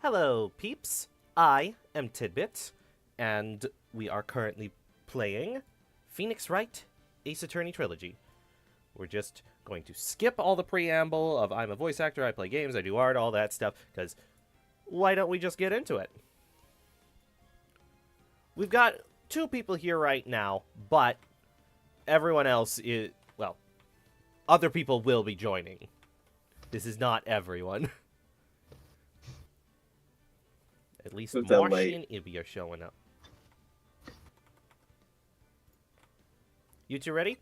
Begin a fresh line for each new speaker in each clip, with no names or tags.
Hello, peeps. I am Tidbit, and we are currently playing Phoenix Wright Ace Attorney Trilogy. We're just going to skip all the preamble of I'm a voice actor, I play games, I do art, all that stuff, because why don't we just get into it? We've got two people here right now, but everyone else is, well, other people will be joining. This is not everyone. At least Marshy and Ibby are showing up. You two ready?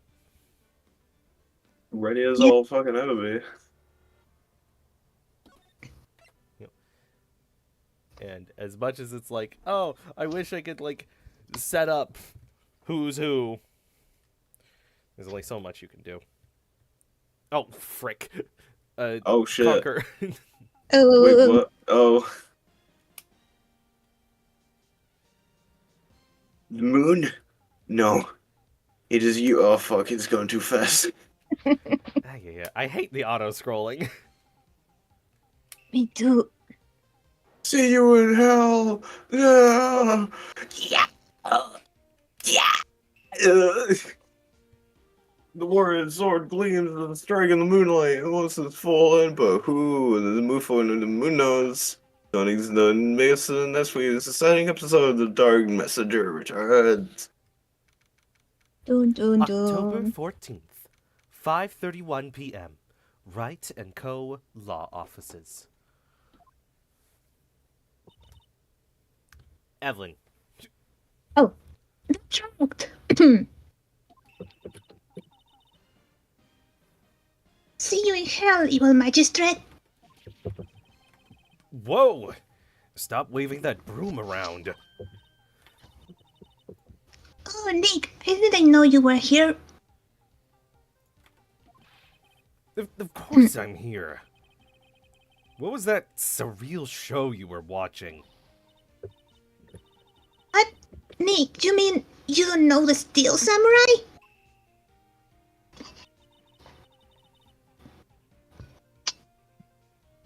Ready as all fucking ever be.
And as much as it's like, oh, I wish I could, like, set up who's who, there's only so much you can do. Oh, frick.
Oh, shit.
Conker.
Wait, what? Oh. The moon? No. It is you. Oh, fuck, it's going too fast.
Yeah. I hate the auto-scrolling.
Me too.
See you in hell! Yeah! Yeah! Yeah! The warrior sword gleams with a strike in the moonlight. Once it's fallen, but who? The moonful and the moon knows. Johnny's the Mason. That's for you. It's a exciting episode of The Dark Messenger returns.
Dun, dun,
October
dun.
14th, 5:31 p.m. Wright & Co. Law Offices. Ewelynn.
Oh, that's right. See you in hell, evil magistrate.
Whoa! Stop waving that broom around.
Oh, Nick, I didn't know you were here.
Of course I'm here. What was that surreal show you were watching?
What? Nick, you mean you don't know the Steel Samurai?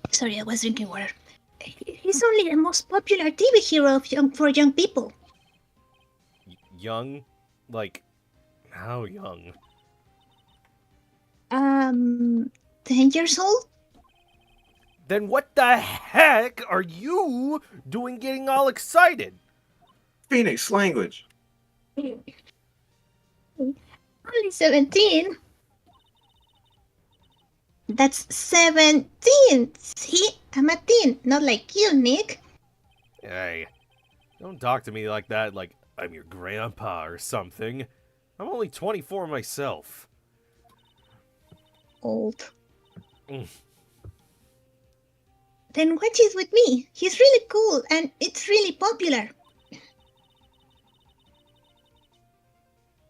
Sorry, I was drinking water. He's only the most popular TV hero for young people.
Young? Like, how young?
10 years old?
Then what the heck are you doing getting all excited?
Phoenix language.
Only 17? That's 17! See? I'm a teen, not like you, Nick.
Hey, don't talk to me like that like I'm your grandpa or something. I'm only 24 myself.
Old.
Mm.
Then watch it with me. He's really cool and it's really popular.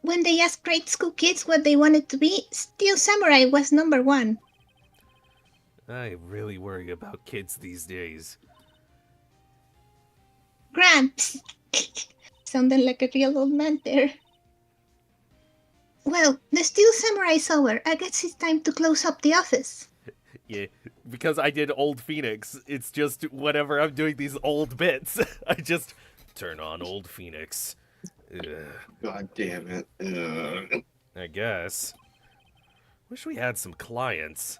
When they asked grade school kids what they wanted to be, Steel Samurai was number 1.
I really worry about kids these days.
Gramps! Sounded like a real old man there. Well, the Steel Samurai's over. I guess it's time to close up the office.
Yeah, because I did Old Phoenix, it's just whenever I'm doing these old bits, I just turn on Old Phoenix. Ugh,
God damn it. Ugh.
I guess. Wish we had some clients.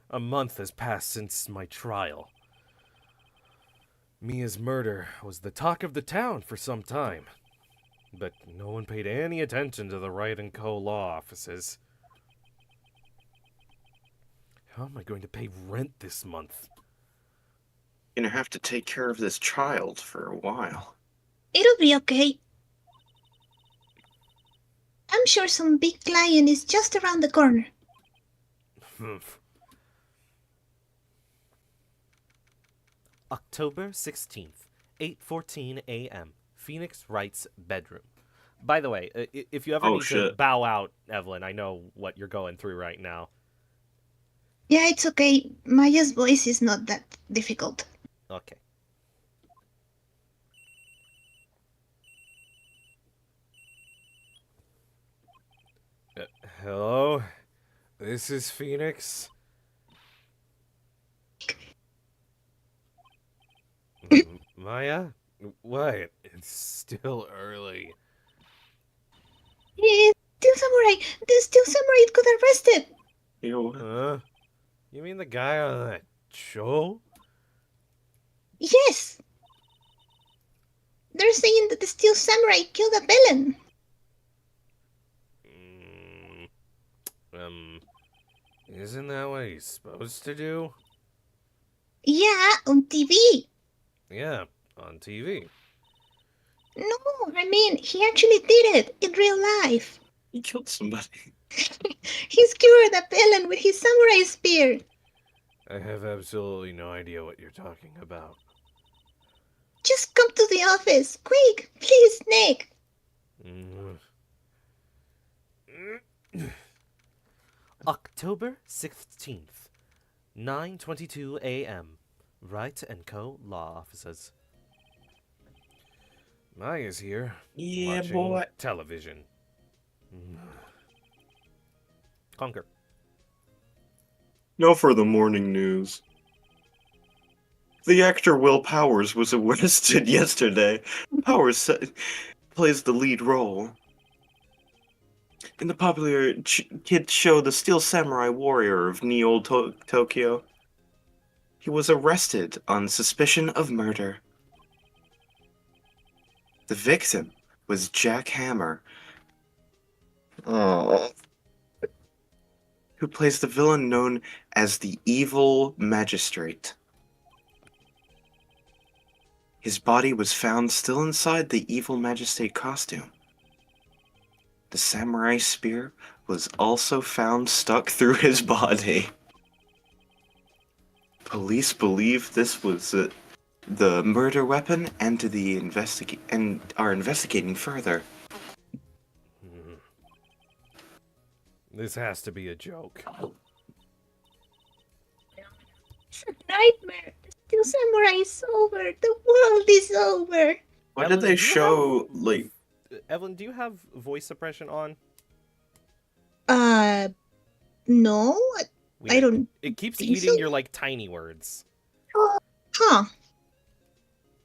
A month has passed since my trial. Mia's murder was the talk of the town for some time, but no one paid any attention to the Wright & Co. law offices. How am I going to pay rent this month?
Gonna have to take care of this child for a while.
It'll be okay. I'm sure some big client is just around the corner.
October 16th, 8:14 a.m. Phoenix Wright's bedroom. By the way, if you ever need to bow out, Ewelynn, I know what you're going through right now.
Yeah, it's okay. Maya's voice is not that difficult.
Okay. Hello? This is Phoenix? Maya? What? It's still early.
Steel Samurai! The Steel Samurai got arrested!
Ew.
Huh? You mean the guy on that show?
Yes! They're saying that the Steel Samurai killed a villain.
Isn't that what he's supposed to do?
Yeah, on TV.
Yeah, on TV.
No, I mean, he actually did it in real life.
He killed somebody.
He skewered a villain with his samurai spear.
I have absolutely no idea what you're talking about.
Just come to the office, quick, please, Nick.
October 16th, 9:22 a.m. Wright & Co. Law Offices. Maya's here.
Yeah,
watching
boy.
television. Conker.
Now for the morning news. The actor Will Powers was arrested yesterday. Powers plays the lead role in the popular kids show The Steel Samurai Warrior of Neo Tokyo. He was arrested on suspicion of murder. The victim was Jack Hammer, who plays the villain known as the Evil Magistrate. His body was found still inside the Evil Magistrate costume. The samurai spear was also found stuck through his body. Police believe this was the murder weapon and are investigating further.
This has to be a joke.
It's a nightmare. The Steel Samurai is over. The world is over.
Why
Ewelynn,
did
do
they
you
show,
have-
like...
Ewelynn, do you have voice suppression on?
No, I
Weird.
don't.
It keeps
think
eating
so.
your, like, tiny words.
Huh.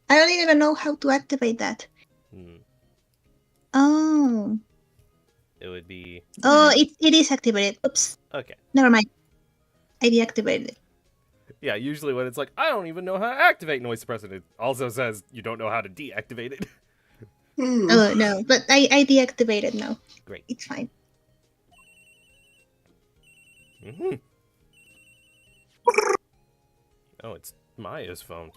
I don't even know how to activate that. Oh.
It would be...
Oh, it is activated. Oops.
Okay.
Never mind. I deactivated it.
Yeah, usually when it's like, I don't even know how to activate noise suppression, it also says you don't know how to deactivate it.
Oh, no. But I deactivated now.
Great.
It's fine.
Oh, it's Maya's phone.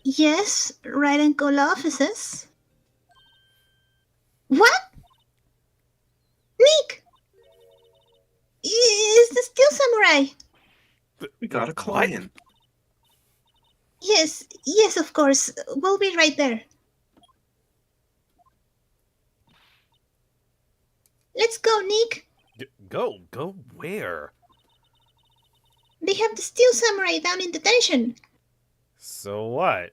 Yes, Wright and Co. offices. What? Nick! Is the Steel Samurai?
We got a client.
Yes, of course. We'll be right there. Let's go, Nick.
Go where?
They have the Steel Samurai down in detention.
So what?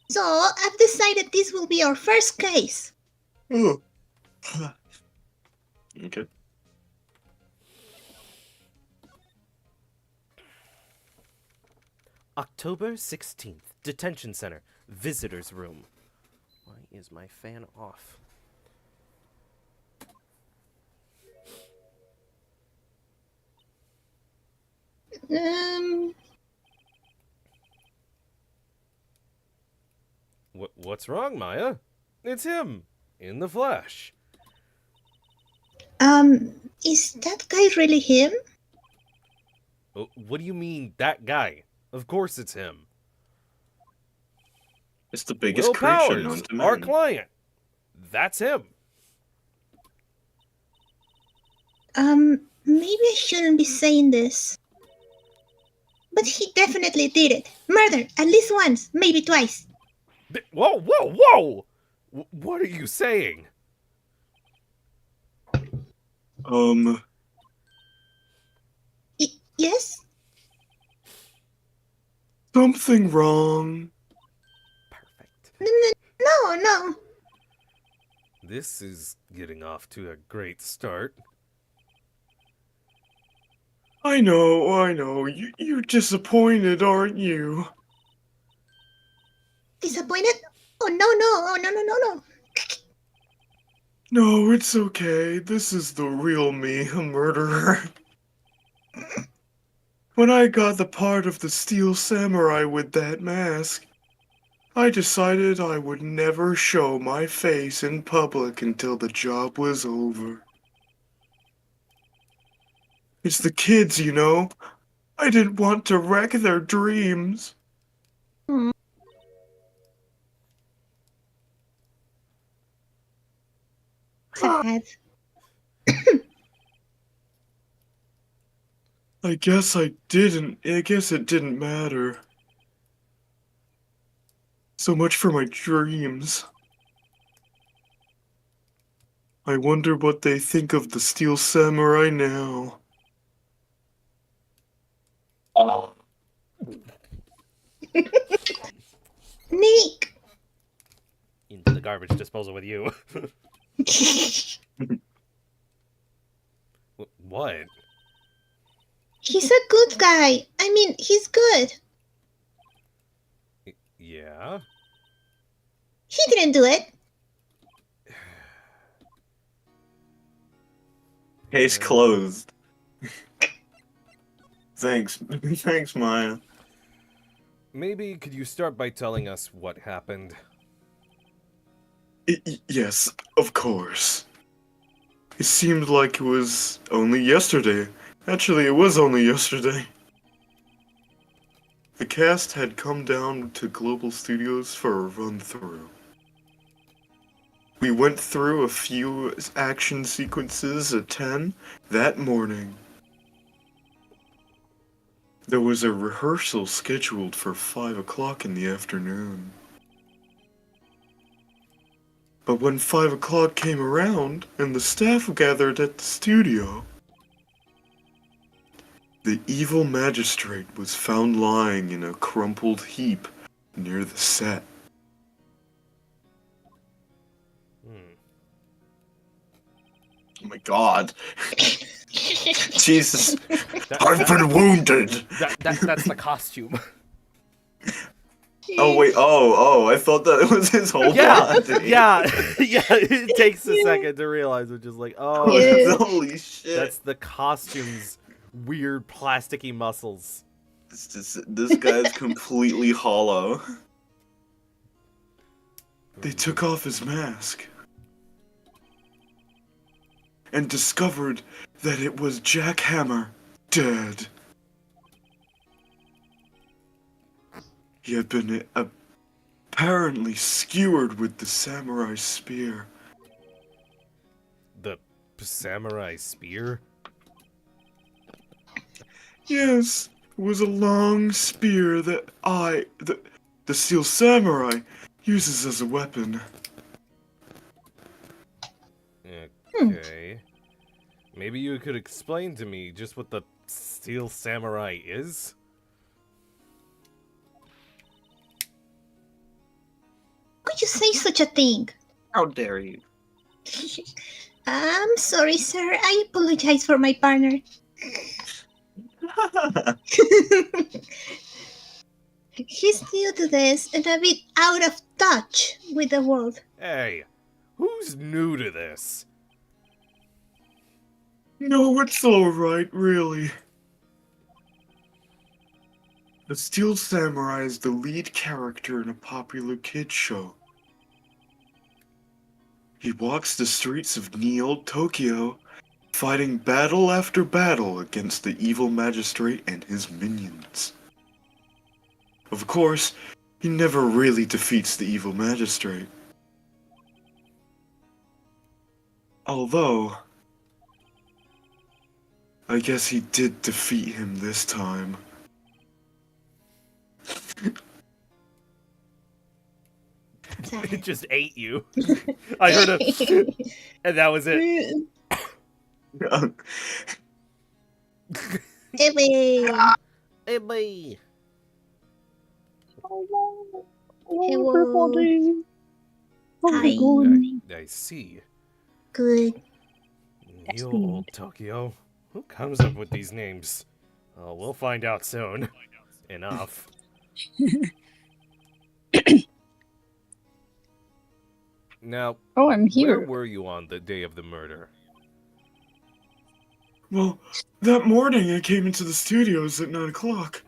So, I've decided this will be our first case.
Oh. Okay.
October 16th, Detention Center, Visitors Room. Why is my fan off? What's wrong, Maya? It's him, in the flesh.
Is that guy really him?
What do you mean, that guy? Of course it's him.
It's the biggest
Will
creature known
Powers,
to
our
man.
client. That's him.
Maybe I shouldn't be saying this. But he definitely did it. Murder, at least once, maybe twice.
Whoa! What are you saying?
Yes?
Something wrong.
Perfect.
No.
This is getting off to a great start.
I know. You're disappointed, aren't you?
Disappointed? Oh, no. Oh, no.
No, it's okay. This is the real me, a murderer. When I got the part of the Steel Samurai with that mask, I decided I would never show my face in public until the job was over. It's the kids, you know. I didn't want to wreck their dreams.
Sad.
I guess it didn't matter. So much for my dreams. I wonder what they think of the Steel Samurai now.
Nick!
Into the garbage disposal with you. What?
He's a good guy. I mean, he's good.
Yeah?
He didn't do it.
Case closed. Thanks, Maya.
Maybe could you start by telling us what happened?
Yes, of course. It seemed like it was only yesterday. Actually, it was only yesterday. The cast had come down to Global Studios for a run-through. We went through a few action sequences at 10 that morning. There was a rehearsal scheduled for 5 o'clock in the afternoon. But when 5 o'clock came around and the staff gathered at the studio, the evil magistrate was found lying in a crumpled heap near the set. Oh my god. Jesus. I've been wounded!
That's the costume.
Oh wait, I thought that it was his whole body.
Yeah, it takes a second to realize, which is like, oh,
Yeah.
Holy shit.
that's the costume's weird plasticky muscles.
This guy's completely hollow. They took off his mask and discovered that it was Jack Hammer, dead. He had been apparently skewered with the samurai spear.
The samurai spear?
Yes, it was a long spear that the Steel Samurai, uses as a weapon.
Okay. Maybe you could explain to me just what the Steel Samurai is?
Could you say such a thing?
How dare you?
I'm sorry, sir. I apologize for my partner. He's new to this and a bit out of touch with the world.
Hey, who's new to this?
No, it's alright, really. The Steel Samurai is the lead character in a popular kids show. He walks the streets of Neo, Tokyo, fighting battle after battle against the evil magistrate and his minions. Of course, he never really defeats the evil magistrate. Although, I guess he did defeat him this time.
It just ate you. I heard a... and that was it.
Ibby.
Ibby.
Hello. Hi.
I see.
Good.
Neo Old Tokyo. Who comes up with these names? Oh, we'll find out soon. Enough. Now,
Oh, I'm
where
here.
were you on the day of the murder?
Well, that morning I came into the studios at 9 o'clock.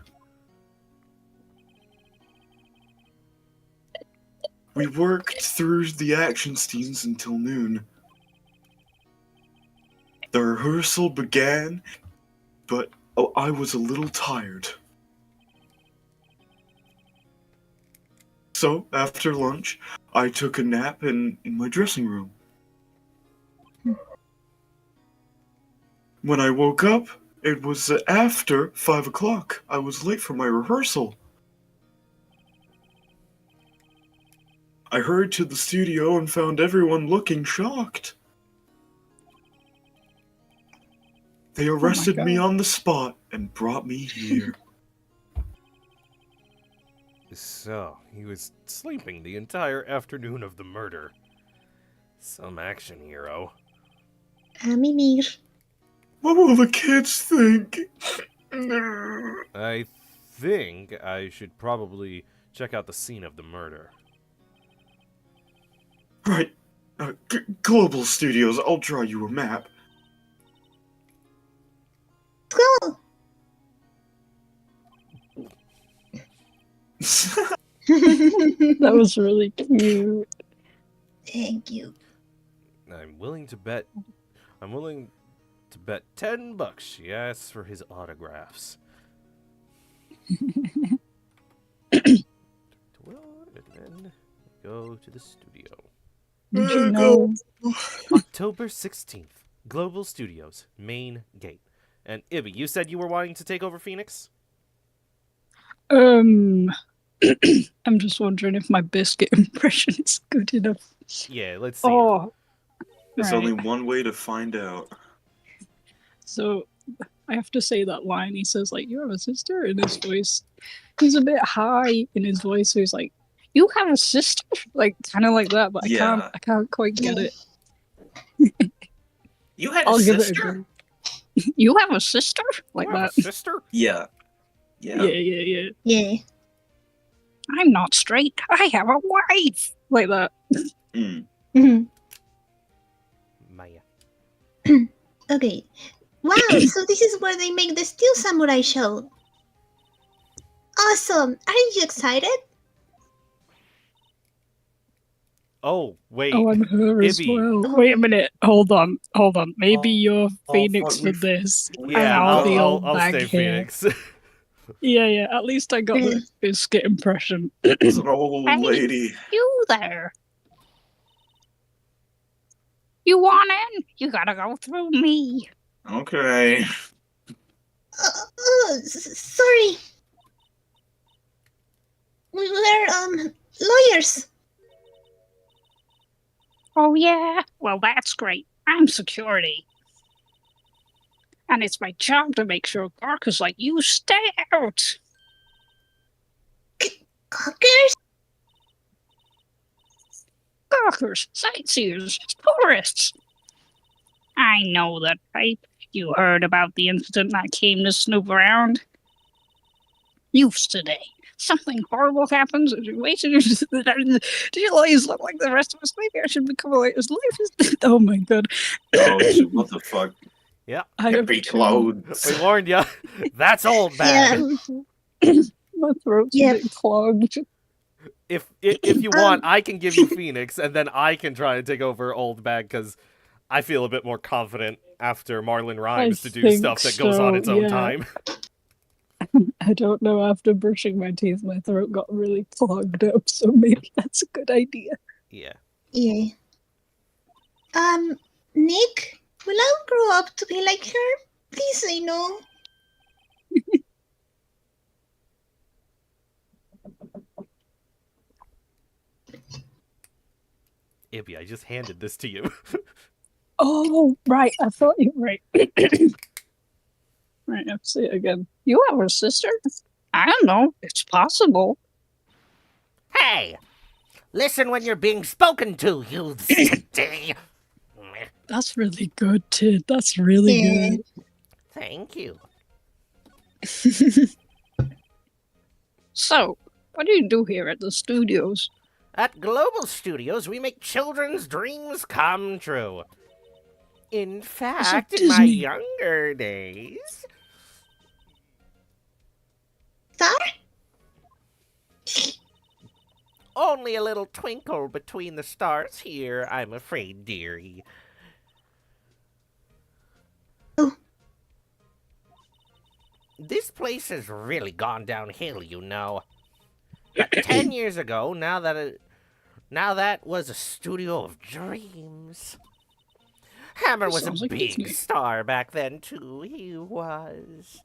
We worked through the action scenes until noon. The rehearsal began, but I was a little tired. So, after lunch, I took a nap in my dressing room. When I woke up, it was after 5 o'clock. I was late for my rehearsal. I hurried to the studio and found everyone looking shocked. They arrested me
God.
on the spot and brought me here.
So, he was sleeping the entire afternoon of the murder. Some action hero.
Mimir.
What will the kids think?
I think I should probably check out the scene of the murder.
Right. Global Studios, I'll draw you a map.
Go!
That was really cute.
Thank you.
I'm willing to bet $10 she asks for his autographs. Well, and then go to the studio.
Did you know?
October 16th, Global Studios, main gate. And Ibby, you said you were wanting to take over Phoenix?
I'm just wondering if my Biscuit impression is good enough.
Yeah, let's see.
Oh,
There's
right.
only one way to find out.
So I have to say that line. He says, like, you have a sister, in his voice. He's a bit high in his voice, so he's like, you have a sister? Like, kind of like that, but
Yeah.
I can't quite get it.
You had
I'll
a
give it a
sister?
go. You have a sister? Like
You have
that.
a sister?
Yeah.
Yeah.
Yeah.
I'm not straight. I have a wife. Like that.
Mm.
Mhm.
Maya.
Okay. Wow, so this is where they make the Steel Samurai show. Awesome. Aren't you excited?
Oh, wait.
Oh, I'm her as
Ibby.
well. Wait a minute. Hold on. Maybe you're
oh,
Phoenix
fuck,
for this.
Yeah,
and I'll be all
I'll
back
stay
here.
Phoenix.
Yeah. At least I got the
Mm.
Biscuit impression.
It's an old
Hey.
lady.
You there? You want in? You gotta go through me.
Okay.
Sorry. We're lawyers.
Oh, yeah? Well, that's great. I'm security. And it's my job to make sure Gorkas like you stay out.
Cockers?
Gawkers, sightseers, tourists. I know that type. You heard about the incident I came to snoop around. Used today. Something horrible happens. Do you always look like the rest of us? Maybe I should become a life. Oh my god.
Oh, shit, what the fuck?
Yeah.
I have
Be
two-
clothes.
We warned ya. That's old bag.
My throat's
Yep.
a bit clogged.
If you want, I can give you Phoenix, and then I can try and take over old bag, because I feel a bit more confident after Marlon Rhymes to do
think
stuff that goes on its
so,
own
yeah.
time.
I don't know, after brushing my teeth, my throat got really clogged up, so maybe that's a good idea.
Yeah.
Yeah. Nick, will I grow up to be like her? Please say no.
Ibby, I just handed this to you.
Oh, right, I thought you were right. Right, let's see it again. You have a sister? I don't know, it's possible.
Hey! Listen when you're being spoken to, you city!
That's really good, Tid. That's really
Yeah.
good.
Thank you.
So, what do you do here at the studios?
At Global Studios, we make children's dreams come true. In fact, in my
Disney.
younger days...
Star?
Only a little twinkle between the stars here, I'm afraid, dearie.
Oh.
This place has really gone downhill, you know. But 10 years ago, now that was a studio of dreams. Hammer was a
Sounds like
big
Disney.
star back then, too. He was.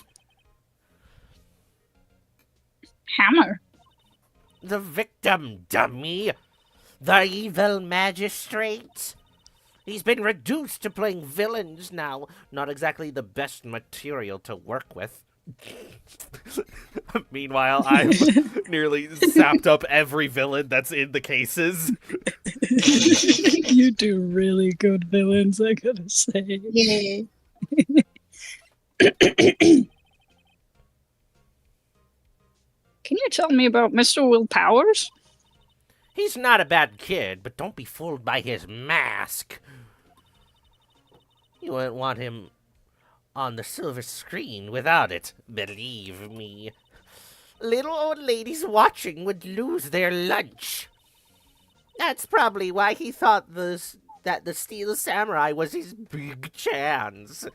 Hammer.
The victim, dummy. The evil magistrate. He's been reduced to playing villains now. Not exactly the best material to work with. Meanwhile, I've nearly sapped up every villain that's in the cases.
You do really good villains, I gotta say.
Yeah.
Can you tell me about Mr. Will Powers?
He's not a bad kid, but don't be fooled by his mask. You wouldn't want him on the silver screen without it, believe me. Little old ladies watching would lose their lunch. That's probably why he thought that the Steel Samurai was his big chance.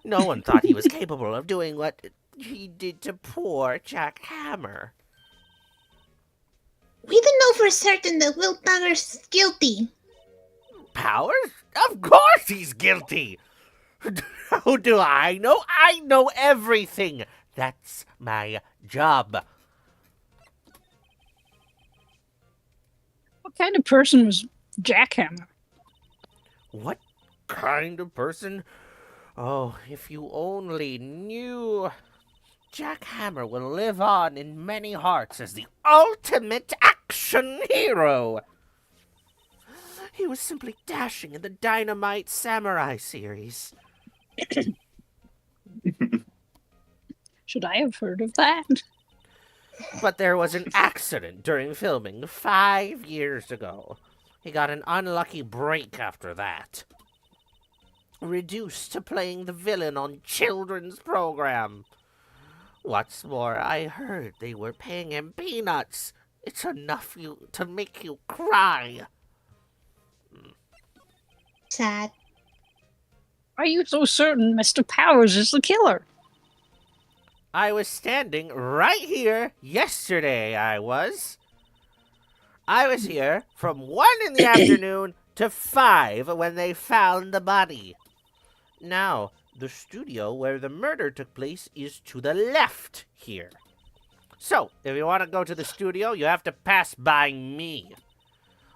No one thought he was capable of doing what he did to poor Jack Hammer.
We don't know for certain that Will Powers is guilty.
Powers? Of course he's guilty! How do I know? I know everything! That's my job.
What kind of person was Jack Hammer?
What kind of person? Oh, if you only knew. Jack Hammer will live on in many hearts as the ultimate action hero. He was simply dashing in the Dynamite Samurai series.
Should I have heard of that?
But there was an accident during filming 5 years ago. He got an unlucky break after that. Reduced to playing the villain on children's program. What's more, I heard they were paying him peanuts. It's enough to make you cry.
Sad.
Are you so certain Mr. Powers is the killer?
I was standing right here yesterday, I was. I was here from 1 in the afternoon to 5 when they found the body. Now, the studio where the murder took place is to the left here. So, if you want to go to the studio, you have to pass by me.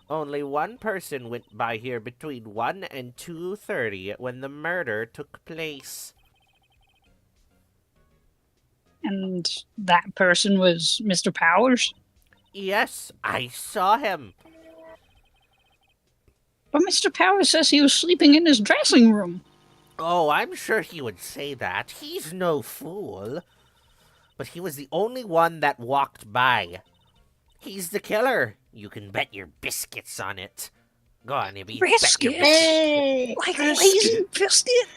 Only one person went by here between 1 and 2:30 when the murder took place.
And that person was Mr. Powers?
Yes, I saw him.
But Mr. Powers says he was sleeping in his dressing room.
Oh, I'm sure he would say that. He's no fool. But he was the only one that walked by. He's the killer. You can bet your biscuits on it. Go on, Ibby. bet your
Biscuit?
Hey!
Like lazy biscuit?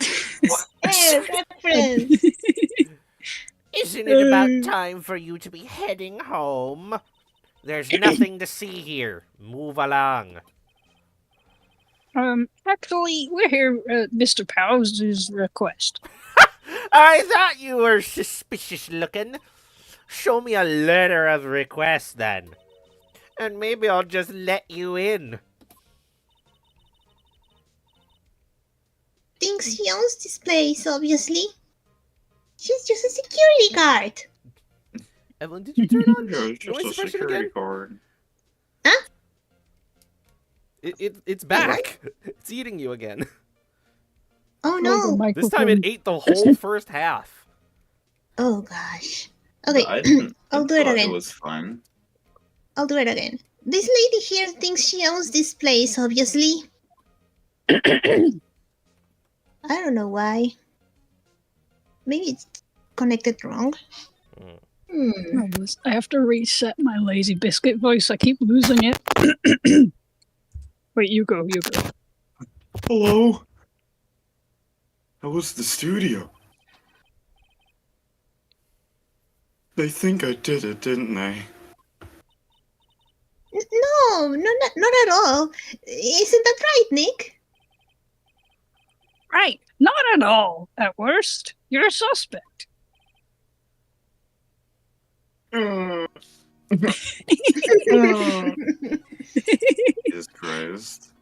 Hey, reference!
Isn't it about time for you to be heading home? There's nothing to see here. Move along.
Actually, we're here at Mr. Powers' request.
I thought you were suspicious looking. Show me a letter of request then. And maybe I'll just let you in.
Thinks he owns this place, obviously. She's just a security guard.
Ewelynn, did you turn on
Yeah, it's
noise
just a
suppression
security
again?
guard.
It's back. It's eating you again.
Oh
The
no!
This time it
microphone.
ate the whole first half.
Oh gosh. Okay,
I didn't.
I'll do it
thought
again.
It was fun.
I'll do it again. This lady here thinks she owns this place, obviously. I don't know why. Maybe it's connected wrong.
I have to reset my lazy biscuit voice. I keep losing it. Wait, you go.
Hello? That was the studio. They think I did it, didn't they?
No, not at all. Isn't that right, Nick?
Right, not at all. At worst, you're a suspect.
Jesus Christ.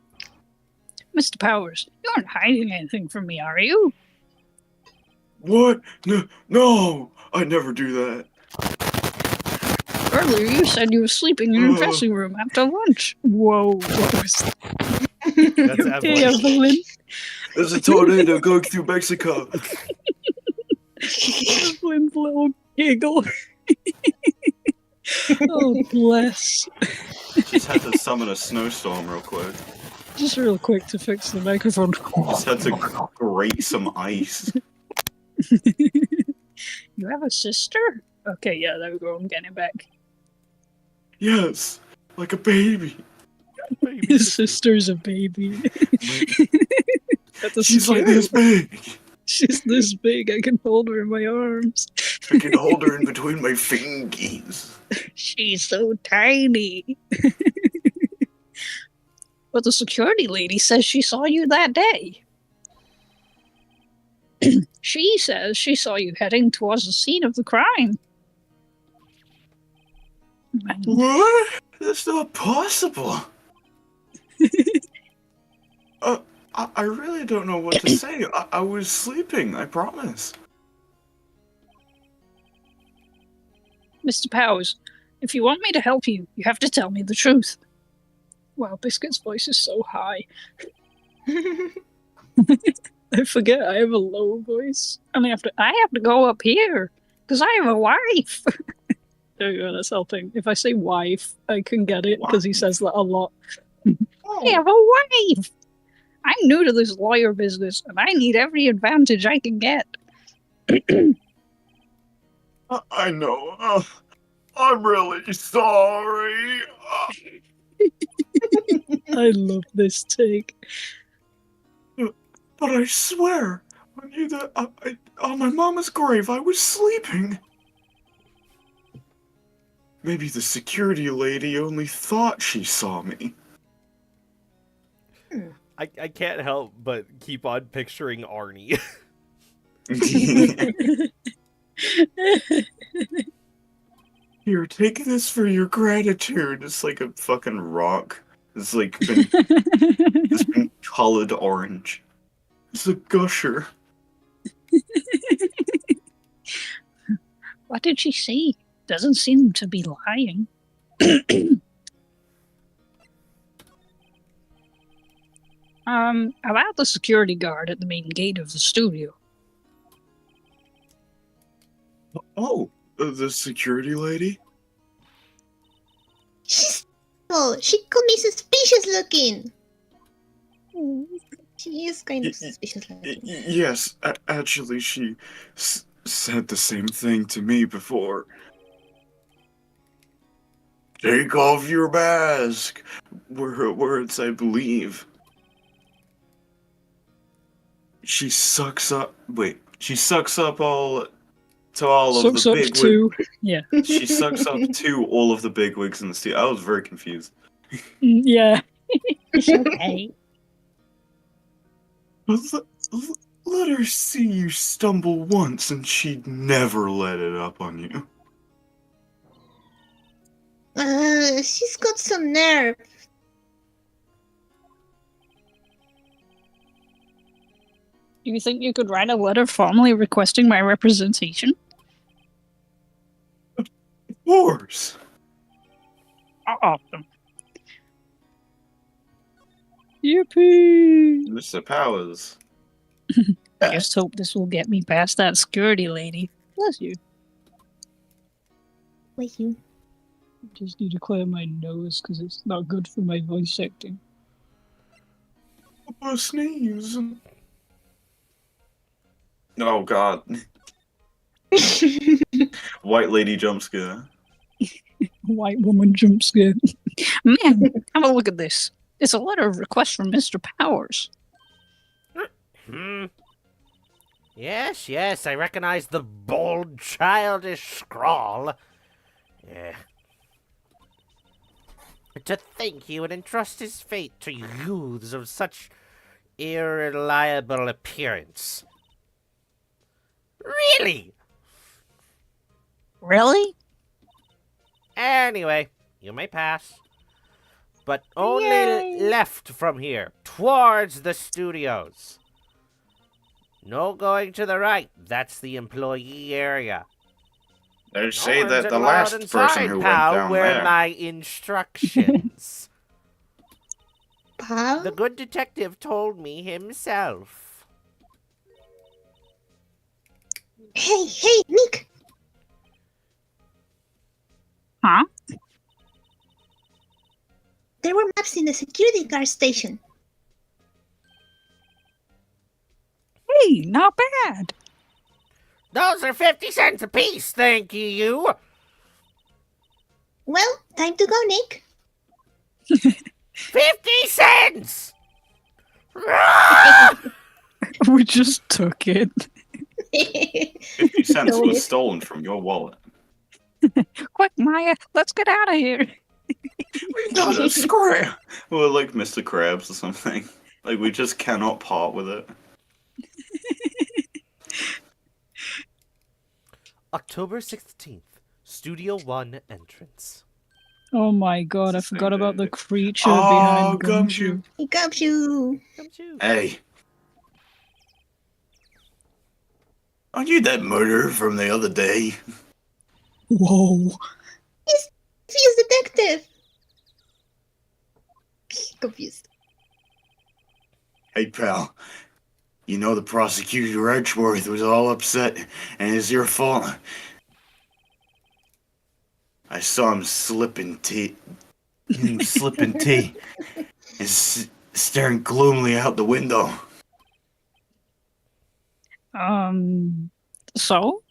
Mr. Powers, you aren't hiding anything from me, are you?
What? No! I'd never do that.
Earlier you said you were sleeping in your dressing room after lunch. Whoa, what was that?
That's
Okay,
Evelyn.
Evelyn.
There's a tornado going through Mexico.
Evelyn's little giggle. Oh, bless.
Just had to summon a snowstorm real quick.
Just real quick to fix the microphone.
Just had to grate some ice.
You have a sister? Okay, yeah, there we go. I'm getting it back.
Yes, like a baby.
His sister's a baby.
She's like this big.
She's this big. I can hold her in my arms.
I can hold her in between my fingers.
She's so tiny. But the security lady says she saw you that day. She says she saw you heading towards the scene of the crime.
What? That's not possible. I really don't know what to say. I was sleeping, I promise.
Mr. Powers, if you want me to help you, you have to tell me the truth. Wow, Biscuit's voice is so high. I forget I have a low voice. And I have to go up here, because I have a wife. There you go, that's helping. If I say wife, I can get it, because he says that a lot. I have a wife! I'm new to this lawyer business, and I need every advantage I can get.
I know. I'm really sorry.
I love this take.
But I swear, I knew that on my mama's grave, I was sleeping. Maybe the security lady only thought she saw me.
I can't help but keep on picturing Arnie.
Here, take this for your gratitude. It's like a fucking rock. It's been colored orange. It's a gusher.
What did she see? Doesn't seem to be lying. About the security guard at the main gate of the studio.
Oh, the security lady?
She could be suspicious looking. She is kind of suspicious looking.
Yes, actually, she said the same thing to me before. Take off your mask, were her words, I believe. She sucks up all to all of
Sucks
the
up
big
to, yeah.
She sucks up to all of the big wigs in the studio. I was very confused.
Yeah. It's okay.
Let her see you stumble once and she'd never let it up on you.
She's got some nerve.
Do you think you could write a letter formally requesting my representation?
Of course.
Awesome. Yippee!
Mr. Powers.
I just hope this will get me past that security lady. Bless you.
Bless you.
Just need to clear my nose because it's not good for my voice acting.
A sneeze. Oh God. white lady jump scare.
White woman jump scare. Man, have a look at this. It's a letter of request from Mr. Powers.
Yes, yes, I recognize the bold, childish scrawl. Yeah. To think he would entrust his fate to youths of such irreliable appearance. Really?
Really?
Anyway, you may pass. But only
Yay.
left from here, towards the studios. No going to the right. That's the employee area.
They say
No
that
one's
the
allowed
last
inside,
person who went
pal,
down
were
there.
my instructions.
Pal?
The good detective told me himself.
Hey, Nick!
Huh?
There were maps in the security guard station.
Hey, not bad.
Those are 50 cents apiece, thank you.
Well, time to go, Nick.
50 cents!
We just took it.
50 cents
No,
was stolen from your wallet.
Quick, Maya, let's get out of here.
We gotta scram. We're like Mr. Krabs or something. Like, we just cannot part with it.
October 16th, Studio 1 entrance.
Oh my god, I
It's the
forgot
same
about the
day.
creature
Oh,
behind
Gumshoe.
Gumshoe.
He comes you.
Come shoot.
Hey. Aren't you that murderer from the other day?
Whoa.
He's detective. Confused.
Hey, pal. You know the prosecutor Edgeworth was all upset, and it's your fault. I saw him slipping tea, and staring gloomily out the window.
So?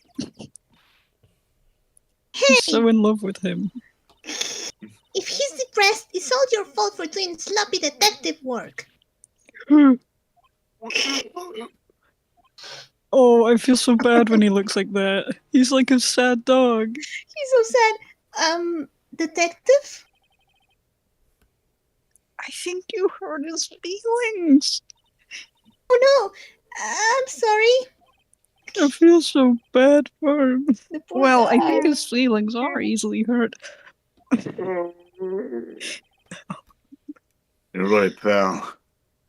Hey,
So in love with him.
if he's depressed, it's all your fault for doing sloppy detective work.
Oh, I feel so bad when he looks like that. He's like a sad dog.
He's so sad. Detective?
I think you hurt his feelings.
Oh no, I'm sorry.
I feel so bad for him.
The poor
Well, I
guy.
think his feelings are easily hurt.
You're right, pal.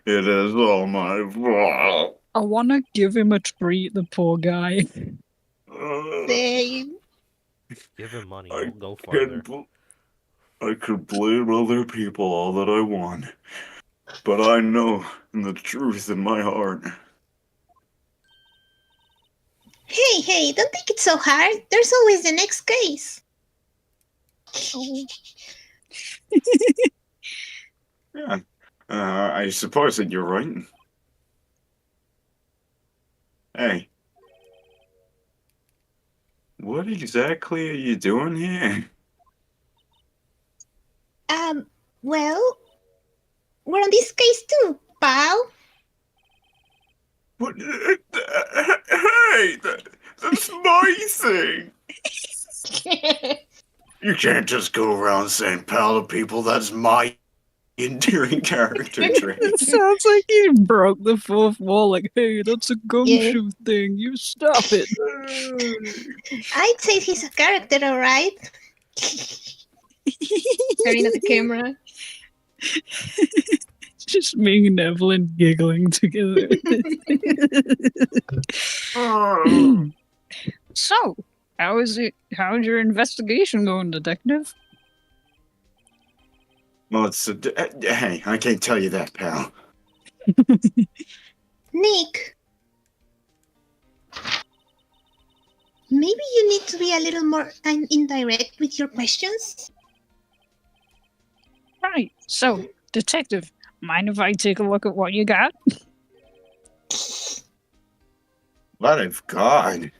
It is all my fault.
I want to give him a treat, the poor guy.
They...
Give him money,
I
we'll go farther.
I could blame other people all that I want, but I know the truth in my heart.
Hey, don't take it so hard. There's always the next case.
Yeah, I suppose that you're right. Hey, what exactly are you doing here?
Well, we're on this case too, pal.
What? Hey, that's my thing. You can't just go around saying pal to people. That's my endearing character trait.
It sounds like you broke the fourth wall, like, hey, that's a gumshoe thing. You stop it.
I'd say he's a character, alright? Staring at the camera.
Just me and Evelyn giggling together. So, how is it? How's your investigation going, detective?
Well, hey, I can't tell you that, pal.
Nick. Maybe you need to be a little more indirect with your questions?
Right. So, detective, mind if I take a look at what you got?
But of God.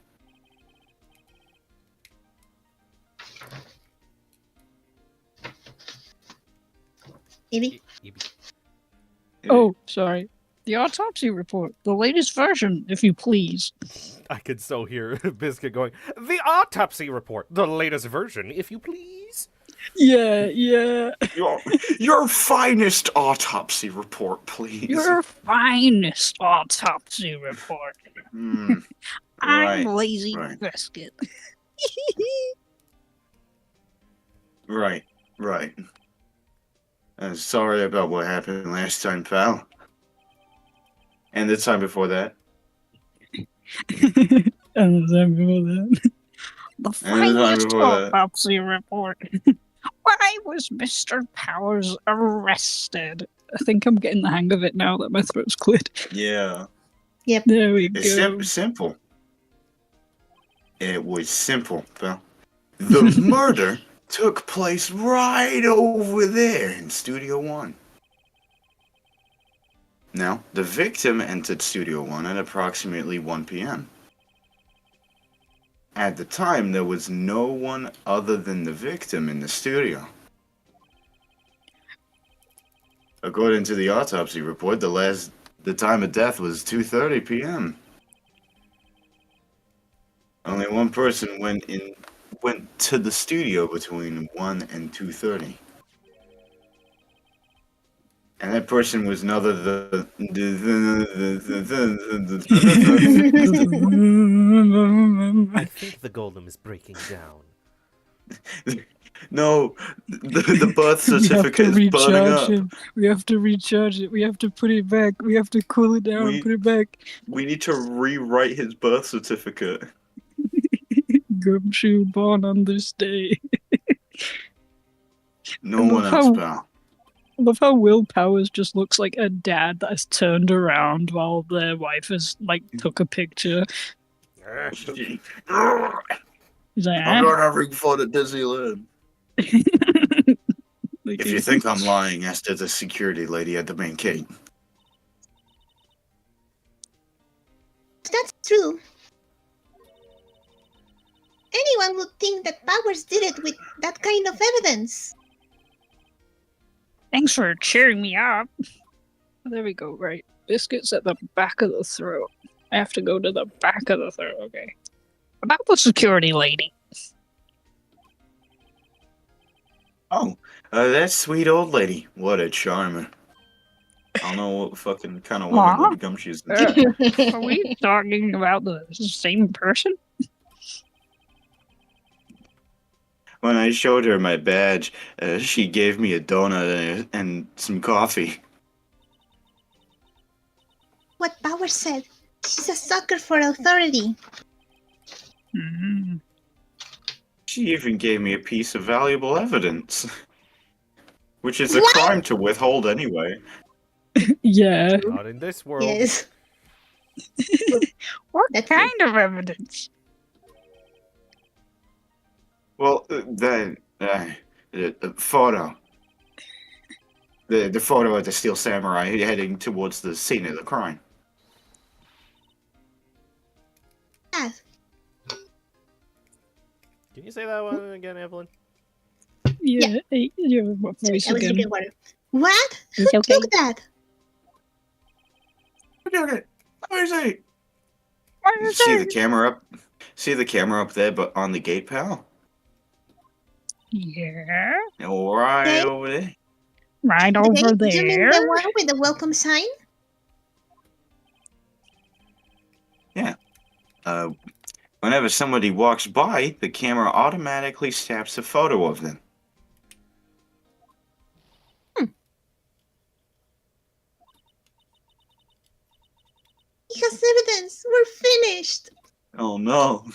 Ibby.
Ibby.
Oh, sorry. The autopsy report. The latest version, if you please.
I could so hear Biscuit going, the autopsy report, the latest version, if you please.
Yeah.
Your finest autopsy report, please.
Your finest autopsy report.
Hmm,
I'm
right,
Lazy
right.
Biscuit.
right. Sorry about what happened last time, pal. And the time before that.
And then before that. The
And the time
finest
before that.
autopsy report. Why was Mr. Powers arrested? I think I'm getting the hang of it now that my throat's cleared.
Yeah.
There we
It's
go.
simple. It was simple, pal. The murder took place right over there in Studio One. Now, the victim entered Studio One at approximately 1 p.m. At the time, there was no one other than the victim in the studio. According to the autopsy report, the time of death was 2:30 p.m. Only one person went to the studio between 1 and 2:30. And that person was none other than
I think the golem is breaking down.
No, the birth
We have
certificate
to
is burning
recharge
up.
him. We have to recharge it. We have to put it back. We have to cool it down and put it back.
We need to rewrite his birth certificate.
Gumshoe born on this day.
No one else, pal.
I love how Will Powers just looks like a dad that has turned around while their wife has took a picture. He's like,
I'm not having fun at Disneyland. If you think I'm lying, ask the security lady at the main gate.
That's true. Anyone would think that Powers did it with that kind of evidence.
Thanks for cheering me up. There we go, right. Biscuit's at the back of the throat. I have to go to the back of the throat, okay. About the security lady.
Oh, that sweet old lady. What a charmer. I don't know what fucking kind of woman would become she's.
Are we talking about the same person?
When I showed her my badge, she gave me a donut and some coffee.
What Powers said. She's a sucker for authority.
Mm-hmm.
She even gave me a piece of valuable evidence. Which is a
What?
crime to withhold anyway.
Yeah.
Not in this world.
Yes.
What
That's
kind of evidence?
Well, the photo. The photo of the Steel Samurai heading towards the scene of the crime.
Yeah.
Can you say that one again, Ewelynn?
Yeah. Hey, your voice
I was
again.
drinking water. What?
It's
Who
okay.
took that?
What is it?
What is
See
it?
the camera up? See the camera up there, but on the gate, pal?
Yeah.
Right
Okay.
over there.
Right
Okay,
over
you mean
there.
the one with the welcome sign?
Yeah. Whenever somebody walks by, the camera automatically snaps a photo of them.
He has evidence. We're finished.
Oh no.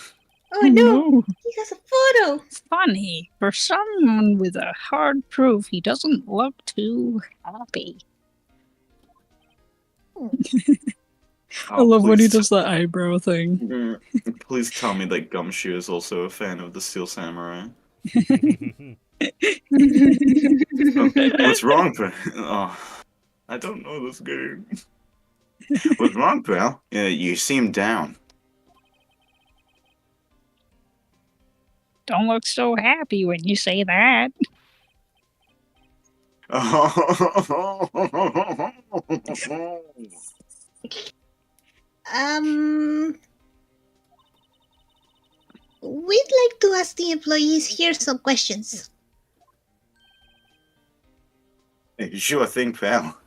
Oh no, he has a photo.
Funny. For someone with a hard proof, he doesn't look too happy. I love when he does that eyebrow thing.
Please tell me that Gumshoe is also a fan of the Steel Samurai. What's wrong, pal? Oh, I don't know this game. What's wrong, pal? You seem down.
Don't look so happy when you say that.
We'd like to ask the employees here some questions.
Sure thing, pal.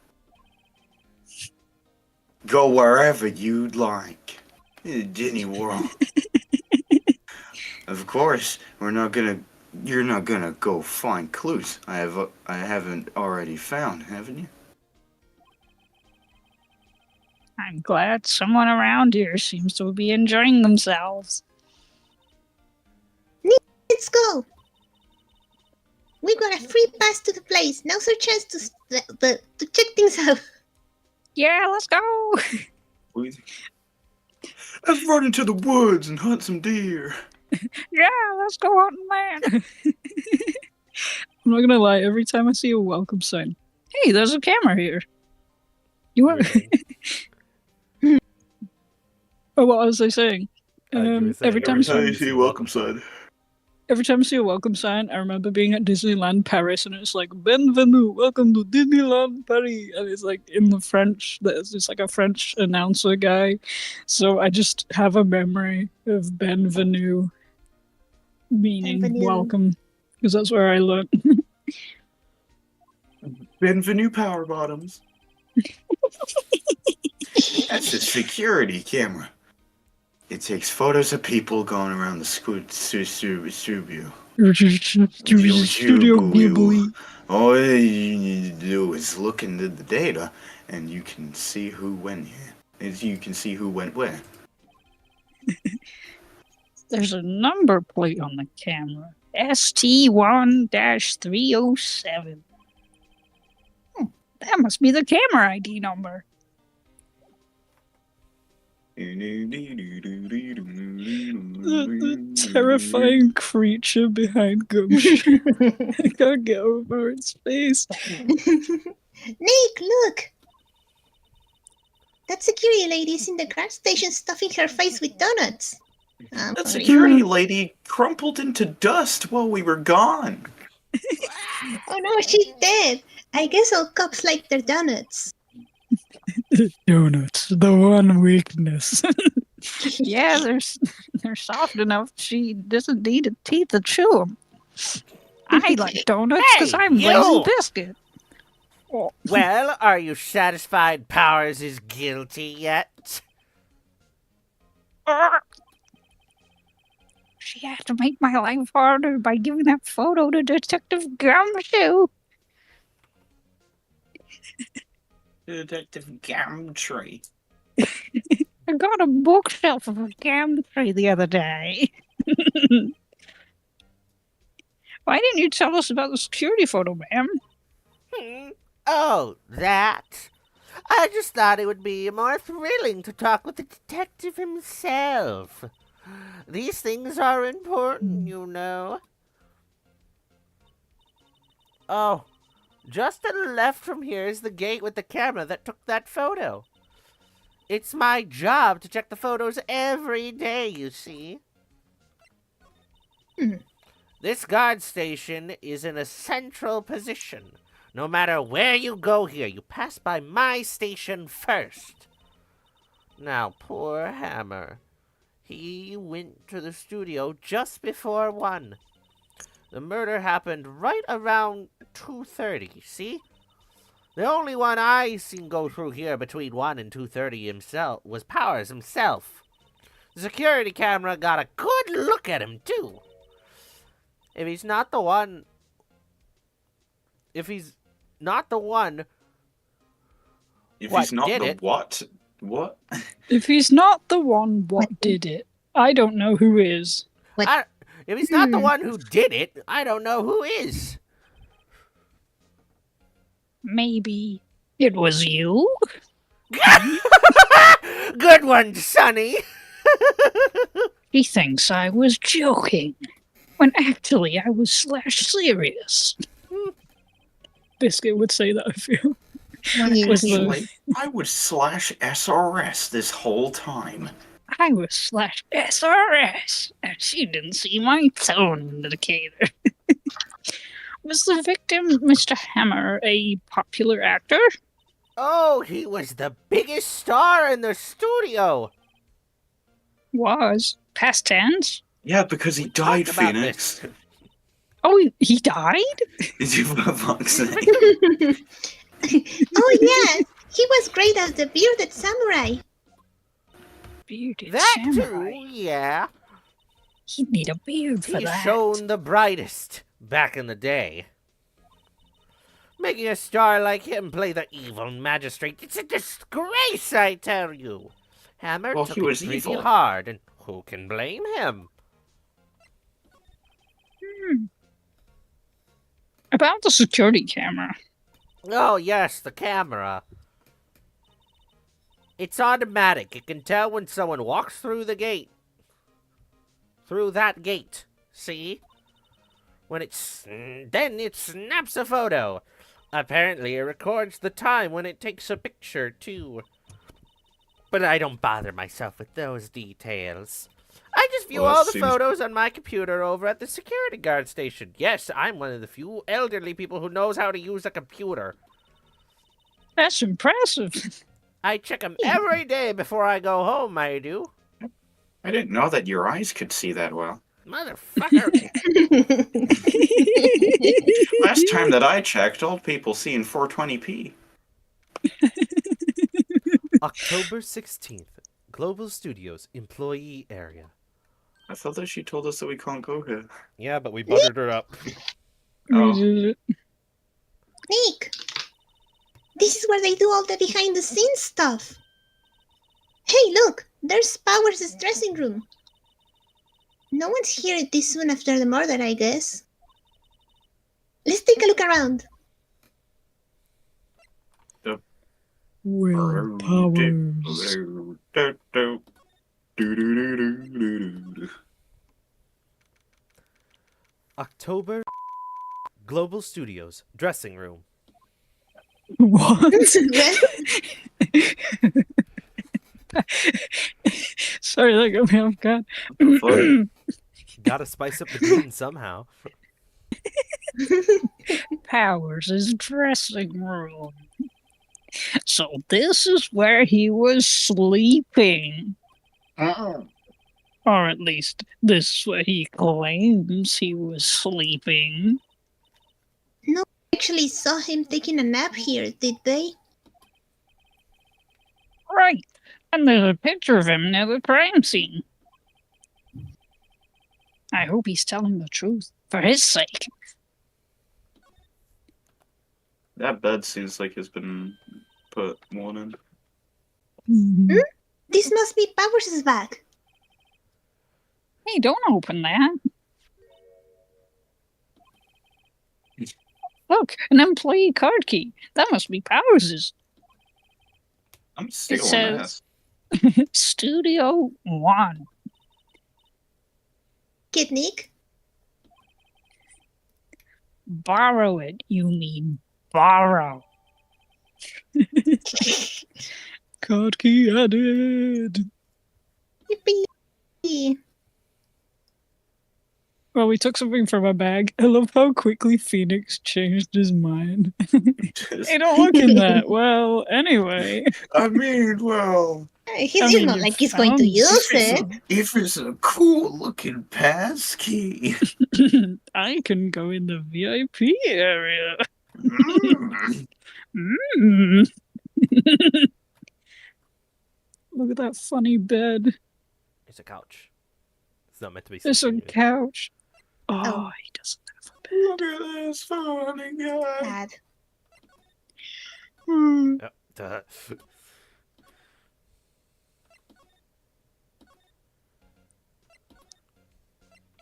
Go wherever you'd like. Disney World. Of course, you're not gonna go find clues I haven't already found, haven't you?
I'm glad someone around here seems to be enjoying themselves.
Let's go. We got a free pass to the place. Now's our chance to check things out.
Yeah, let's go.
Let's run into the woods and hunt some deer.
Yeah, let's go hunting, man. I'm not gonna lie, every time I see a welcome sign, hey, there's a camera here. You want? Oh, what was I saying? Every time
I see a welcome sign.
Every time I see a welcome sign, I remember being at Disneyland Paris, and it's like, Bienvenue, welcome to Disneyland Paris, and it's like in the French, there's just like a French announcer guy, so I just have a memory of Bienvenue, meaning
Bienvenue.
welcome, because that's where I learned.
Bienvenue Power Bottoms. That's a security camera. It takes photos of people going around the studio.
Studio Ghibli.
All you need to do is look into the data, and you can see who went here. You can see who went where.
There's a number plate on the camera. ST1-307. That must be the camera ID number. The terrifying creature behind Gumshoe. I can't get over its face.
Nick, look! That security lady's in the car station stuffing her face with donuts.
That security lady crumpled into dust while we were gone.
Oh no, she's dead. I guess all cops like their donuts.
Donuts, the one weakness. Yeah, they're soft enough. She doesn't need a teeth to chew them. I like donuts because
Hey,
I'm
you!
lazy biscuit. Oh.
Well, are you satisfied Powers is guilty yet?
She had to make my life harder by giving that photo to Detective Gumshoe.
Detective Gumtree.
I got a bookshelf of a Gumtree the other day. Why didn't you tell us about the security photo, ma'am?
Oh, that? I just thought it would be more thrilling to talk with the detective himself. These things are important, you know. Oh, just to the left from here is the gate with the camera that took that photo. It's my job to check the photos every day, you see. This guard station is in a central position. No matter where you go here, you pass by my station first. Now, poor Hammer. He went to the studio just before 1. The murder happened right around 2:30, see? The only one I seen go through here between 1 and 2:30 himself was Powers himself. The security camera got a good look at him, too. If he's not the one... If he's not the one...
If
What
he's not
did
the
it?
what? What?
If he's not the one, what did it? I don't know who is.
If he's not the one who did it, I don't know who is.
Maybe it was you?
Good one, Sonny.
He thinks I was joking, when actually I was /serious. Biscuit would say that, I feel.
Actually, I was /SRS this whole time.
I was /SRS, and she didn't see my tone indicator. Was the victim, Mr. Hammer, a popular actor?
Oh, he was the biggest star in the studio.
Was. Past tense?
Yeah, because he
We
died,
talked about
Phoenix.
this.
Oh, he died?
Did you for fuck's sake?
Oh yeah, he was great as the bearded samurai.
Bearded
That
samurai.
too, yeah.
He'd need a beard for
He
that.
shone the brightest back in the day. Making a star like him play the evil magistrate, it's a disgrace, I tell you. Hammer
Well,
took
he was
it really
evil.
hard, and who can blame him?
About the security camera.
Oh, yes, the camera. It's automatic. It can tell when someone walks through the gate. Through that gate. See? Then it snaps a photo. Apparently, it records the time when it takes a picture, too. But I don't bother myself with those details. I just view
Well, that
all the
seems-
photos on my computer over at the security guard station. Yes, I'm one of the few elderly people who knows how to use a computer.
That's impressive.
I check them every day before I go home, I do.
I didn't know that your eyes could see that well.
Motherfucker.
Last time that I checked, old people see in 420p.
October 16th, Global Studios employee area.
I thought that she told us that we can't go here.
Yeah, but we buttered her up.
Oh.
Nick, this is where they do all the behind the scenes stuff. Hey, look, there's Powers' dressing room. No one's here this soon after the murder, I guess. Let's take a look around.
Will Powers.
October Global Studios dressing room.
What? Sorry, that got me off guard.
Fun.
Gotta spice up the green somehow.
Powers' dressing room. So this is where he was sleeping. Or at least, this is where he claims he was sleeping.
Actually saw him taking a nap here, did they?
Right. And there's a picture of him near the crime scene. I hope he's telling the truth, for his sake.
That bed seems like it's been put one in.
Hmm? This must be Powers' bag.
Hey, don't open that. Look, an employee card key. That must be Powers'.
I'm stealing
says-
that.
Studio One.
Kid Nick?
Borrow it, you mean borrow. Card key added.
Yippee!
Well, we took something from our bag. I love how quickly Phoenix changed his mind. Hey, don't look in that. Well, anyway.
I mean, well,
It's
mean,
not
you
like he's going to
found
use it.
if it's a cool looking pass key.
I can go in the VIP area.
Mm.
Mm. Look at that funny bed.
It's a couch. It's not meant to be
There's a
sleeping.
couch. Oh,
Oh.
he doesn't have a bed.
Look at this funny guy.
Bad.
Hmm.
Yep, duh.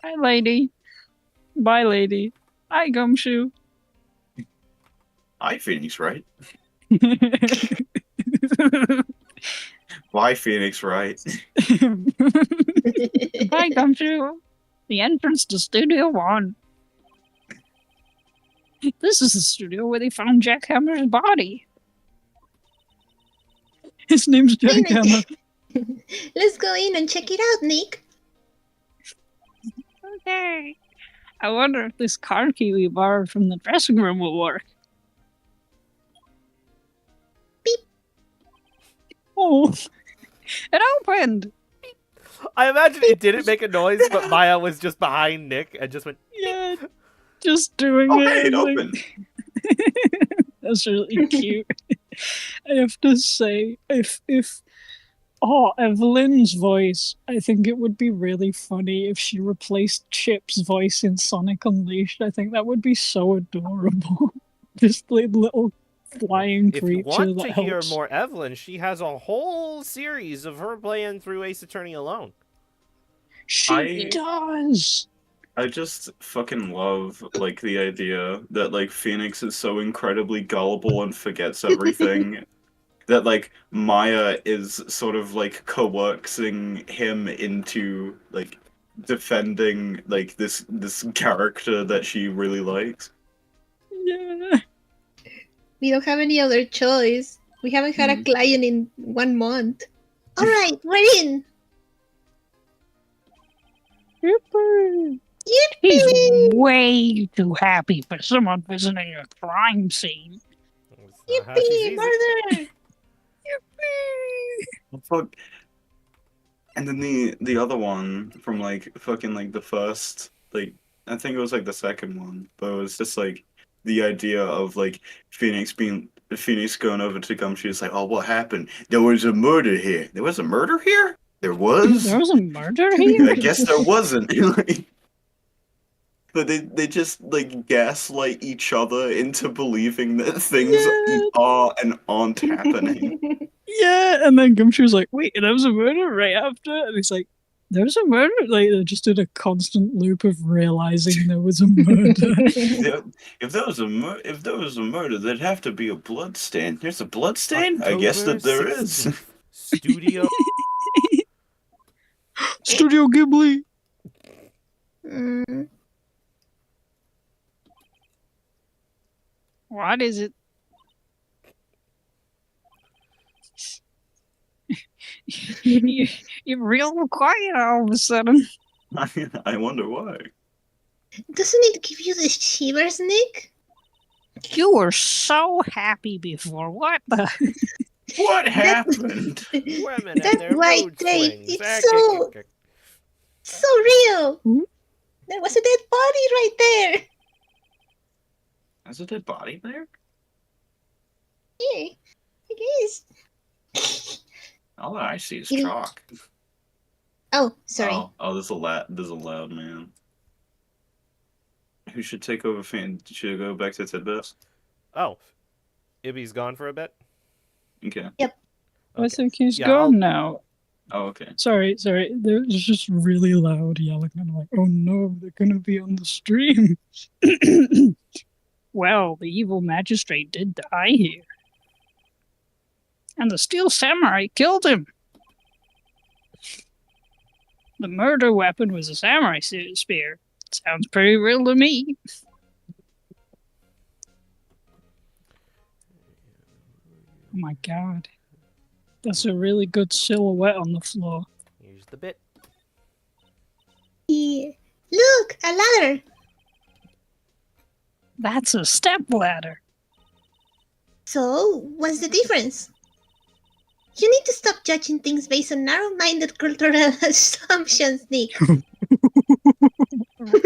Hi, lady. Bye, lady. Hi, Gumshoe.
Hi, Phoenix Wright. Why Phoenix Wright?
Hi, Gumshoe. The entrance to Studio One. This is the studio where they found Jack Hammer's body. His name's Jack Hammer.
Let's go in and check it out, Nick.
Okay. I wonder if this car key we borrowed from the dressing room will work.
Beep.
Oh, it opened.
I imagine it didn't make a noise, but Maya was just behind Nick and just went.
Yeah, just doing
Oh,
it.
hey, it
like-
opened.
That's really cute. I have to say, if Ewelyn's voice, I think it would be really funny if she replaced Chip's voice in Sonic Unleashed. I think that would be so adorable. Just like little flying
If you
creature
want
that
to hear
helps.
more Ewelynn, she has a whole series of her playing through Ace Attorney alone.
She does.
I just fucking love, like, the idea that, like, Phoenix is so incredibly gullible and forgets everything that, like, Maya is sort of, like, coaxing him into, like, defending, like, this character that she really likes.
Yeah.
We don't have any other choice. We haven't had a client in 1 month. Alright, we're in!
Yippee. He's way too happy for someone visiting a crime scene.
That's not how she
Yippee!
sees it.
Murder!
Well, fuck. And then the other one from, like, fucking, like, the first, like, I think it was, like, the second one, but it was just, like, the idea of, like, Phoenix going over to Gumtree. It's like, oh, what happened? There was a murder here. There was a murder here? There was?
There was a murder here?
I guess there wasn't. But they just, like, gaslight each other into believing that things are and aren't happening.
Yeah, and then Gumshoe's like, wait, there was a murder right after? And he's like, there was a murder? Like, they just did a constant loop of realizing there was a murder.
If there was a murder, there'd have to be a blood stain. There's a blood stain? I guess that there is.
Studio.
Studio Ghibli.
Mm,
What is it? You're real quiet all of a sudden.
I wonder why.
doesn't it give you the shivers, Nick?
You were so happy before. What the?
What happened?
Women and
That's
their
why
mood
they-
swings.
it's so- So real!
Hmm?
There was a dead body right there!
Is a dead body there?
Yeah, I guess.
All I see is
You-
chalk.
Oh, sorry.
Oh, there's a loud man. Who should take over? Should I go back to Tidbits?
Oh, Ibby's gone for a bit.
Okay.
I think he's
Yeah,
gone
I'll-
now.
Oh, okay.
Sorry. There's just really loud yelling. And I'm like, oh no, they're gonna be on the stream. Well, the evil magistrate did die here. And the steel samurai killed him. The murder weapon was a samurai spear. Sounds pretty real to me. Oh my god. That's a really good silhouette on the floor.
Here's the bit.
Yeah. Look, a ladder!
That's a step ladder.
So, what's the difference? You need to stop judging things based on narrow-minded cultural assumptions, Nick.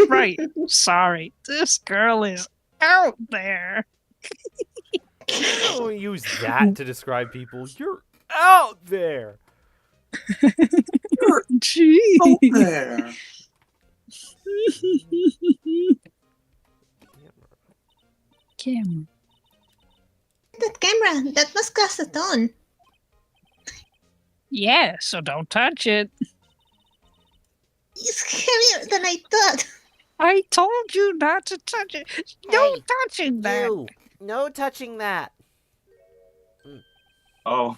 Right. Sorry. This girl is out there.
Don't use that to describe people. You're out there.
Gee.
there.
Camera.
That camera, that must cost a ton.
Yeah, so don't touch it.
It's heavier than I thought.
I told you not to touch it. No
Hey,
touching that.
You. No touching that.
Oh,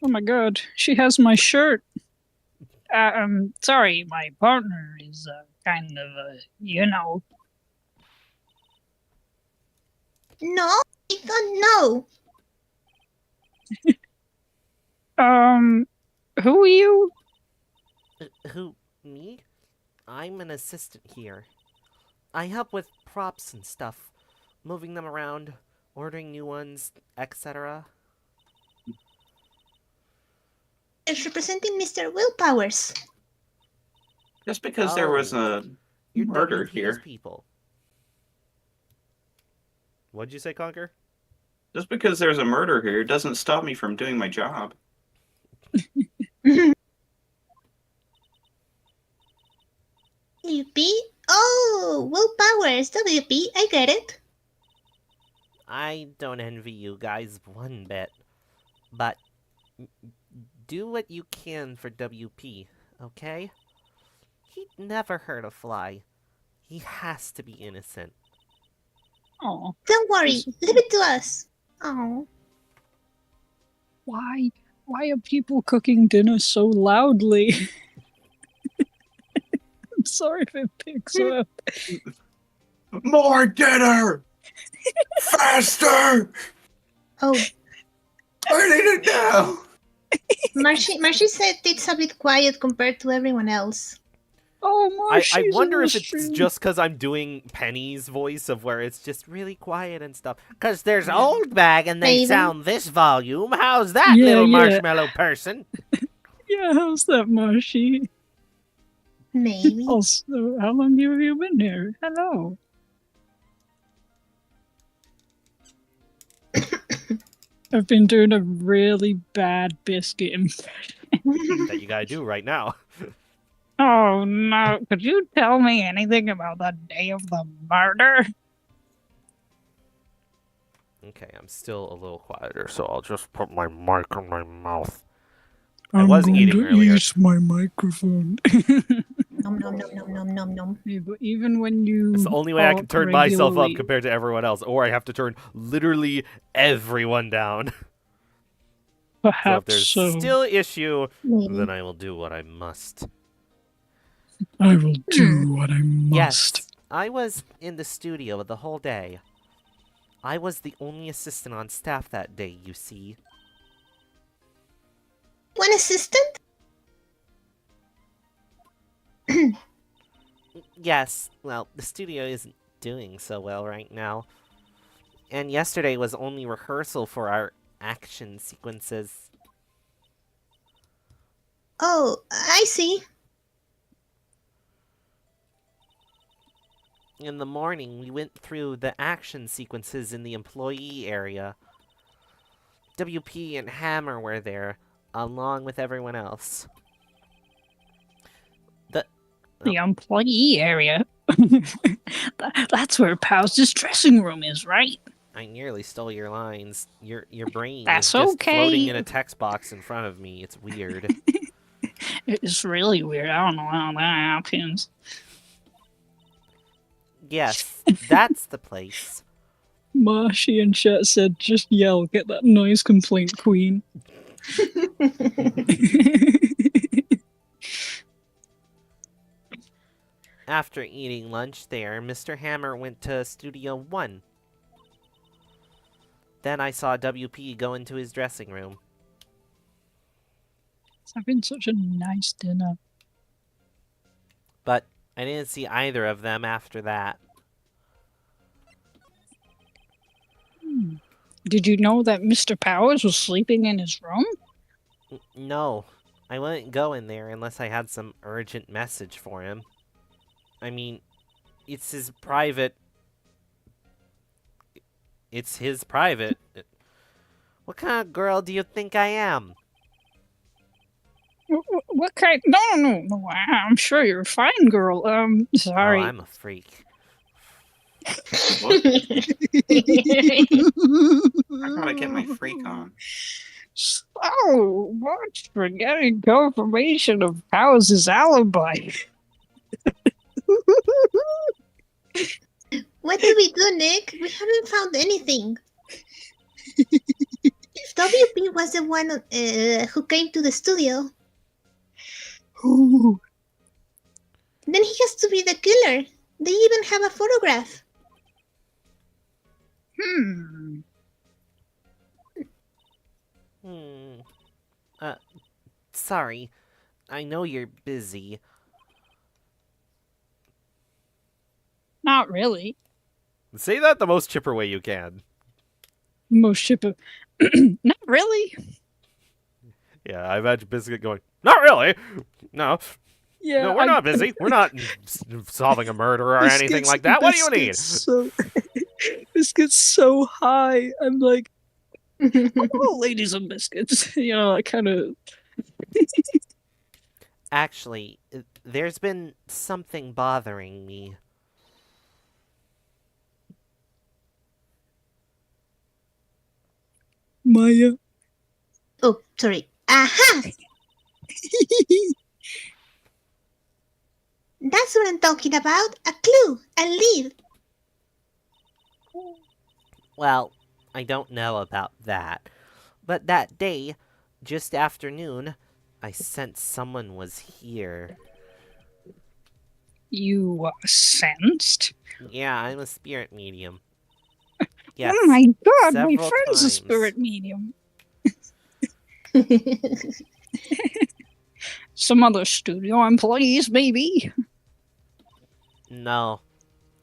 Oh my god, she has my shirt. Sorry, my partner is kind of, you know.
No, I don't know.
Who are you?
Who? Me? I'm an assistant here. I help with props and stuff, moving them around, ordering new ones, etc.
It's representing Mr. Willpowers.
Just because there was
Oh,
a
You're
murder
WP's
here.
people. What'd you say, Conker?
Just because there's a murder here doesn't stop me from doing my job.
WP? Oh, Willpowers. WP, I get it.
I don't envy you guys one bit, but do what you can for WP, okay? He'd never hurt a fly. He has to be innocent.
Oh,
Don't worry. Leave it to us. Oh.
why are people cooking dinner so loudly? I'm sorry if it picks up.
More dinner! Faster!
Oh,
I need it now!
Marshy said it's a bit quiet compared to everyone else.
Oh,
I
Marshy's
wonder
in
if
the
it's
stream.
just because I'm doing Penny's voice of where it's just really quiet and stuff. Because there's old bag and they
Maybe.
sound this volume. How's that,
Yeah,
little
yeah.
marshmallow person?
Yeah, how's that, Marshy?
Maybe.
Also, how long have you been here? Hello. I've been doing a really bad Biscuit impression.
That you gotta do right now.
Oh no, could you tell me anything about the day of the murder?
Okay, I'm still a little quieter, so I'll just put my mic in my mouth. I
I'm
was
going
eating
to
earlier.
eat my microphone.
Nom nom nom nom nom nom nom.
Yeah, but even when you
It's the only way I can
talk
turn myself up
regularly-
compared to everyone else, or I have to turn literally everyone down. So if
Perhaps
there's
so.
still issue,
Maybe.
then I will do what I must.
I will do what I must.
Yes, I was in the studio the whole day. I was the only assistant on staff that day, you see.
One assistant?
Yes, well, the studio isn't doing so well right now. And yesterday was only rehearsal for our action sequences.
Oh, I see.
In the morning, we went through the action sequences in the employee area. WP and Hammer were there, along with everyone else.
The employee area. That's where Pow's dressing room is, right?
I nearly stole your lines. Your brain
That's
is just
okay.
floating in a text box in front of me. It's weird.
It's really weird. I don't know how that happens.
Yes, that's the place.
Marshy and chat said, just yell, get that noise complaint queen.
After eating lunch there, Mr. Hammer went to Studio 1. Then I saw WP go into his dressing room.
It's having such a nice dinner.
But I didn't see either of them after that.
Did you know that Mr. Powers was sleeping in his room?
No, I wouldn't go in there unless I had some urgent message for him. I mean, it's his private... It's his private... What kind of girl do you think I am?
What kind? No. I'm sure you're a fine girl. Sorry.
Oh, I'm a freak.
What? I gotta get my freak on.
So much for getting confirmation of Powers' alibi.
What did we do, Nick? We haven't found anything. If WP was the one who came to the studio,
Ooh.
then he has to be the killer. They even have a photograph.
Sorry. I know you're busy.
Not really.
Say that the most chipper way you can.
Most chipper. Not really.
Yeah, I imagine Biscuit going, not really. No,
Yeah.
no, we're not busy. We're not solving a murder or anything like that. What do you need?
Biscuit's so high. I'm like, oh, ladies and biscuits. I kind of.
Actually, there's been something bothering me.
Maya.
Oh, sorry. Aha! That's what I'm talking about. A clue. A lead.
Well, I don't know about that. But that day, just afternoon, I sensed someone was here.
You sensed?
Yeah, I'm a spirit medium. Yes,
Oh my god, my
several
friend's a
times.
spirit medium. Some other studio employees, maybe.
No,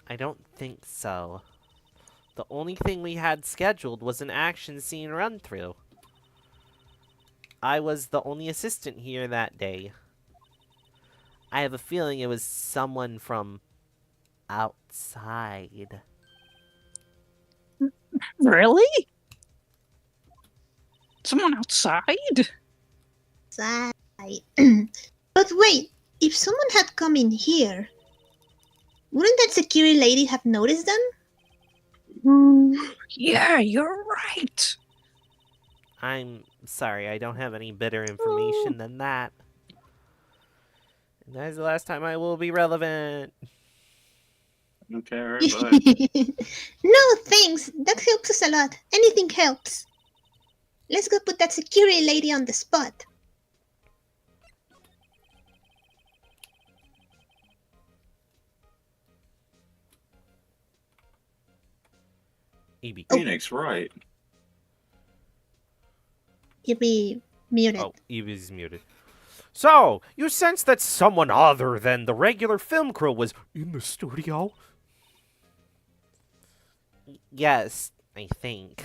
I don't think so. The only thing we had scheduled was an action scene run-through. I was the only assistant here that day. I have a feeling it was someone from outside.
Really? Someone outside?
Sigh. But wait, if someone had come in here, wouldn't that security lady have noticed them?
Yeah, you're right.
I'm sorry, I don't have any better information than that. And that is the last time I will be relevant.
Okay, alright, bye.
No, thanks. That helps us a lot. Anything helps. Let's go put that security lady on the spot.
Ibby.
Phoenix, right.
You'll be muted.
Oh, Ibby's muted. So, you sense that someone other than the regular film crew was in the studio? Yes, I think.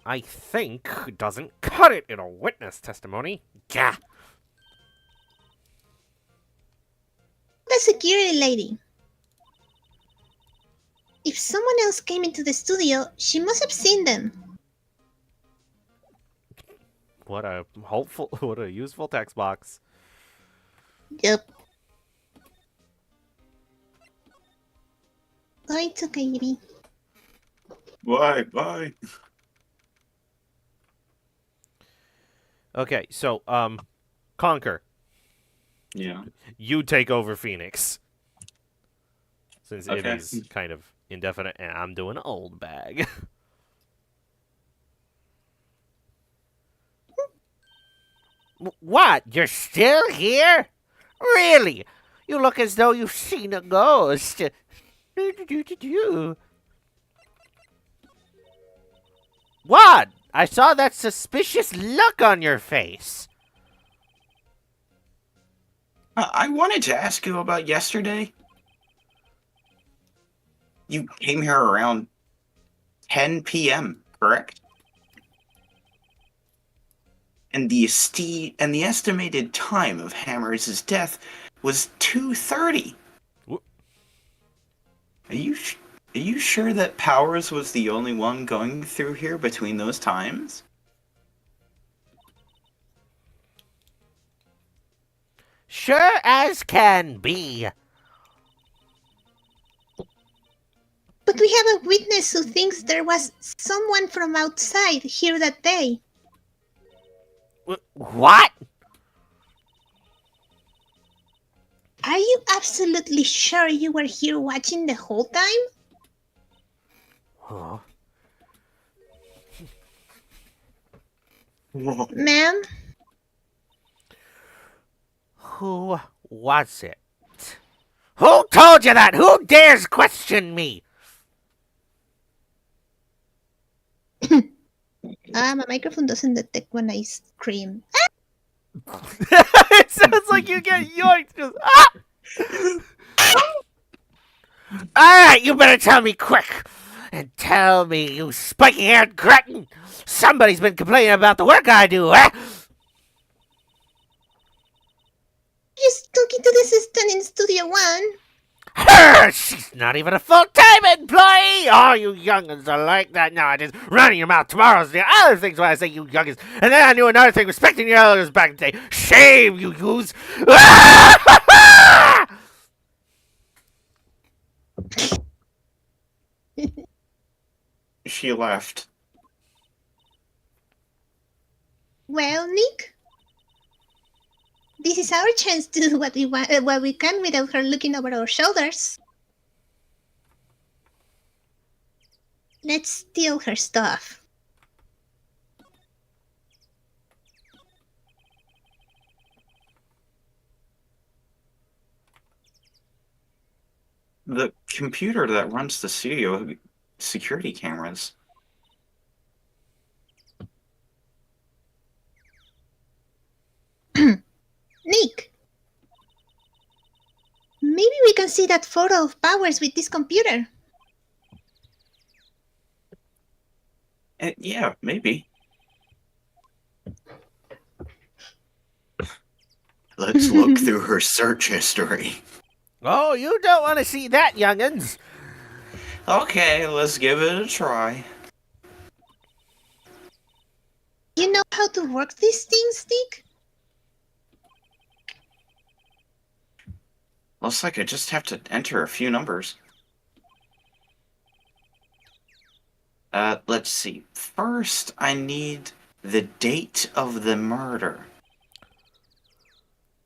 I think doesn't cut it in a witness testimony. Gah!
The security lady. If someone else came into the studio, she must have seen them.
What a what a useful text box.
Yup. Oh, it's okay, Ibby.
Bye.
Okay, so, Conker,
Yeah.
you take over Phoenix. Since
Okay.
Ibby's kind of indefinite, and I'm doing old bag. What? You're still here? Really? You look as though you've seen a ghost. What? I saw that suspicious look on your face.
I wanted to ask you about yesterday. You came here around 10 p.m., correct? And the estimated time of Hammers' death was 2:30. Are you sure that Powers was the only one going through here between those times?
Sure as can be.
But we have a witness who thinks there was someone from outside here that day.
What?
Are you absolutely sure you were here watching the whole time?
Huh?
Ma'am?
Who was it? Who told you that? Who dares question me?
My microphone doesn't detect when I scream.
It sounds like you get yoinked. Just, ah! Alright, you better tell me quick. And tell me, you spiky-haired cretin. Somebody's been complaining about the work I do, eh?
Just talking to the assistant in Studio One.
Her! She's not even a full-time employee! All you youngins are like that nowadays. Running your mouth tomorrow's the other things when I say you youngins. And then I knew another thing, respecting your elders back in the day. Shame, you yous!
She left.
Well, Nick, this is our chance to do what we want, what we can without her looking over our shoulders. Let's steal her stuff.
The computer that runs the studio security cameras.
Nick, maybe we can see that photo of Powers with this computer.
Yeah, maybe. Let's look through her search history.
Oh, you don't want to see that, youngins.
Okay, let's give it a try.
You know how to work these things, Nick?
Looks like I just have to enter a few numbers. Let's see. First, I need the date of the murder.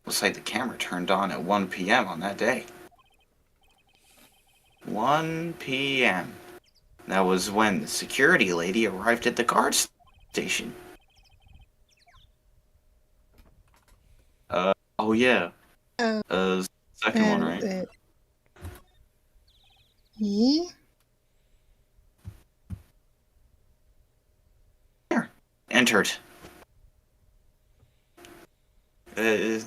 Looks like the camera turned on at 1 p.m. on that day. 1 p.m. That was when the security lady arrived at the guard station. Oh yeah. Second one, right?
Yeah.
There. Entered.
Hey,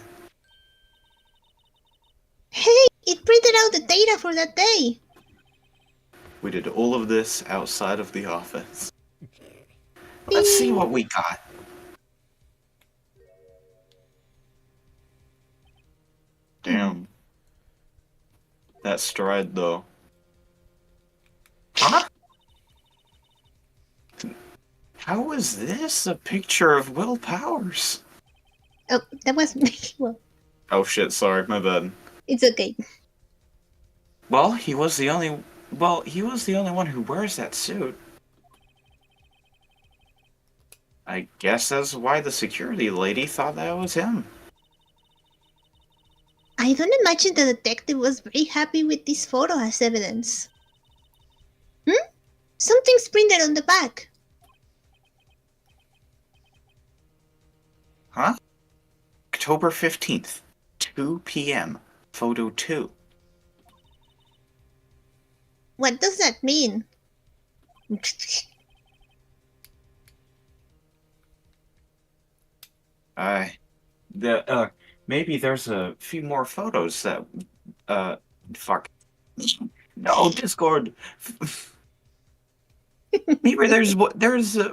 it printed out the data for that day.
We did all of this outside of the office. Let's see what we got. Damn. That stride, though. Huh? How is this a picture of Will Powers?
Oh, that was well.
Oh shit, sorry, my bad.
It's okay.
Well, he was the only one who wears that suit. I guess that's why the security lady thought that was him.
I don't imagine the detective was very happy with this photo as evidence. Something's printed on the back.
Huh? October 15th, 2 p.m. Photo 2.
What does that mean?
Maybe there's a few more photos that, fuck. No, Discord. Maybe there's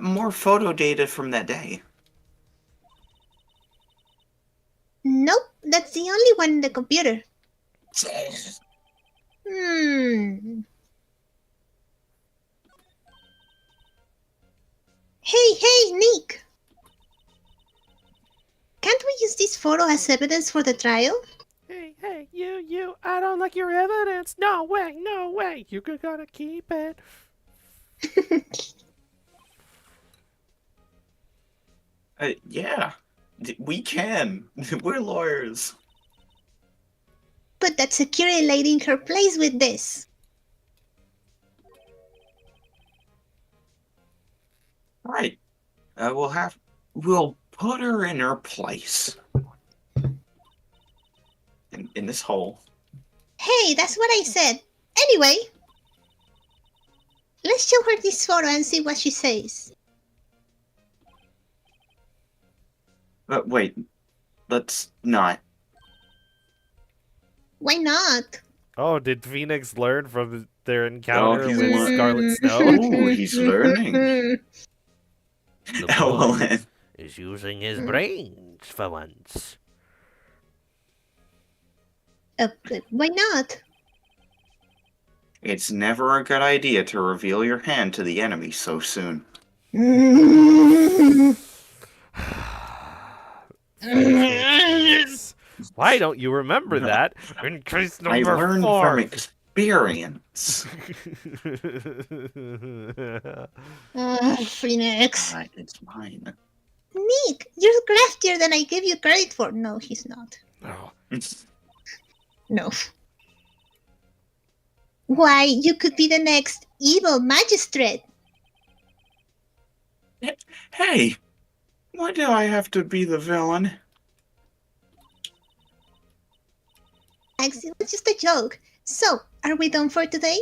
more photo data from that day.
Nope, that's the only one in the computer. Hey, Nick! Can't we use this photo as evidence for the trial?
Hey, you, I don't like your evidence. No way. You're gonna keep it.
Yeah. We can. We're lawyers.
Put that security lady in her place with this.
Right. We'll put her in her place. In this hole.
Hey, that's what I said. Anyway, let's show her this photo and see what she says.
But wait, let's not.
Why not?
Oh, did Phoenix learn from their encounter
he's
with
learn-
Scarlet Snow?
Ooh, he's learning.
The
Ewelynn.
is using his brains for once.
But why not?
It's never a good idea to reveal your hand to the enemy so soon.
Phoenix. Why don't you remember that in case
I
number
learned
4?
from experience.
Phoenix.
Alright, it's mine.
Nick, you're craftier than I gave you credit for. No, he's not.
Oh,
No. Why, you could be the next evil magistrate.
Hey, why do I have to be the villain?
Actually, it was just a joke. So, are we done for today?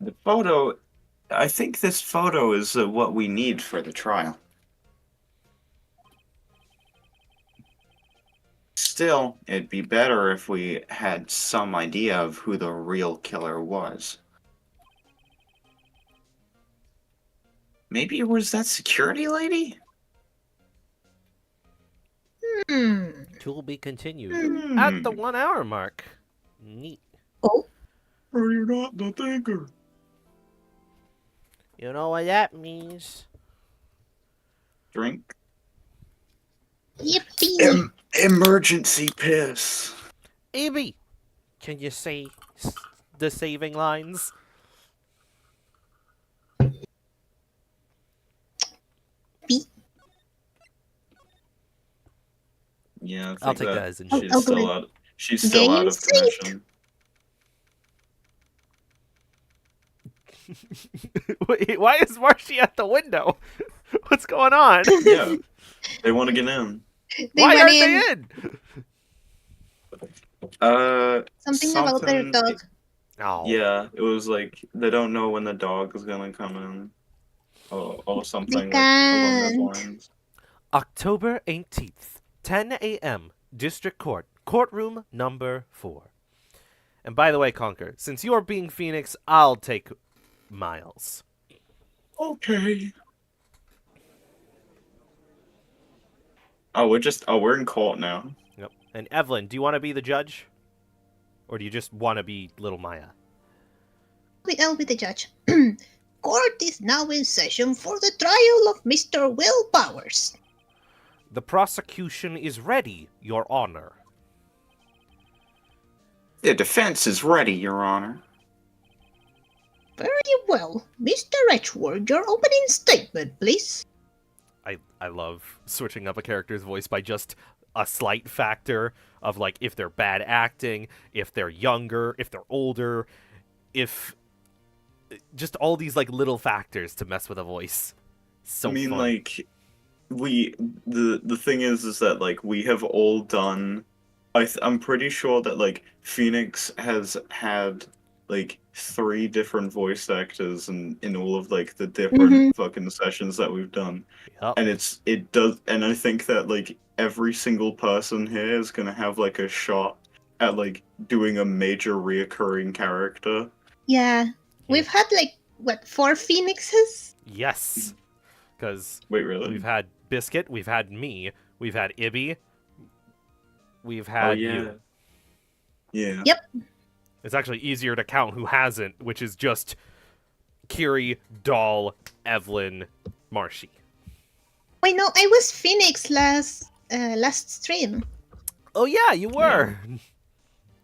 The photo, I think this photo is what we need for the trial. Still, it'd be better if we had some idea of who the real killer was. Maybe it was that security lady?
to be continued at the 1 hour mark. Neat.
Oh,
Or you're not the thinker.
You know what that means?
Drink.
yippee.
Emergency piss.
Ibby, can you say the saving lines?
Yeah,
I'll take that as a
she's
I'll
still
go
out. She's still out of
Game
commission.
Wait, why is Marshy at the window? What's going on?
Yeah, they want to get in.
They
Why
went
aren't
in.
they in?
Something about their dog.
Oh.
Yeah, it was like they don't know when the dog is gonna come in, or something like along those
can't.
lines.
October 18th, 10 a.m., District Court, courtroom number 4. And by the way, Conker, since you're being Phoenix, I'll take Miles.
Okay. We're in court now.
Yep. And Ewelynn, do you want to be the judge? Or do you just want to be little Maya?
I'll be the judge. Court is now in session for the trial of Mr. Will Powers.
The prosecution is ready, Your Honor.
The defense is ready, Your Honor.
Very well. Mr. Edgeworth, your opening statement, please.
I love switching up a character's voice by just a slight factor of, like, if they're bad acting, if they're younger, if they're older, if... just all these, like, little factors to mess with a voice. So
I mean,
fun.
like, the thing is that, like, we have all done... I'm pretty sure that, like, Phoenix has had, like, 3 different voice actors in all of, like, the different fucking sessions that we've done.
Yep.
And and I think that, like, every single person here is gonna have, like, a shot at, like, doing a major reoccurring character.
Yeah. We've had, like, what, 4 Phoenixes?
Yes. Because
Wait, really?
we've had Biscuit, we've had me, we've had Ibby, we've had you.
Yeah.
Yep.
It's actually easier to count who hasn't, which is just Kiri, Doll, Ewelynn, Marshy.
Wait, no, I was Phoenix last stream.
Oh yeah, you were.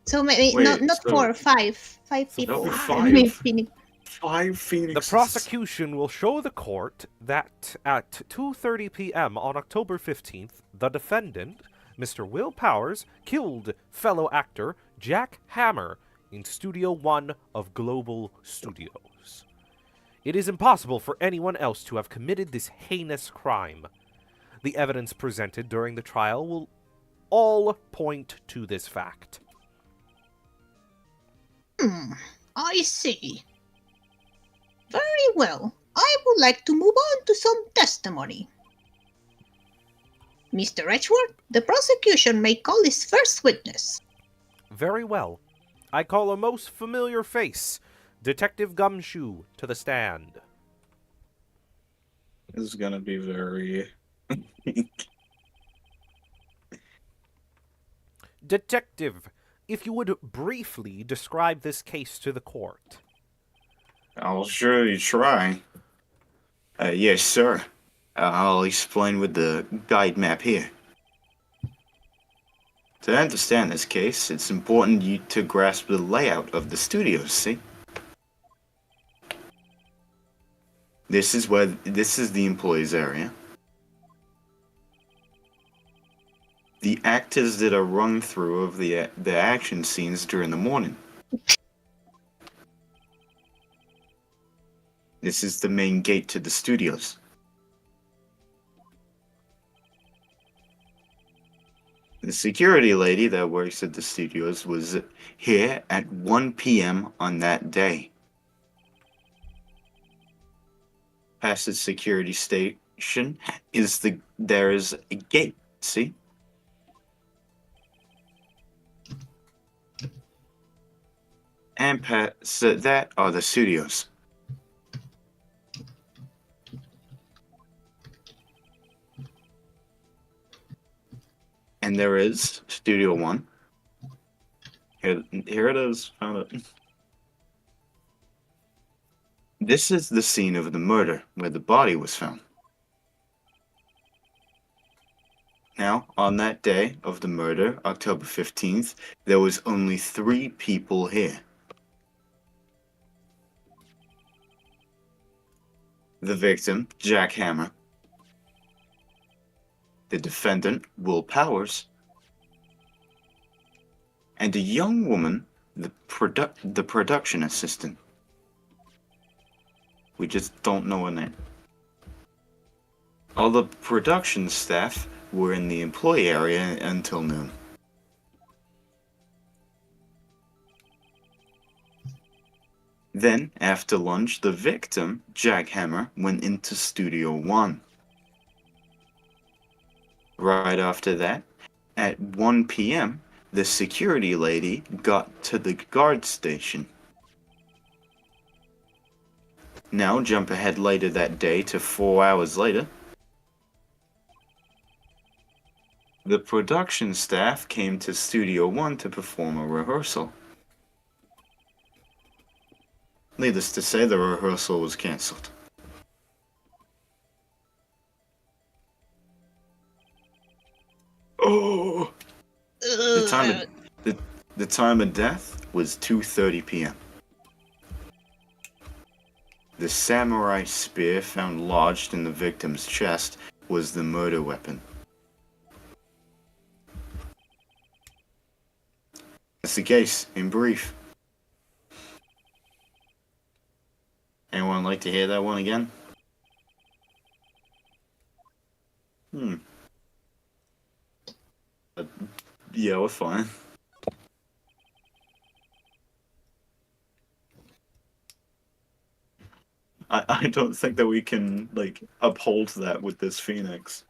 So maybe
Wait,
not
so-
4, 5 people.
be 5.
Phoenix.
5
The
Phoenixes.
prosecution will show the court that at 2:30 p.m. on October 15th, the defendant, Mr. Will Powers, killed fellow actor Jack Hammer in Studio 1 of Global Studios. It is impossible for anyone else to have committed this heinous crime. The evidence presented during the trial will all point to this fact.
I see. Very well. I would like to move on to some testimony. Mr. Edgeworth, the prosecution may call his first witness.
Very well. I call a most familiar face, Detective Gumshoe, to the stand.
This is gonna be very...
Detective, if you would briefly describe this case to the court.
I'll surely try. Yes, sir. I'll explain with the guide map here. To understand this case, it's important you to grasp the layout of the studios, see? This is the employees area. The actors did a run through of the action scenes during the morning. This is the main gate to the studios. The security lady that works at the studios was here at 1 p.m. on that day. Past the security station there is a gate, see? And past that are the studios. And there is Studio 1. Here it is. Found it. This is the scene of the murder, where the body was found. Now, on that day of the murder, October 15th, there was only 3 people here. The victim, Jack Hammer. The defendant, Will Powers. And a young woman, the production assistant. We just don't know her name. All the production staff were in the employee area until noon. Then, after lunch, the victim, Jack Hammer, went into Studio 1. Right after that, at 1 p.m., the security lady got to the guard station. Now, jump ahead later that day to 4 hours later. The production staff came to Studio 1 to perform a rehearsal. Needless to say, the rehearsal was cancelled. Oh! The time of death was 2:30 p.m. The samurai spear found lodged in the victim's chest was the murder weapon. That's the case, in brief. Anyone like to hear that one again? Yeah, we're fine. I don't think that we can, like, uphold that with this Phoenix.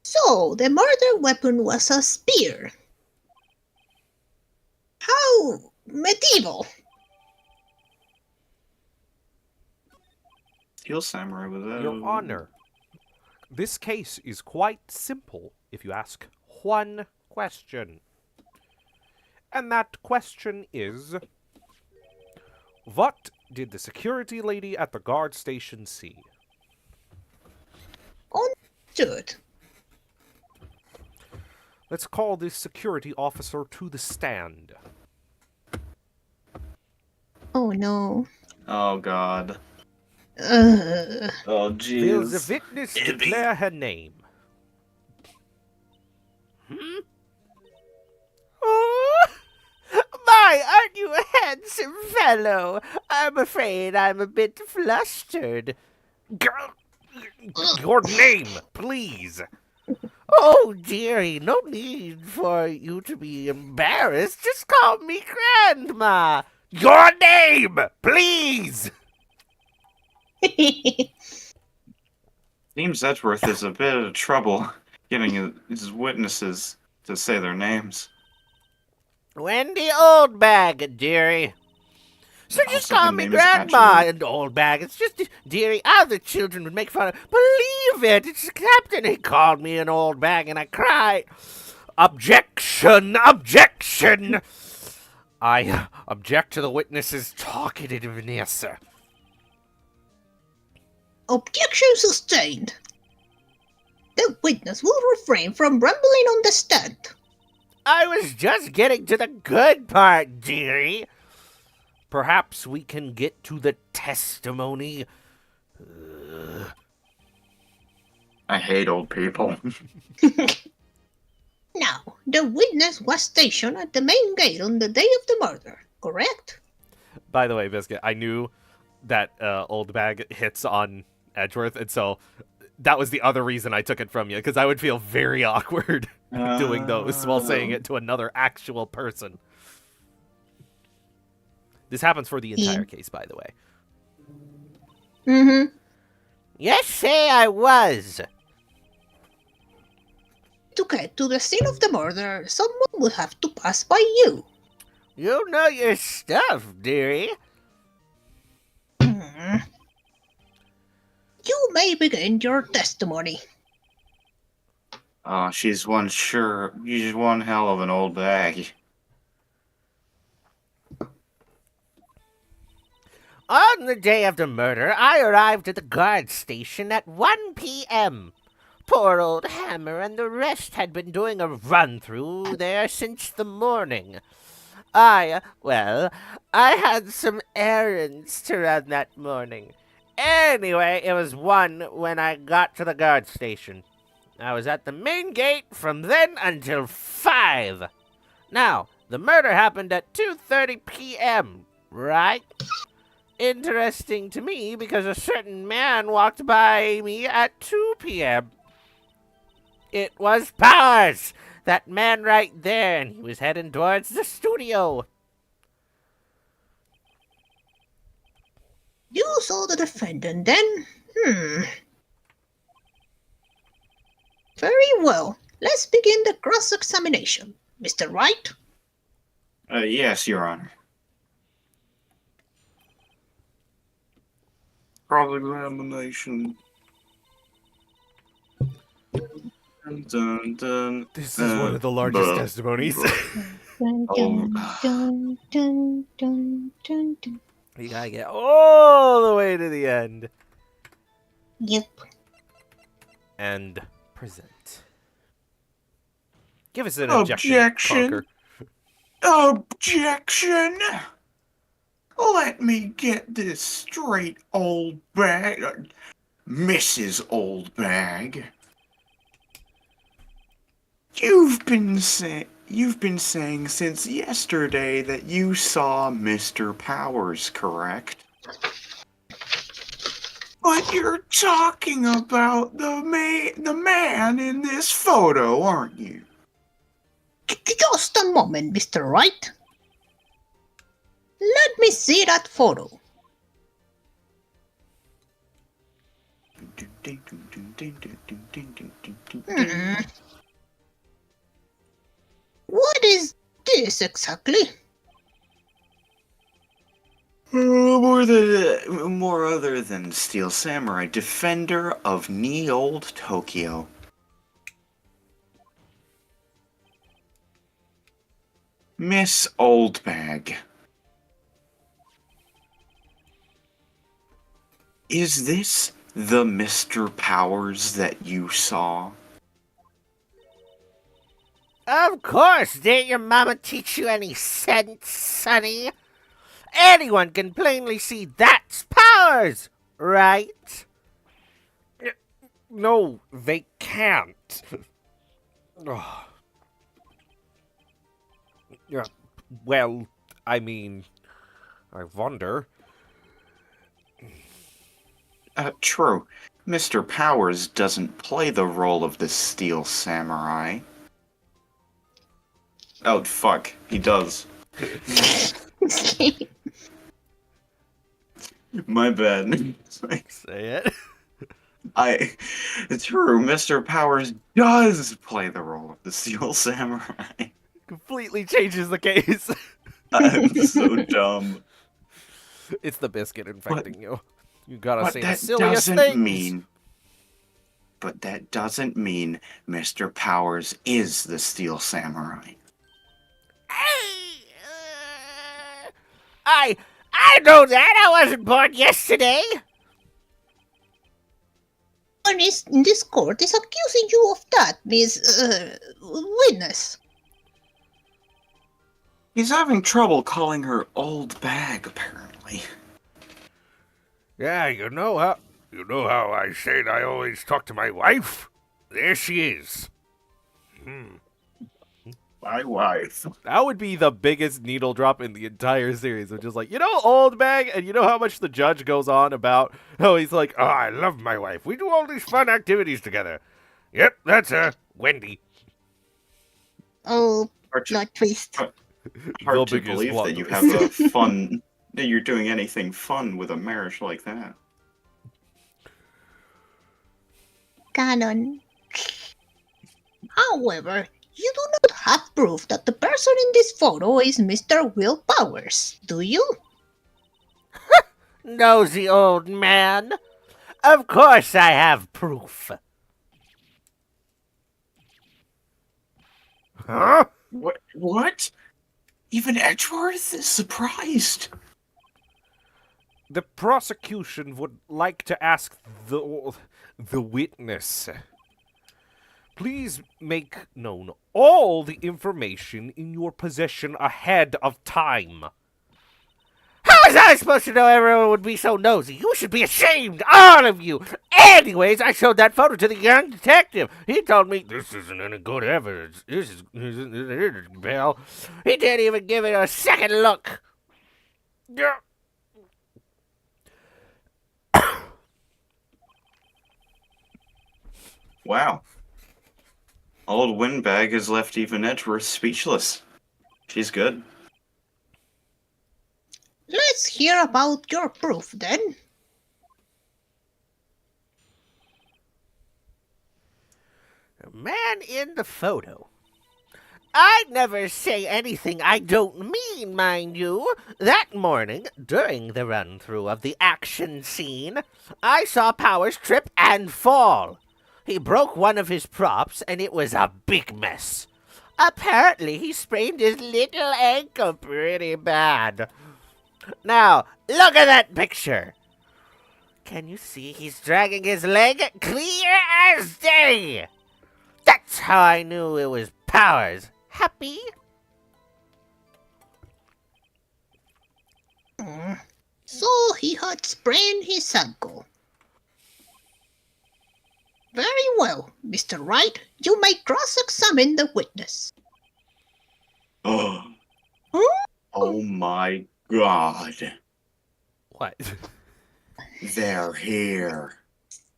So, the murder weapon was a spear. How medieval.
Steel Samurai was that?
Your Honor, this case is quite simple if you ask one question. And that question is, what did the security lady at the guard station see?
Understood.
Let's call this security officer to the stand.
Oh no.
Oh god.
Ugh.
Oh
Will
jeez.
the witness
Ibby.
declare her name?
Oh, my, aren't you a handsome fellow? I'm afraid I'm a bit flustered.
Your name, please.
Oh, dearie, no need for you to be embarrassed. Just call me Grandma.
Your name, please.
Seems Edgeworth is a bit of trouble getting his witnesses to say their names.
Wendy Oldbag, dearie. So just
Also,
call
her
me
name is
Grandma
Adjuvant.
and Oldbag. It's just, dearie, other children would make fun of. Believe it, it's the captain. He called me an old bag, and I cried. Objection! Objection! I object to the witness's talkativeness.
Objection sustained. The witness will refrain from rambling on the stand.
I was just getting to the good part, dearie. Perhaps we can get to the testimony.
I hate old people.
Now, the witness was stationed at the main gate on the day of the murder, correct?
By the way, Biscuit, I knew that old bag hits on Edgeworth, and so that was the other reason I took it from you, because I would feel very awkward doing those while saying it to another actual person. This happens for the entire case, by the way.
Mm-hmm.
Yes, say I was.
To get to the scene of the murder, someone would have to pass by you.
You know your stuff, dearie.
Hmm. You may begin your testimony.
Oh, she's one hell of an old bag.
On the day of the murder, I arrived at the guard station at 1 p.m. Poor old Hammer and the rest had been doing a run-through there since the morning. I had some errands to run that morning. Anyway, it was 1 when I got to the guard station. I was at the main gate from then until 5. Now, the murder happened at 2:30 p.m., right? Interesting to me because a certain man walked by me at 2 p.m. It was Powers, that man right there, and he was heading towards the studio.
You saw the defendant then? Very well. Let's begin the cross-examination. Mr. Wright?
Yes, Your Honor. Cross-examination. Dun, dun, dun.
This is one of the largest testimonies.
Dun, dun, dun, dun, dun, dun, dun.
You gotta get all the way to the end
Yep.
and present. Give us an objection, Conker.
Objection! Let me get this straight, old bag. Mrs. Old Bag. You've been saying since yesterday that you saw Mr. Powers, correct? But you're talking about the man in this photo, aren't you?
Just a moment, Mr. Wright. Let me see that photo. What is this exactly?
More other than Steel Samurai, defender of Old Tokyo. Miss Oldbag. Is this the Mr. Powers that you saw?
Of course, didn't your mama teach you any sense, sonny? Anyone can plainly see that's Powers, right?
No, they can't. Ugh. Yeah, well, I mean, I wonder.
True. Mr. Powers doesn't play the role of the Steel Samurai. Oh, fuck. He does. My bad.
Say it.
It's true, Mr. Powers does play the role of the Steel Samurai.
Completely changes the case.
I'm so dumb.
It's the biscuit infecting you. You gotta
But
say the
that
silliest
doesn't
things.
mean. But that doesn't mean Mr. Powers is the Steel Samurai.
I know that. I wasn't born yesterday.
Honest, this court is accusing you of that, Miss, witness.
He's having trouble calling her old bag, apparently.
Yeah, you know how I said I always talk to my wife? There she is.
My wife.
That would be the biggest needle drop in the entire series. Which is like, old bag, and you know how much the judge goes on about how he's like,
Oh, I love my wife. We do all these fun activities together. Yep, that's her, Wendy.
Oh,
Hard to,
plot twist.
hard to
biggest
believe
plot
that you
twist.
have a fun. That you're doing anything fun with a marriage like that.
Canon. However, you do not have proof that the person in this photo is Mr. Will Powers, do you?
Nosy old man. Of course I have proof.
Huh?
What? Even Edgeworth is surprised.
the prosecution would like to ask the witness. Please make known all the information in your possession ahead of time.
How was I supposed to know everyone would be so nosy? You should be ashamed, all of you. Anyways, I showed that photo to the young detective. He told me, this isn't any good evidence. This isn't evidence, pal. He didn't even give it a second look.
Yeah.
Wow. Old Windbag has left even Edgeworth speechless. She's good.
Let's hear about your proof then.
The man in the photo. I'd never say anything I don't mean, mind you. That morning, during the run-through of the action scene, I saw Powers trip and fall. He broke one of his props, and it was a big mess. Apparently, he sprained his little ankle pretty bad. Now, look at that picture. Can you see he's dragging his leg clear as day? That's how I knew it was Powers. Happy?
So he had sprained his ankle. Very well, Mr. Wright. You may cross-examine the witness.
Oh.
Huh?
Oh my god.
What?
They're here.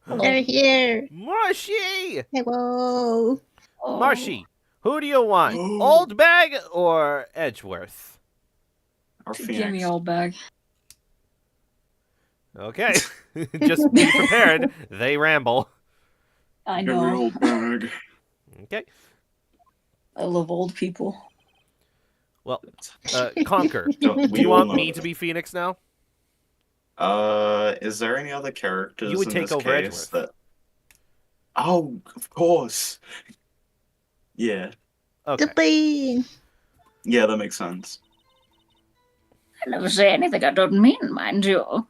They're here.
Marshy!
Hello.
Oh.
Marshy, who do you want?
Oh.
Old Bag or Edgeworth?
Our
Give me
Phoenix.
old bag.
Okay. Just be prepared. They ramble.
I
Every
know.
old bag.
Okay.
I love old people.
Well, Conker,
No,
do you want me to be Phoenix now?
Is there any other characters
You would
in
take
this
over
case
Edgeworth.
that... Oh, of course. Yeah.
Okay.
The pain.
Yeah, that makes sense.
I never say anything I don't mean, mind you.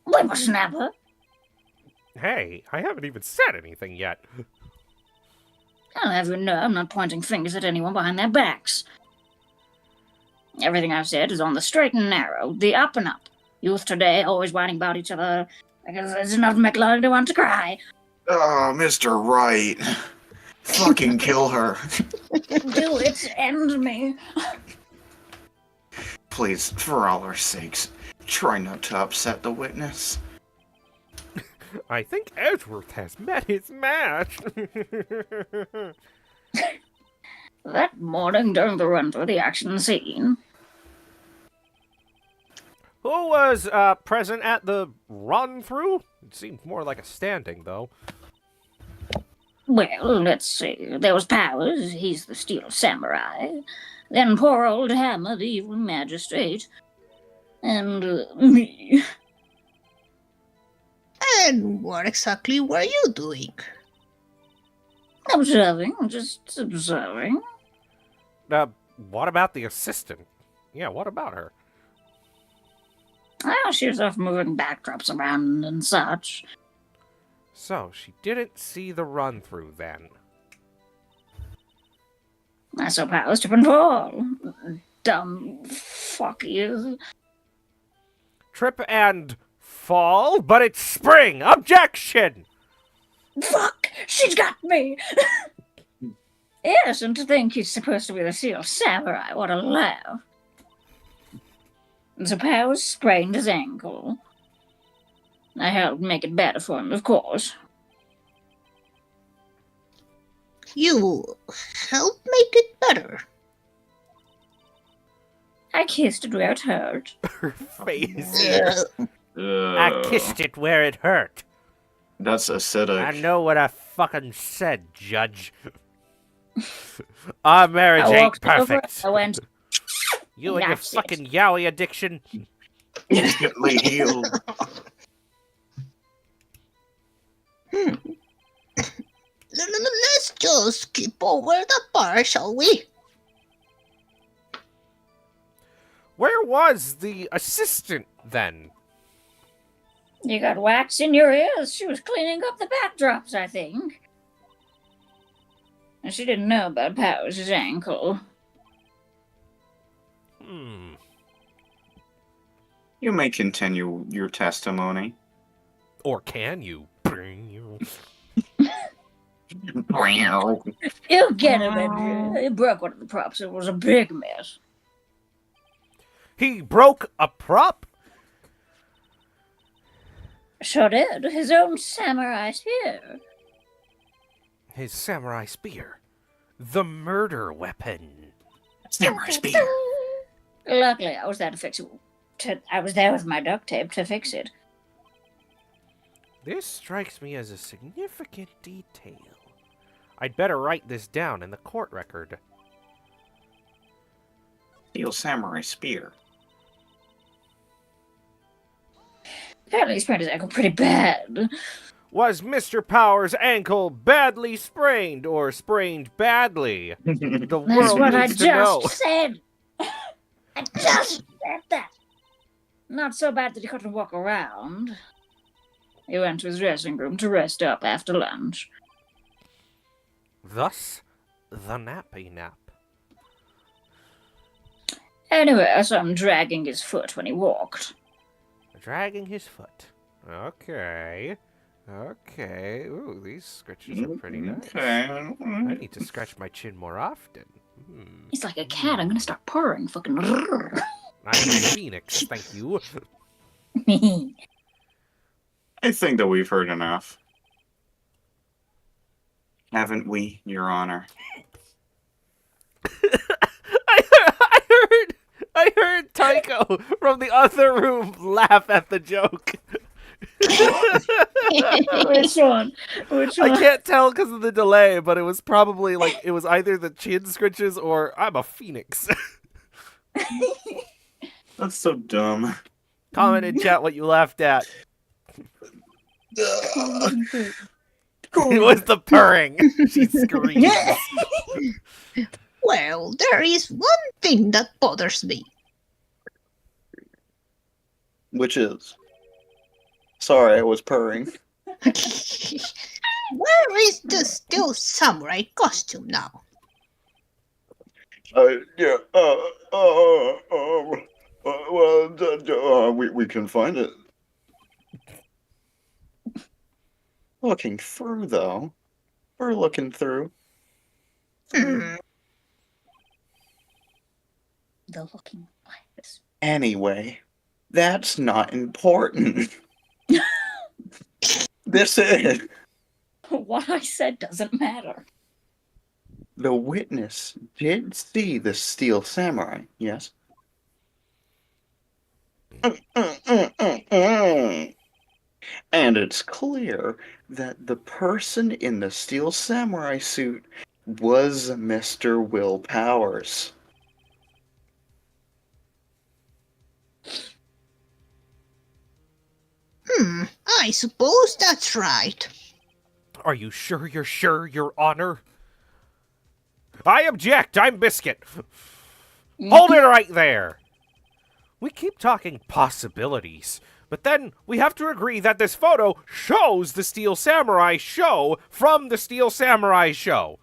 Whippersnapper.
Hey, I haven't even said anything yet.
I'll have you know I'm not pointing fingers at anyone behind their backs. Everything I've said is on the straight and narrow, the up and up. Youth today always whining about each other because it's enough to make Lottie want to cry.
Oh, Mr. Wright. Fucking kill her.
Do it, end me.
Please, for all our sakes, try not to upset the witness.
I think Edgeworth has met his match.
That morning during the run through the action scene.
Who was present at the run-through? It seemed more like a standing, though.
Well, let's see. There was Powers, he's the steel samurai. Then poor old Hammer, the evil magistrate. And me.
And what exactly were you doing?
Observing, just observing.
What about the assistant? Yeah, what about her?
Well, she was off moving backdrops around and such.
So, she didn't see the run-through, then.
I saw Powers trip and fall. Dumb fuck you.
Trip and fall, but it's spring! Objection!
Fuck! She's got me! Yes, and to think he's supposed to be the steel samurai. What a laugh. And so Powers sprained his ankle. I helped make it better for him, of course.
You helped make it better.
I kissed it where it hurt.
Her face.
Uh,
I kissed it where it hurt.
That's acidic.
I know what I fucking said, Judge. Our marriage
I
ain't
walked over,
perfect.
I went,
You and your
That's it.
fucking yaoi addiction.
Instantly healed.
Let's just skip over the part, shall we?
Where was the assistant, then?
you got wax in your ears. She was cleaning up the backdrops, I think. And she didn't know about Powers' ankle.
You may continue your testimony.
Or can you? Bring you.
You get him, Andrew. He broke one of the props. It was a big mess.
He broke a prop?
Sure did. His own samurai spear.
His samurai spear. The murder weapon.
Samurai spear.
Luckily, I was there to fix it. I was there with my duct tape to fix it.
This strikes me as a significant detail. I'd better write this down in the court record.
Steel samurai spear.
Apparently, he sprained his ankle pretty bad.
Was Mr. Powers' ankle badly sprained or sprained badly? The
That's
world
what I
needs to know.
just said. I just said that. Not so bad that he couldn't walk around. He went to his dressing room to rest up after lunch.
Thus, the nappy nap.
Anyway, I saw him dragging his foot when he walked.
Dragging his foot. Okay. Okay. Ooh, these scratches are pretty nice. I
Okay.
need to scratch my chin more often.
He's like a cat. I'm gonna start purring. Fucking.
I'm a phoenix, thank you.
I think that we've heard enough. Haven't we, Your Honor?
I heard Tycho from the other room laugh at the joke.
Which one? Which one?
I can't tell because of the delay, but it was probably like it was either the chin scritches or I'm a phoenix.
That's so dumb.
Comment in chat what you laughed at. It was the purring. She screamed.
Well, there is one thing that bothers me.
Which is? Sorry, I was purring.
Where is the steel samurai costume now?
Yeah, we can find it. Looking through, though. We're looking through.
Hmm.
The looking glass.
Anyway, that's not important. This is.
What I said doesn't matter.
The witness did see the steel samurai, yes? And it's clear that the person in the steel samurai suit was Mr. Will Powers.
I suppose that's right.
Are you sure, Your Honor? I object! I'm Biscuit! Hold it right there! We keep talking possibilities, but then we have to agree that this photo shows the Steel Samurai show from the Steel Samurai show.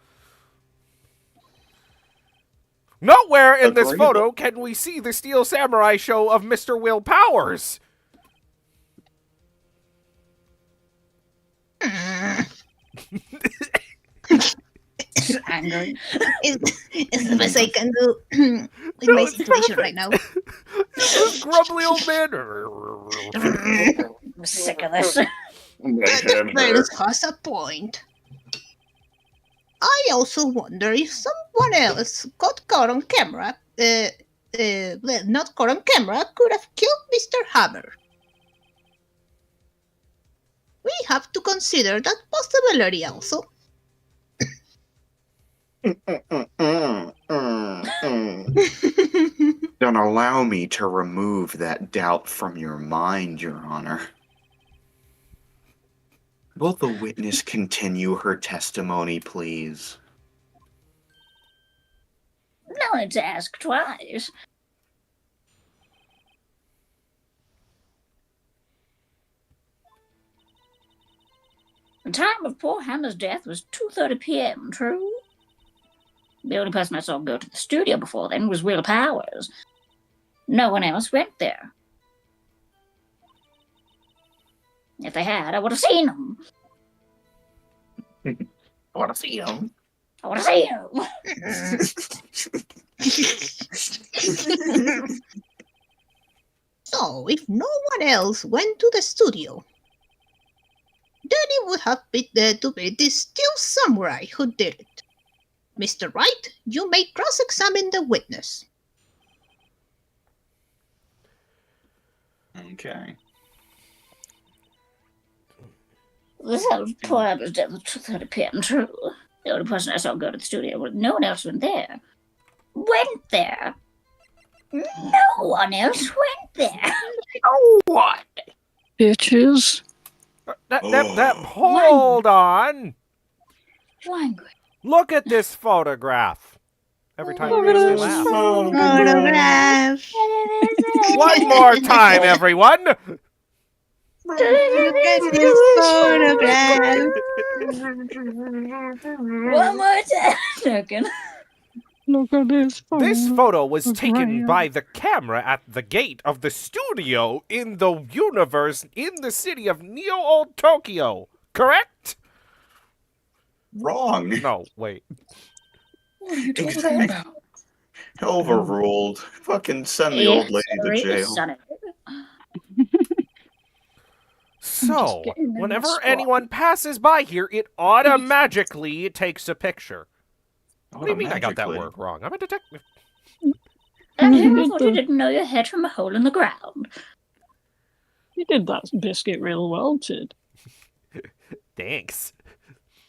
Nowhere in this
Agreeable.
photo can we see the Steel Samurai show of Mr. Will Powers.
Angry.
It's the best I can do with my situation right now.
This grumbly old man.
I'm sick of this.
The Venus has a point. I also wonder if someone else got caught on camera, well, not caught on camera, could have killed Mr. Hammer. We have to consider that possibility also.
Don't allow me to remove that doubt from your mind, Your Honor. Will the witness continue her testimony, please?
No need to ask twice. The time of poor Hammer's death was 2:30 p.m., true? The only person I saw go to the studio before then was Will Powers. No one else went there. If they had, I would have seen them.
I want to see him.
I would have seen them.
So, if no one else went to the studio, then it would have been there to be this Steel Samurai who did it. Mr. Wright, you may cross-examine the witness.
Okay.
The time of poor Hammer's death was 2:30 p.m., true? The only person I saw go to the studio was no one else went there. Went there? No one else went there.
What? Bitches.
Hold on!
Language.
Look at this photograph. Every time
Look
it
at
makes me
this
laugh.
Photograph.
One more time, everyone!
Look at this photograph.
One more time. Second.
Look at this photo.
This photo was
Look
taken
right
by the camera at the gate of the studio in the universe in the city of Neo-Old Tokyo. Correct?
Wrong.
No, wait.
What are you talking about?
Overruled. Fucking send the old lady to jail.
So,
getting in
whenever
the spot.
anyone passes by here, it automatically takes a picture. What do you mean I got that
Automatically.
word wrong? I'm a detective.
I thought you didn't know your head from a hole in the ground.
You did that Biscuit real well, Tid.
Thanks.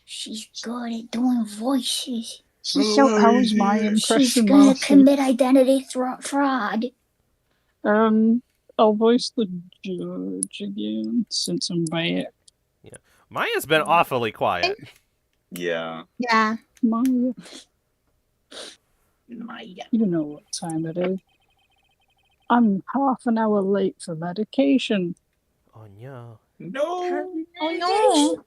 She's good at doing voices.
So how was my
She's
impression,
gonna
Marshy?
commit identity fraud.
I'll voice the judge again, since I'm back.
Maya's been awfully quiet.
Yeah.
Yeah.
Maya,
Maya.
you know what time it is. I'm half an hour late for medication.
Oh no.
No.
Oh no.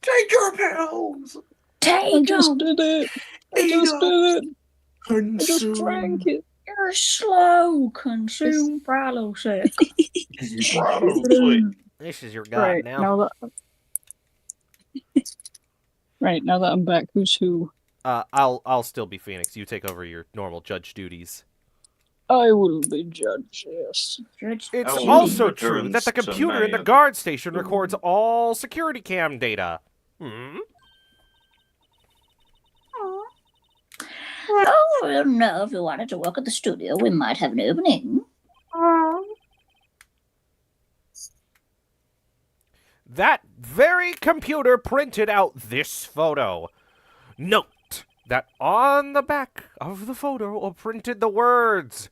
Take your pills.
I
Take
just
them.
did it! I just did it! I just drank it!
You're slow. Consume Praloset.
Probably.
This is your god now.
Now that I'm back, who's who?
I'll still be Phoenix. You take over your normal judge duties.
I will be judge, yes.
Judge.
It's
Oh,
also true
returns
that the
to
computer in the
Maya.
guard station records all security cam data. Hmm?
Oh, I don't know. If you wanted to work at the studio, we might have an opening.
that very computer printed out this photo. Note that on the back of the photo are printed the words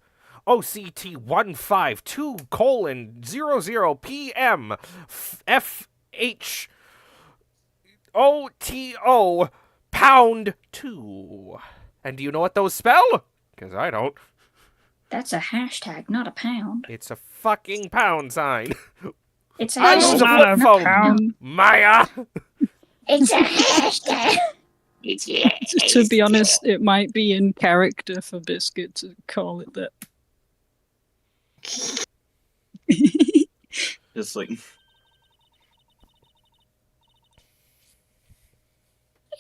OCT152:00 FHOTO pound 2. And do you know what those spell? Because I don't.
That's a hashtag, not a pound.
It's a fucking pound sign.
It's a
I
It's
use a
hashtag.
not
flip
a
phone.
pound.
Maya!
It's a hashtag.
To be honest, it might be in character for Biscuit to call it that.
Just like,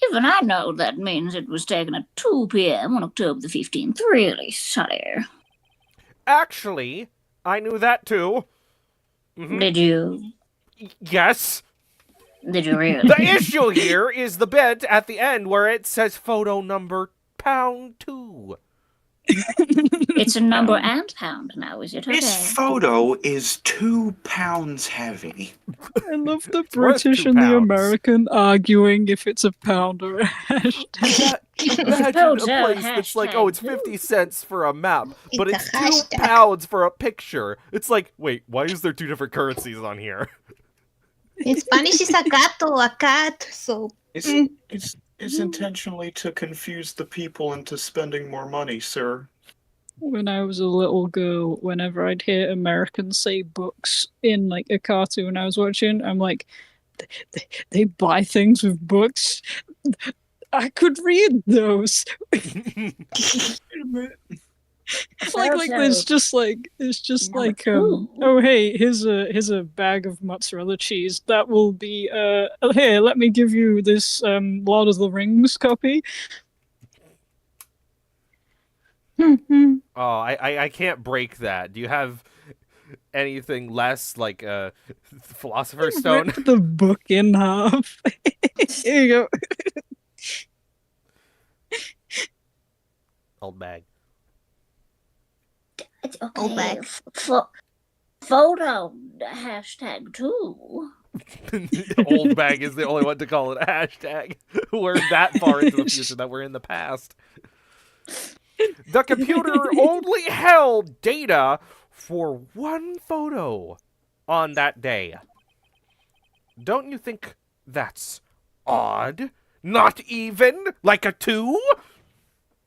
Even I know that means it was taken at 2 p.m. on October the 15th. Really sorry.
Actually, I knew that too. Mhm.
Did you?
Yes.
Did you really?
The issue here is the bit at the end where it says photo number pound 2.
It's a number and pound now, is it? Okay.
this photo is 2 pounds heavy.
I love the
It's worth
British
2
and the
pounds.
American arguing if it's a pound or a hashtag.
Imagine
Oh,
a
so
place that's like, oh, it's
hashtag
50 cents for a map, but
It's
it's
a
2
hashtag.
pounds for a picture. It's like, wait, why is there 2 different currencies on here?
In Spanish, it's a gato, a cat. So
It's intentionally to confuse the people into spending more money, sir.
When I was a little girl, whenever I'd hear Americans say books in like a cartoon I was watching, I'm like, they buy things with books. I could read those. Like there's just like it's just
Number
like
two.
oh hey, here's a bag of mozzarella cheese. That will be here, let me give you this Lord of the Rings copy.
Oh, I can't break that. Do you have anything less, like Philosopher's Stone?
Rip the book in half. Here you go.
Old bag.
It's okay.
Go back.
Photo hashtag 2.
Old bag is the only one to call it a hashtag. We're that far into the future that we're in the past. The computer only held data for 1 photo on that day. Don't you think that's odd? Not even like a 2?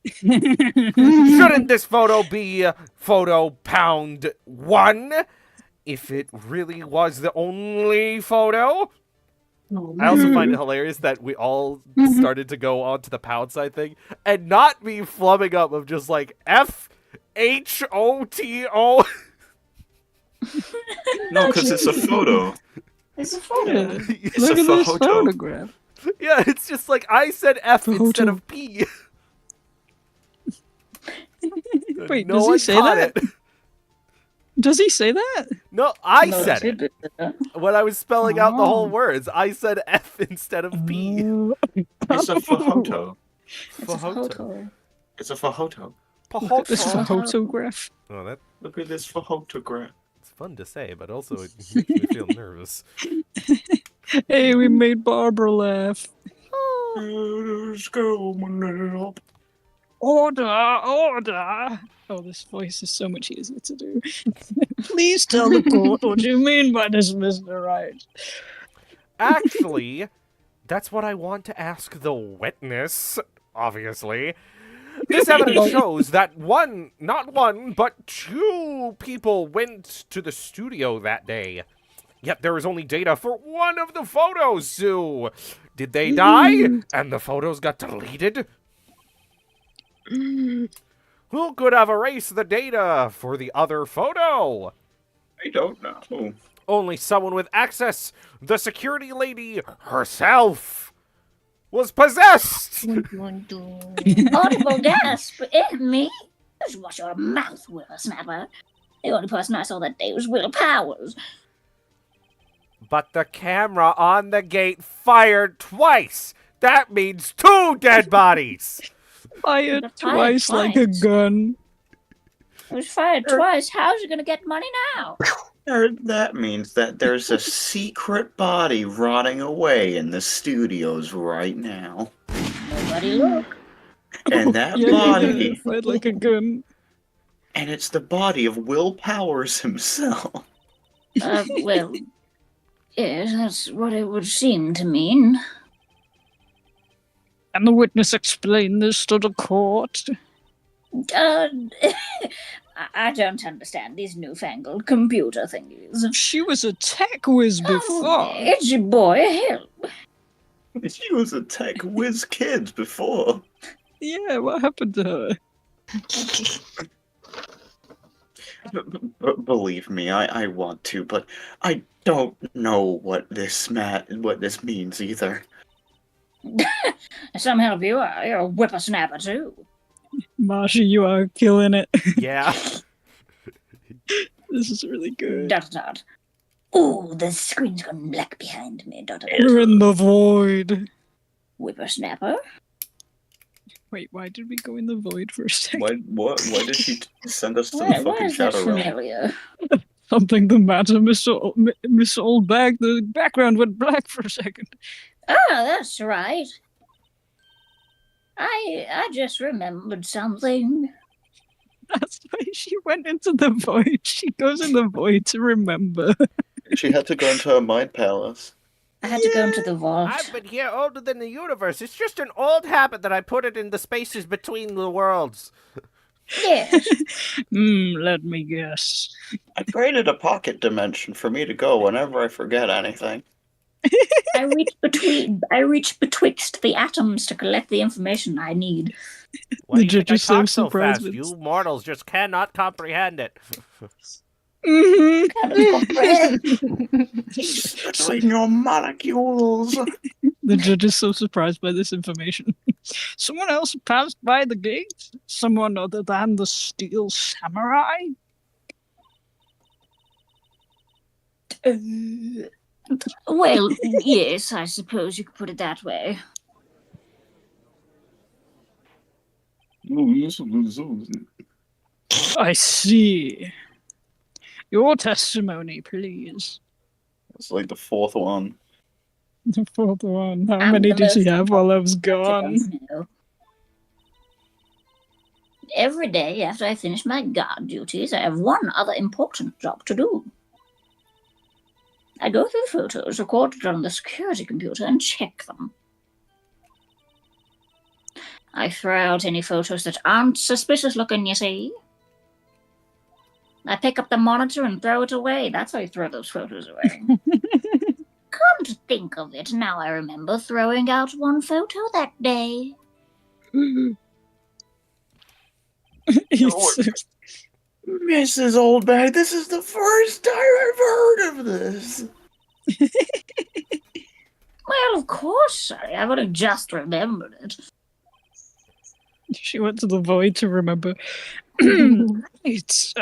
Shouldn't this photo be photo pound 1 if it really was the only photo? I also find it hilarious that we all started to go on to the pound side thing and not be flubbing up of just like FHOTO.
No, because it's a photo.
It's a photo.
It's
Look
a
at this
photo.
photograph.
Yeah, it's just like I said F instead
Photo.
of P.
Wait,
No
does he
one
say
caught
that?
it.
Does he say that?
No, I
No,
said it. When I was spelling out the whole words, I said F instead of P.
It's a photo.
It's a photo.
It's a photo.
Look at this
Photo.
photograph.
Oh, that's
Look at this photograph.
fun to say, but also it makes me feel nervous.
Hey, we made Barbara laugh.
Let's go, man.
Order, order. Oh, this voice is so much easier to do. Please tell the court what you mean by this, Mr. Wright.
Actually, that's what I want to ask the witness, obviously. This evidence shows that not one, but 2 people went to the studio that day. Yet there is only data for 1 of the photos, Sue. Did they die and the photos got deleted? Who could have erased the data for the other photo?
I don't know.
Only someone with access. The security lady herself was possessed.
Audible gasp. Me? Just wash your mouth, whippersnapper. The only person I saw that day was Will Powers.
But the camera on the gate fired twice. That means 2 dead bodies.
Fired
Fired
twice like a
twice.
gun.
It was fired twice. How's he gonna get money now?
That means that there's a secret body rotting away in the studios right now.
Nobody look.
And that
Yeah,
body...
fight like a gun.
And it's the body of Will Powers himself.
Well, yes, that's what it would seem to mean.
Can the witness explain this to the court?
I don't understand these newfangled computer thingies.
She was a tech whiz before.
Edgy boy, help.
She was a tech whiz kid before.
Yeah, what happened to her?
Believe me, I want to, but I don't know what this means either.
Some help you are. You're a whippersnapper too.
Marshy, you are killing it.
Yeah.
This is really good.
Dot dot. Ooh, the screen's gone black behind me. Dot dot.
We're in the void.
Whippersnapper.
Wait, why did we go in the void for a second?
Why did she send us to
Why
the fucking
is that
shadow realm?
familiar?
Something the matter, Miss Oldbag. The background went black for a second.
Ah, that's right. I just remembered something.
That's why she went into the void. She goes in the void to remember.
She had to go into her mind palace.
I had to go into the vault.
I've been here older than the universe. It's just an old habit that I put it in the spaces between the worlds.
Yes.
Let me guess.
I created a pocket dimension for me to go whenever I forget anything.
I reach betwixt the atoms to collect the information I need.
Why
The
do you think
judge
I
is so
talk so
surprised
fast?
with-
You mortals just cannot comprehend it.
Mm-hmm.
Between your molecules.
The judge is so surprised by this information. Someone else passed by the gate? Someone other than the Steel Samurai?
Well, yes, I suppose you could put it that way.
I see. Your testimony, please.
It's like the fourth one.
The fourth one. How
I'm
many
the
did she
most
have while I was gone?
No. Every day after I finish my guard duties, I have one other important job to do. I go through the photos recorded on the security computer and check them. I throw out any photos that aren't suspicious looking, you see. I pick up the monitor and throw it away. That's how you throw those photos away. Come to think of it, now I remember throwing out one photo that day.
It's-
Mrs. Oldbag, this is the first time I've heard of this.
Well, of course, sorry. I would have just remembered it.
She went to the void to remember. Right.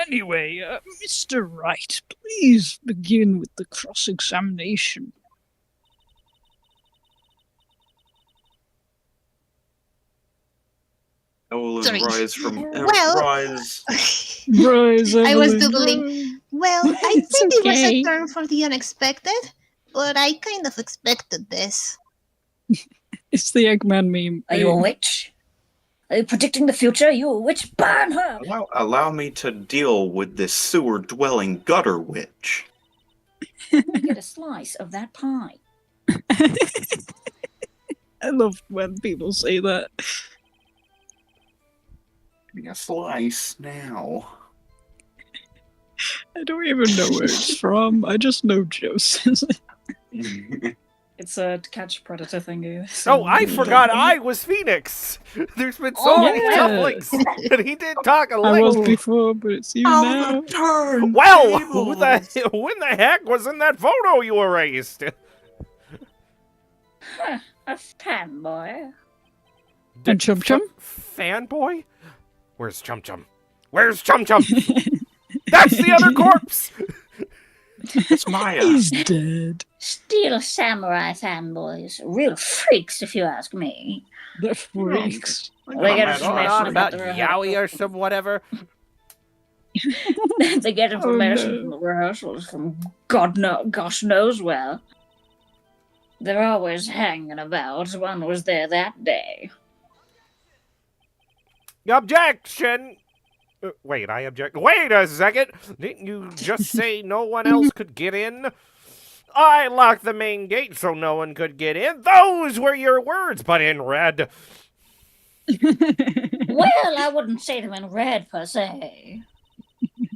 Anyway, Mr. Wright, please begin with the cross-examination.
Sorry.
Ewelynn rise from
Well-
rise.
Rise,
I was
Evelyn,
doodling.
rise.
Well, I
It's
think it was
okay.
a turn for the unexpected, but I kind of expected this.
It's the Eggman meme.
Are you a witch? Are you predicting the future? Are you a witch? Burn her!
Allow me to deal with this sewer-dwelling gutter witch.
Get a slice of that pie.
I love when people say that.
Getting a slice now.
I don't even know where it's from. I just know Joe says it.
It's a catch predator thingy.
Oh, I forgot I was Phoenix. There's been so
Oh,
many
yeah.
couplings, and he did talk a
I was
little.
before, but it's you now.
turn!
Well, when the heck was in that photo you erased?
Huh, a fanboy.
And Chum Chum?
Fanboy? Where's Chum Chum? Where's Chum Chum? That's the other corpse.
It's Maya.
He's dead.
Steel samurai fanboys. Real freaks, if you ask me.
The freaks.
They get
Comment
information
Going on about
the
Yowie or some whatever.
They get information from the rehearsals from gosh knows where. They're always hanging about. One was there that day.
Objection! Wait, I object. Wait a second! Didn't you just say no one else could get in? I locked the main gate so no one could get in. Those were your words, but in red.
Well, I wouldn't say them in red, per se.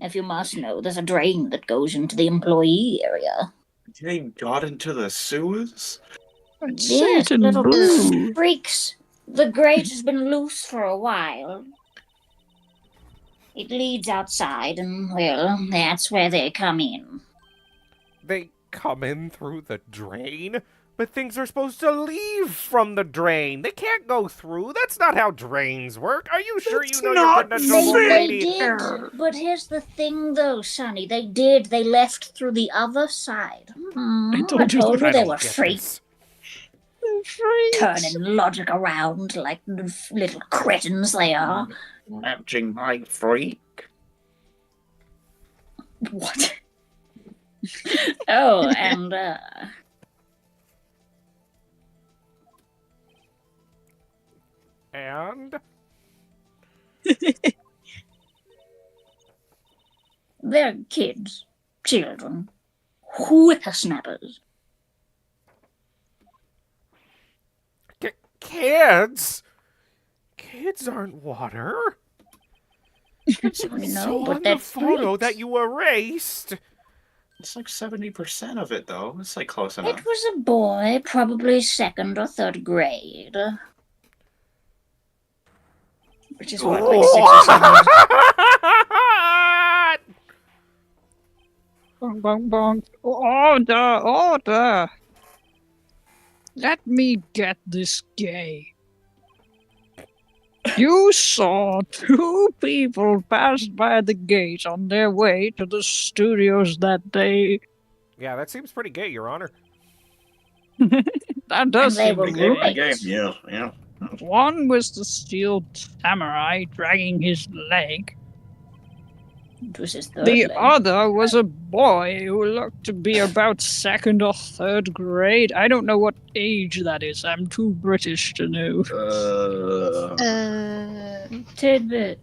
If you must know, there's a drain that goes into the employee area.
They got into the sewers?
Yes,
Satan
little
blue.
freaks. The grate has been loose for a while. It leads outside, and, well, that's where they come in.
They come in through the drain? But things are supposed to leave from the drain. They can't go through. That's not how drains work. Are you sure you know you're putting a trouble
They
lady?
did, but here's the thing, though, Sonny. They did. They left through the other side. I told you
I
they
don't
were
get
freaks.
this.
Turning logic around like little cretins they are.
Matching my freak.
What? Oh, and,
And?
they're kids. Children. Whippersnappers.
Kids? Kids aren't water.
No, but
on the
that's
photo that you erased.
It's like 70% of it, though. It's like close enough.
It was a boy, probably 2nd or 3rd grade.
Which is what, like 6 or 7 years
Bong, bong, bong. Order, order. Let me get this gay. You saw 2 people pass by the gate on their way to the studios that day.
Yeah, that seems pretty gay, Your Honor.
That does
And they
seem
were
gay.
roommates.
Yeah, yeah.
One was the steel samurai dragging his leg.
It was his 3rd
The
leg.
other was a boy who looked to be about 2nd or 3rd grade. I don't know what age that is. I'm too British to know.
Tidbit.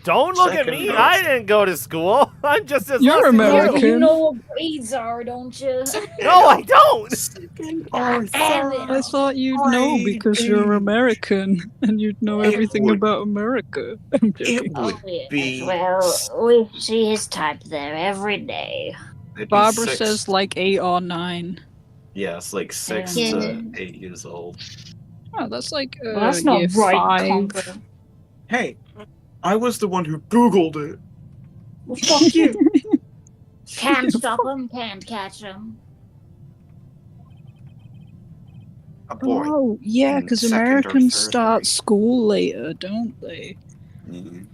Don't look at me. I didn't go to school. I'm just as
You're
less than
American.
You know what grades are, don't you?
No, I don't.
Damn it.
I thought you'd know because you're American and you'd know
It
everything
would-
about America. I'm joking.
It would
yes.
be...
Well, we see his type there every day.
it'd be
Barbara
6
says like 8 or 9.
Yeah, it's like 6
Yeah.
to 8 years old.
Oh, that's like
Well, that's not
year
right,
5.
Conker.
Hey, I was the one who Googled it.
Well, fuck you.
Can't stop him, can't catch him.
A boy.
Oh, yeah,
in
because
2nd or
Americans
3rd
start
grade.
school later, don't they?
Mhm.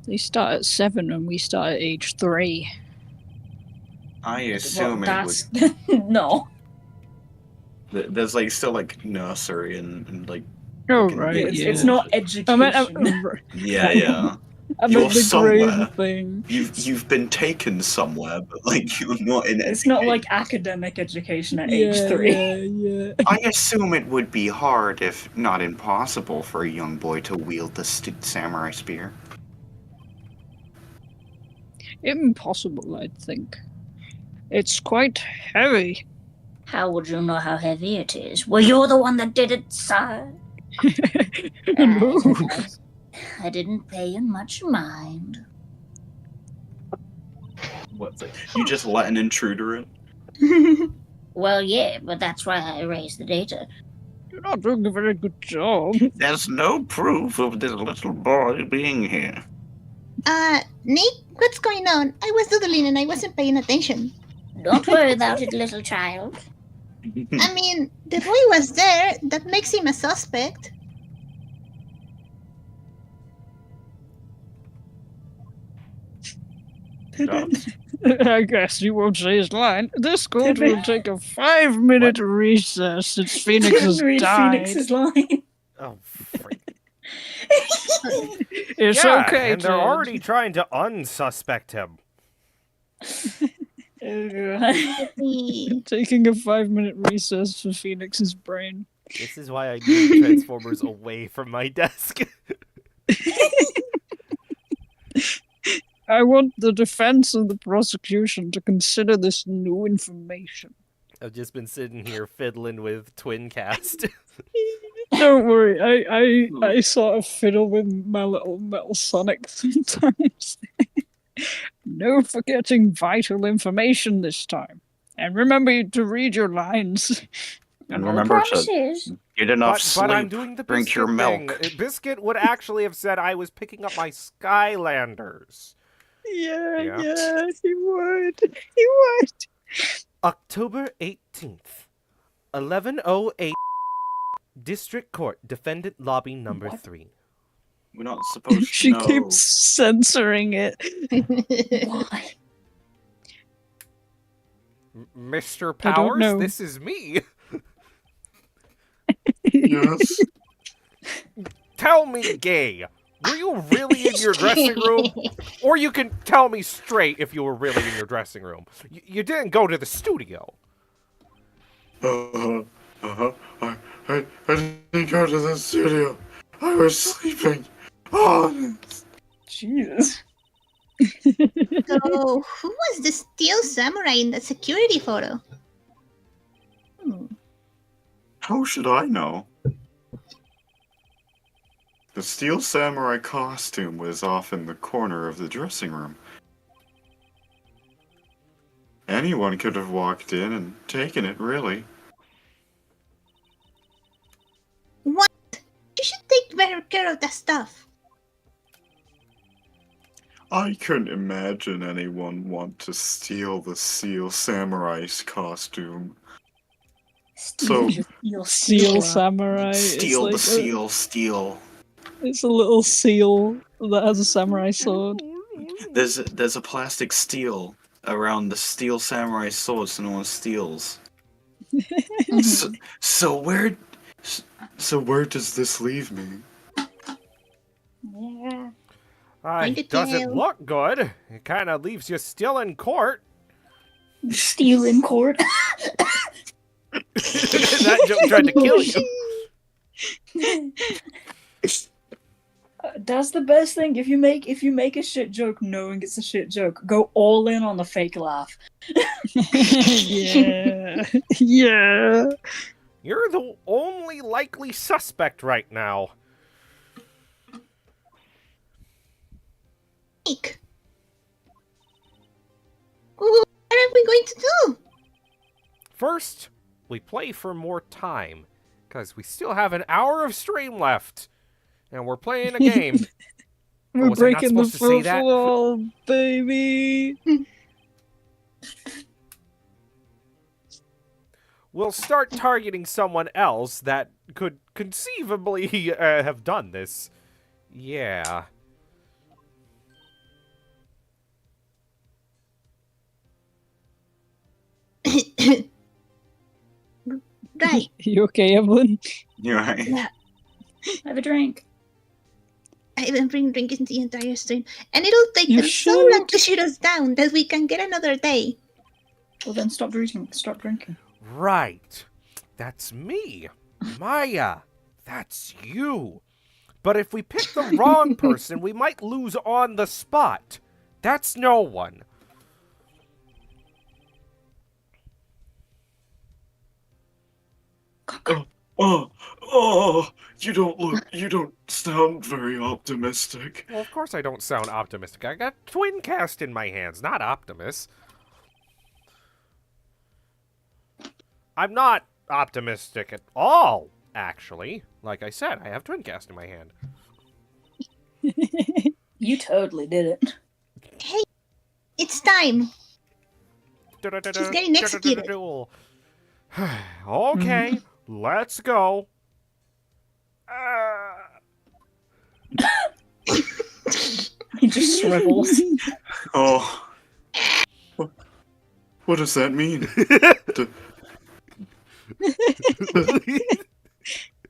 They start at 7 and we start at age 3.
I assume
Well,
it
that's
No.
would... There's like still like nursery and like...
Oh,
Fucking
right,
idiots.
yeah.
It's not education.
I meant,
Yeah.
I
You're
meant the
somewhere.
grade thing.
You've been taken somewhere, but like you're not in
It's not
education.
like academic education at age
Yeah,
3.
yeah.
I assume it would be hard, if not impossible, for a young boy to wield the samurai spear.
Impossible, I think. It's quite heavy.
How would you know how heavy it is? Well, you're the one that did it, sir.
No.
I didn't pay him much mind.
What's it? You just let an intruder in?
Well, yeah, but that's why I erased the data.
You're not doing a very good job.
There's no proof of this little boy being here.
Nick, what's going on? I was doodling and I wasn't paying attention.
Don't worry about it, little child.
I mean, the boy was there. That makes him a suspect.
I guess you won't say his line. This court will take a 5-minute recess since Phoenix has
Read
died.
Phoenix's line.
Oh, freak.
It's
yeah,
okay,
and they're
Ted.
already trying to unsuspect him.
Taking a 5-minute recess for Phoenix's brain.
This is why I moved Transformers away from my desk.
I want the defense and the prosecution to consider this new information.
I've just been sitting here fiddling with Twincast.
Don't worry, I sort of fiddle with my little metal Sonic sometimes. No forgetting vital information this time. And remember to read your lines.
And
No
remember to
promises.
get enough
But
sleep.
I'm doing the
drink
Biscuit
your
thing.
milk.
Biscuit would actually have said I was picking up my Skylanders.
Yeah, he would. He would.
October 18th, 11:08. District Court, Defendant Lobby Number 3.
We're not supposed to
She
know.
keeps censoring it.
Why?
Mr.
I don't
Powers,
know.
this is me.
Yes.
Tell me, gay, were you really in your dressing room? Or you can tell me straight if you were really in your dressing room. You didn't go to the studio.
I didn't go to the studio. I was sleeping. Oh.
Jesus.
So, who was the steel samurai in the security photo?
How should I know? The steel samurai costume was off in the corner of the dressing room. Anyone could have walked in and taken it, really.
What? You should take better care of that stuff.
I couldn't imagine anyone want to steal the steel samurai's costume. So,
Seal samurai.
steal the
it's like
seal, steal.
It's a little seal that has a samurai sword.
There's a plastic steel around the steel samurai sword so no one steals. So where does this leave me?
It doesn't look good. It kind of leaves you still in court.
Steal in court.
That joke tried to kill you.
That's the best thing. If you make a shit joke knowing it's a shit joke, go all in on the fake laugh.
Yeah. Yeah.
You're the only likely suspect right now.
What are we going to do?
First, we play for more time, because we still have an hour of stream left, and we're playing a game.
We're
was I not
breaking the
supposed to say
fourth
that?
wall, baby.
We'll start targeting someone else that could conceivably have done this. Yeah.
Right.
You okay, Evelyn?
You're right.
Yeah.
Have a drink.
I haven't been drinking the entire stream. And it'll take
You
them so
should.
long to shoot us down that we can get another day.
Well, then stop drinking. Stop drinking.
Right. That's me. Maya. That's you. But if we pick the wrong person, we might lose on the spot. That's no one.
Oh, you don't sound very optimistic.
Well, of course I don't sound optimistic. I got Twincast in my hands, not Optimus. I'm not optimistic at all, actually. Like I said, I have Twincast in my hand.
You totally did it.
Hey, it's time. She's getting executed.
Okay, let's go.
He just shrivels.
Oh. What does that mean?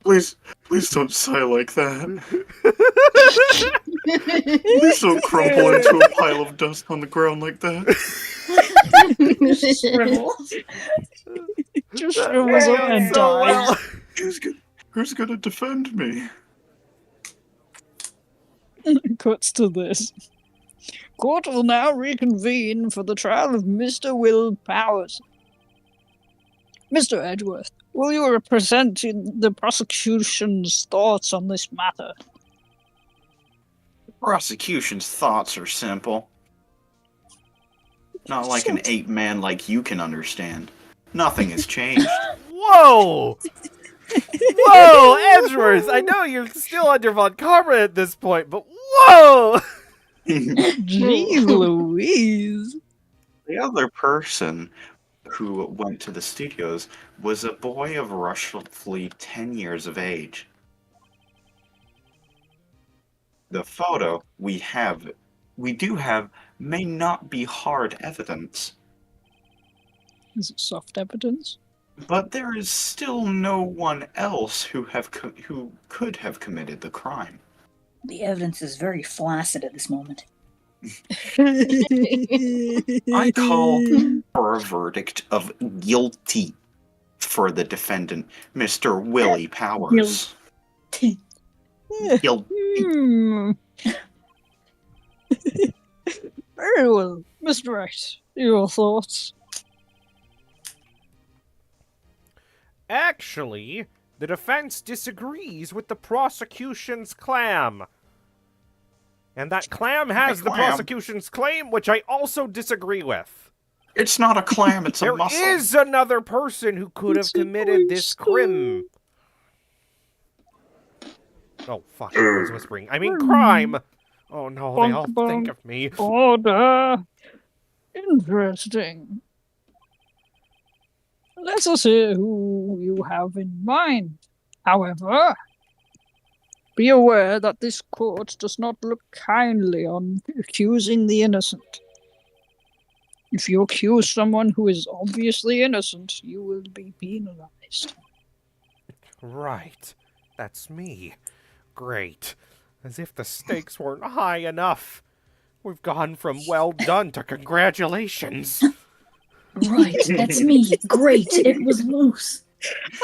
Please Please don't sigh like that. Please don't crumple into a pile of dust on the ground like that.
Scribbles.
Just shrivels up and
so
dies.
well.
Who's gonna defend me?
Cuts to this. Court will now reconvene for the trial of Mr. Will Powers. Mr. Edgeworth, will you represent the prosecution's thoughts on this matter?
The prosecution's thoughts are simple. Not like an ape-man like you can understand. Nothing has changed.
Whoa! Whoa, Edgeworth! I know you're still under Von Karma at this point, but whoa!
Jeez Louise.
The other person who went to the studios was a boy of roughly 10 years of age. The photo we do have, may not be hard evidence,
Is it soft evidence?
but there is still no one else who could have committed the crime.
The evidence is very flaccid at this moment.
I call for a verdict of guilty for the defendant, Mr. Willie Powers. Guilty.
Hmm. Very well. Mr. Wright, your thoughts?
Actually, the defense disagrees with the prosecution's claim. And that clam has the
clam?
prosecution's claim, which I also disagree with.
It's not a clam, it's a
There
mussel.
is another person who could have
It's an
committed this
oyster.
crime. Oh, fuck, I was whispering. I mean crime. Oh no, they all
Bonk,
think
bonk.
of me.
Order. Interesting. Let us hear who you have in mind. However, be aware that this court does not look kindly on accusing the innocent. If you accuse someone who is obviously innocent, you will be penalized.
Right. That's me. Great. As if the stakes weren't high enough. We've gone from well done to congratulations.
Right, that's me. Great, it was loose.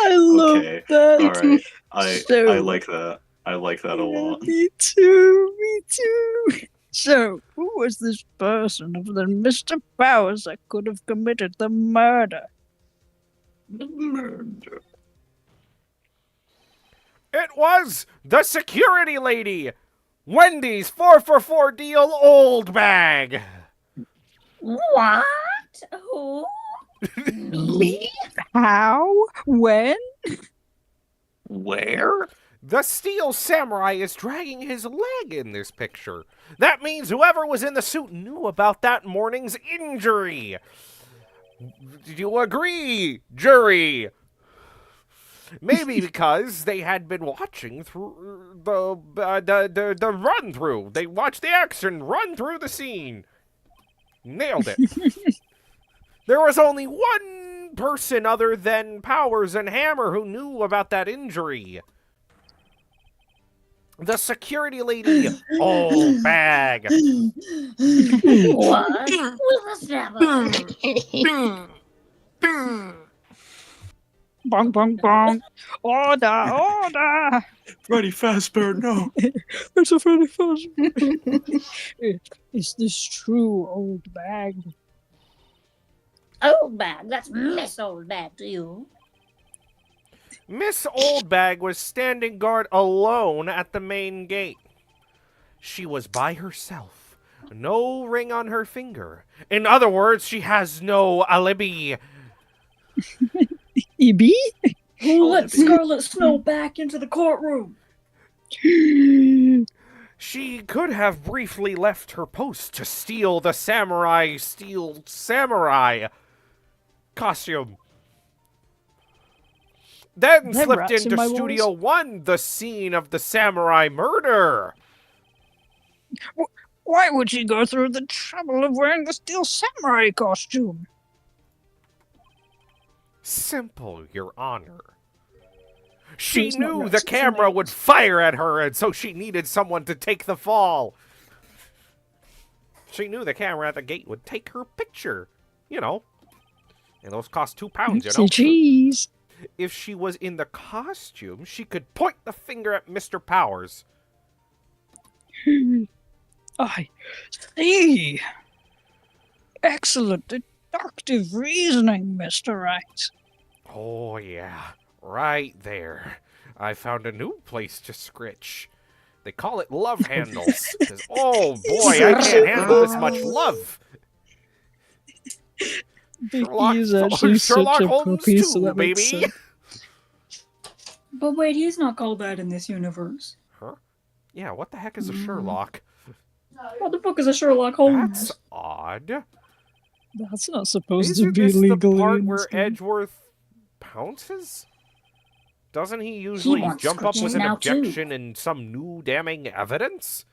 I love
Okay,
that.
alright. I
So-
like that. I like that a lot.
Me too, me too. So, who was this person other than Mr. Powers that could have committed the murder?
It was the security lady! Wendy's 4 for $4 deal old bag!
What? Who? Me?
How? When?
Where?
The steel samurai is dragging his leg in this picture. That means whoever was in the suit knew about that morning's injury. Do you agree, jury? Maybe because they had been watching through the run through. They watched the action run through the scene. Nailed it. There was only one person other than Powers and Hammer who knew about that injury. The security lady, old bag.
What? With a snapper.
Bong, bong, bong. Order, order.
Freddy Fazbear, no.
It's a Freddy Fazbear. Is this true, old bag?
Old bag. That's Miss Old Bag to you.
Miss Oldbag was standing guard alone at the main gate. She was by herself. No ring on her finger. In other words, she has no alibi.
Ibby?
Who let Scarlet Snow back into the courtroom?
She could have briefly left her post to steal the samurai costume. Then
Them
slipped
rats in
into
my
Studio 1, the scene of the samurai murder.
Why would she go through the trouble of wearing the steel samurai costume?
Simple, Your Honor. She
It's not
knew the
necessary.
camera would fire at her, and so she needed someone to take the fall. She knew the camera at the gate would take her picture. You know. And those cost £2, you know.
Cheese.
If she was in the costume, she could point the finger at Mr. Powers.
I see. Excellent deductive reasoning, Mr. Wright.
Oh, yeah. Right there. I found a new place to scritch. They call it love handles. 'Cause, oh, boy, I can't handle this much love.
Vicky is actually
Sherlock
such a
Holmes
puppy, so
too,
that makes
baby.
sense.
But wait, he's not called that in this universe.
Huh? Yeah, what the heck is a Sherlock?
What the fuck is a Sherlock Holmes?
That's odd.
That's not supposed to
Isn't
be
this
legal.
the part
in
where
this game.
Edgeworth pounces? Doesn't he usually
wants
jump up with
scritches
an
now, too.
objection and some new damning evidence?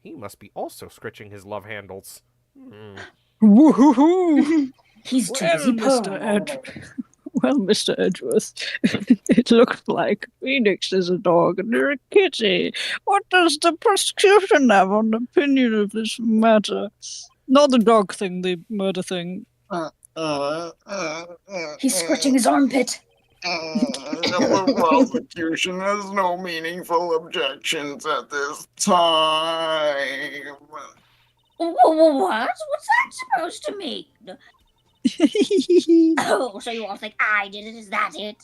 He must be also scritching his love handles.
Woohoo!
He's too
Well,
busy
Mr.
purring.
Well, Mr. Edgeworth, it looked like Phoenix is a dog and you're a kitty. What does the prosecution have an opinion of this matter? Not the dog thing, the murder thing.
He's scratching his armpit.
The prosecution has no meaningful objections at this time.
What? What's that supposed to mean? Oh, so you all think I did it? Is that it?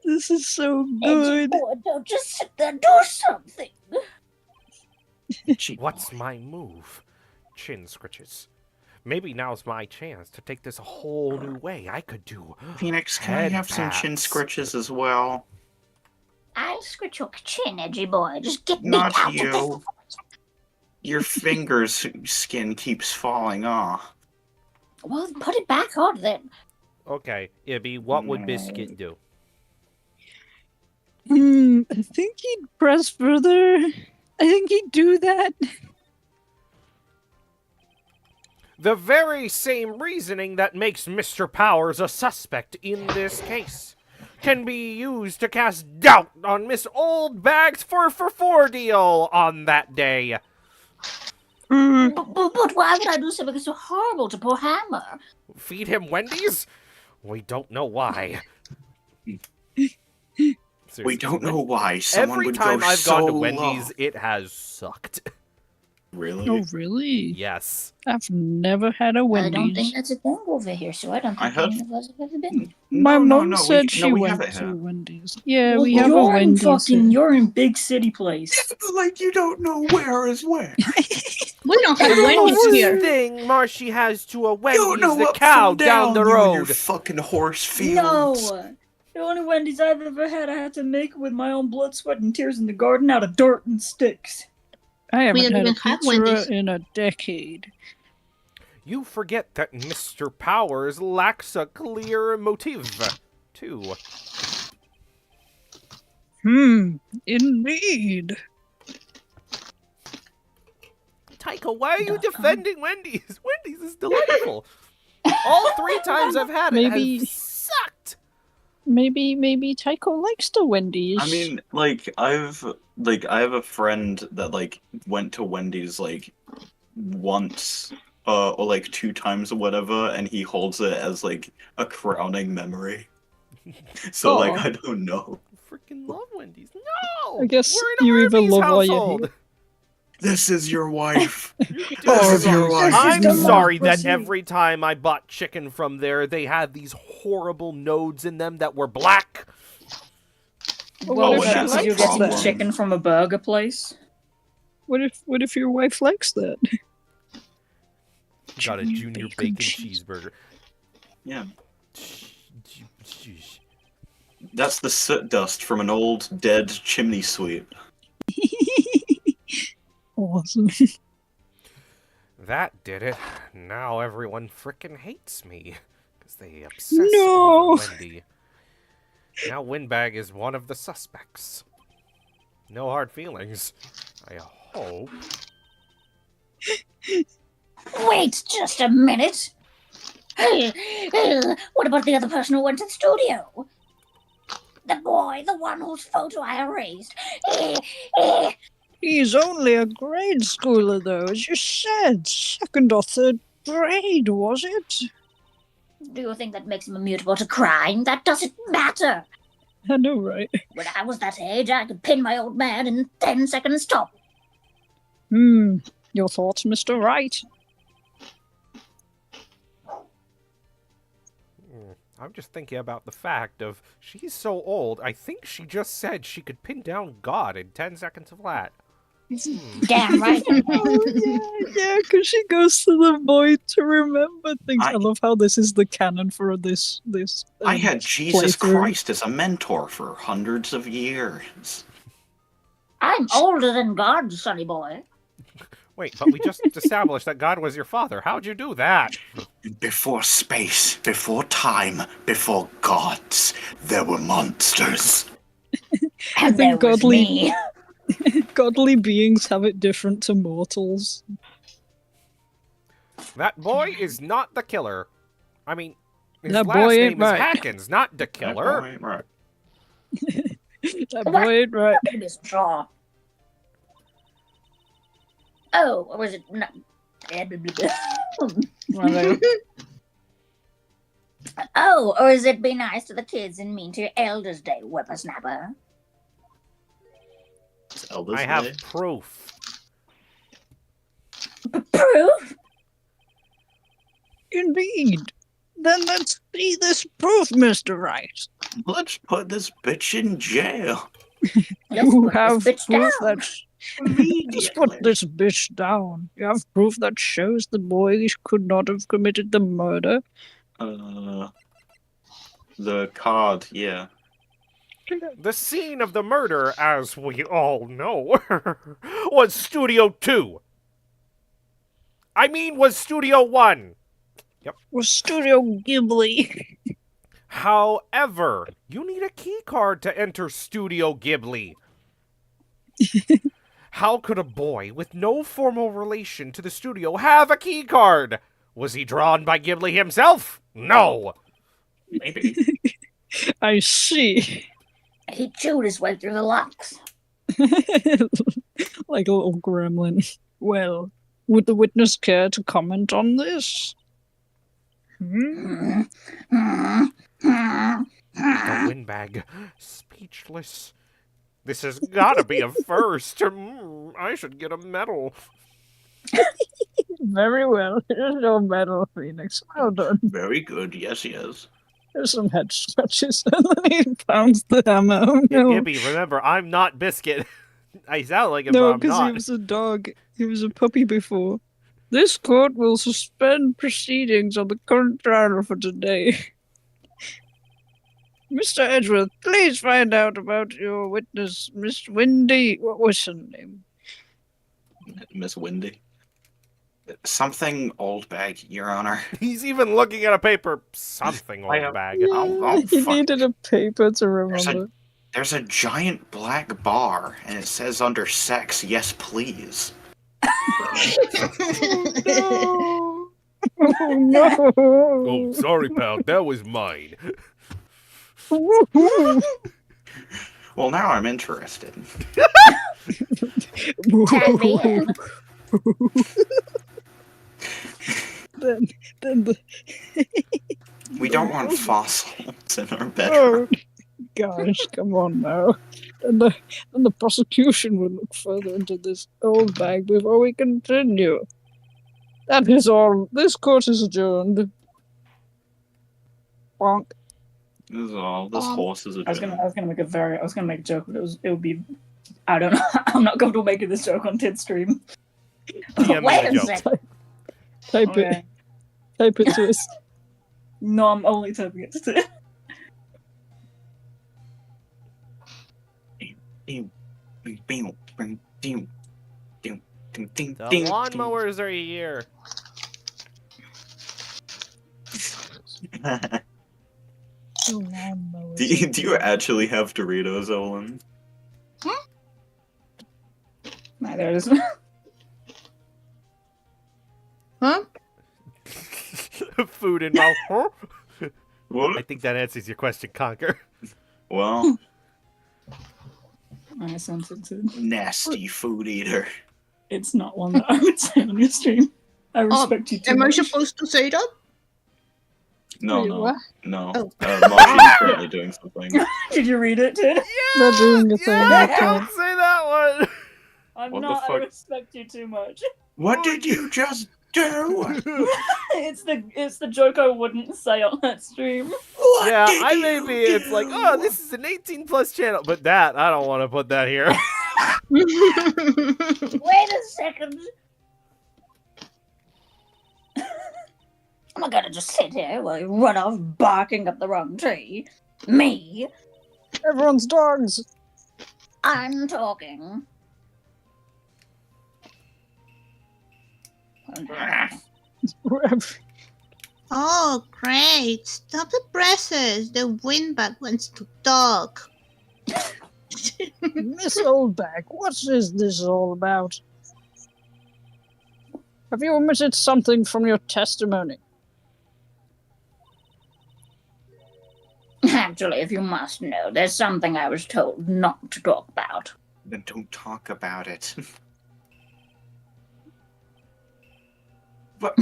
This is so
Edgy
good.
boy, don't just sit there, do something.
What's my move? Chin scritches. Maybe now's my chance to take this a whole new way. I could do
Phoenix, can I
head
have some chin
pats.
scritches as well?
I'll scratch your chin, edgy boy. Just get me
Not
out of
you.
this.
Your finger's skin keeps falling off.
Well, put it back on then.
Okay, Ibby, what would Biscuit do?
I think he'd press further. I think he'd do that.
The very same reasoning that makes Mr. Powers a suspect in this case can be used to cast doubt on Miss Oldbag's 4-for-4 deal on that day.
But why would I do something so horrible to poor Hammer?
Feed him Wendy's? We don't know why.
We don't know why someone
Every
would
time
go
I've
so
gone to Wendy's,
low.
it has sucked.
Really?
Oh, really?
Yes.
I've never had a
I
Wendy's.
don't think that's a thing over here, so I don't
I
think
heard-
any of us have ever been.
My mom
no,
said
we,
she
no, we
went
have it
to
here.
Wendy's. Yeah,
Well,
we have a
you're in
Wendy's.
fucking,
here.
you're in big city place.
Like you don't know where is where.
We don't have
The
Wendy's
closest
here.
thing Marshy has to a
You don't
Wendy's
know
the
up
cow
from
down the
you and your
road.
fucking horse fields.
No! The only Wendy's I've ever had, I had to make with my own blood, sweat, and tears in the garden out of dirt and sticks.
I haven't
don't
had a
even have
pizza
Wendy's.
in a decade.
You forget that Mr. Powers lacks a clear motive, too.
Indeed.
Taika, why are you defending Wendy's? Wendy's is delightful. All 3 times I've had it
Maybe-
has sucked.
Maybe Tycho likes the Wendy's.
I mean, I have a friend that went to Wendy's once or 2 times or whatever, and he holds it as a crowning memory. So
Aw.
I don't know.
Freaking love Wendy's. No!
I guess
We're in a
you either
Arby's
love or you
household.
hate.
This is your wife.
Oh,
This is your wife.
I'm
Just a
sorry that
democracy.
every time I bought chicken from there, they had these horrible nodes in them that were black.
Well,
Oh,
what
and
happens
that's
if you're
a
getting
problem.
chicken from a burger place?
What if your wife likes that?
Got a
Junior
junior
bacon
bacon cheeseburger.
Yeah. That's the soot dust from an old dead chimney sweep.
Awesome.
That did it. Now everyone frickin' hates me. Because they obsess
No.
over Wendy. Now Windbag is one of the suspects. No hard feelings. I hope.
Wait just a minute. What about the other person who went to the studio? The boy, the one whose photo I erased.
He's only a grade schooler, though, as you said. Second or third grade, was it?
Do you think that makes him immutable to crime? That doesn't matter.
I know, right?
When I was that age, I could pin my old man in 10 seconds top.
Your thoughts, Mr. Wright?
I'm just thinking about the fact of she's so old, I think she just said she could pin down God in 10 seconds flat.
Damn right.
Yeah, because she goes to the void to remember things. I love how this is the canon for this.
I had Jesus
playthrough.
Christ as a mentor for hundreds of years.
I'm older than God, sonny boy.
Wait, but we just established that God was your father. How'd you do that?
Before space, before time, before gods, there were monsters.
And
think
there was
godly-
me.
Godly beings have it different to mortals.
That boy is not the killer. I mean, his
That
last
boy
name
ain't
is
right.
Hackins, not the killer.
Right, right.
That boy ain't right.
It is straw. Oh, or was it not? Oh, or is it be nice to the kids and mean to your elders' day, whippersnapper?
It's Elder's
I have
Day.
proof.
Proof?
Indeed. Then let's see this proof, Mr. Wright.
Let's put this bitch in jail.
Let's
You
put
have
this bitch
proof
down.
that... Let's put this bitch down. You have proof that shows the boy could not have committed the murder.
The card, yeah.
The scene of the murder, as we all know, was Studio 2. I mean, was Studio 1.
Was Studio Ghibli.
However, you need a key card to enter Studio Ghibli. How could a boy with no formal relation to the studio have a key card? Was he drawn by Ghibli himself? No.
Maybe.
I see.
He chewed his way through the locks.
Like a little gremlin. Well, would the witness care to comment on this?
The windbag. Speechless. This has gotta be a first. I should get a medal.
Very well. Here's your medal, Phoenix. Well done.
Very good, yes.
There's some head scratches. And then he pounds the hammer. Oh, no.
Gibby, remember, I'm not Biscuit. I sound like him,
No,
but I'm
because
not.
he was a dog. He was a puppy before. This court will suspend proceedings on the current trial for today. Mr. Edgeworth, please find out about your witness, Miss Wendy. What was her name?
Miss Wendy. Something old bag, Your Honor.
He's even looking at a paper. Something old bag.
Oh,
he
fuck.
needed a paper to remember.
There's a giant black bar, and it says under sex, yes, please.
Oh, no.
Oh, sorry, pal. That was mine.
Well, now I'm interested.
Tag me in.
then the...
We don't want fossils in our bedroom.
Oh, gosh, come on now. And the prosecution will look further into this old bag before we continue. That is all. This court is adjourned. Bonk.
This is all. This horse is a
I was gonna make a joke, but it would be, I don't know. I'm not comfortable making this joke on Tid's stream.
DM me
Wait
the
a
joke.
second.
Type
Okay.
it. Type it to us.
No, I'm only typing it to Tid.
The lawnmowers are here.
Do you actually have Doritos, Ewelynn?
Neither is.
Huh?
Food in mouth. Huh? I
What?
think that answers your question, Conker.
Well,
I sense it too.
nasty food eater.
It's not one that I would say on your stream. I respect you too
Am I
much.
supposed to say that?
No,
Wait,
no,
what?
no.
Oh.
Marshy's currently doing something.
Did you read it, Tid?
They're doing a thing.
Yeah,
okay.
don't say that one.
I'm
What the
not. I
fuck?
respect you too much.
What did you just do?
It's the joke I wouldn't say on that stream.
What
Yeah,
did
I
you
maybe it's like,
do?
oh, this is an 18+ channel, but that I don't want to put that here.
Wait a second. Am I gonna just sit here while you run off barking up the wrong tree? Me?
Everyone's dogs.
I'm talking.
Oh, great. Stop the presses. The windbag wants to talk.
Miss Oldbag, what is this all about? Have you omitted something from your testimony?
Actually, if you must know, there's something I was told not to talk about.
Then don't talk about it. But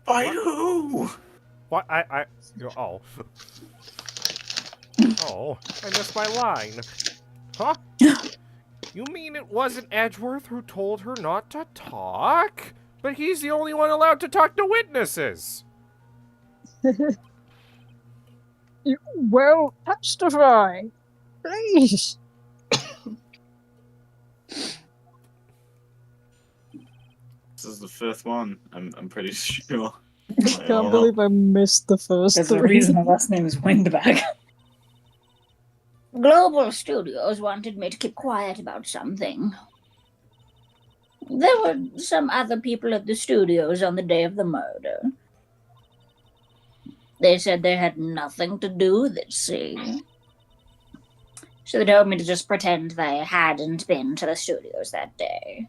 by who?
What? Oh. Oh, I missed my line. Huh? You mean it wasn't Edgeworth who told her not to talk? But he's the only one allowed to talk to witnesses.
Well, testify. Please.
This is the fifth one. I'm pretty sure.
I can't believe I missed the first
There's a
three.
reason my last name is Windbag.
Global Studios wanted me to keep quiet about something. There were some other people at the studios on the day of the murder. They said they had nothing to do with it, see? So they told me to just pretend they hadn't been to the studios that day.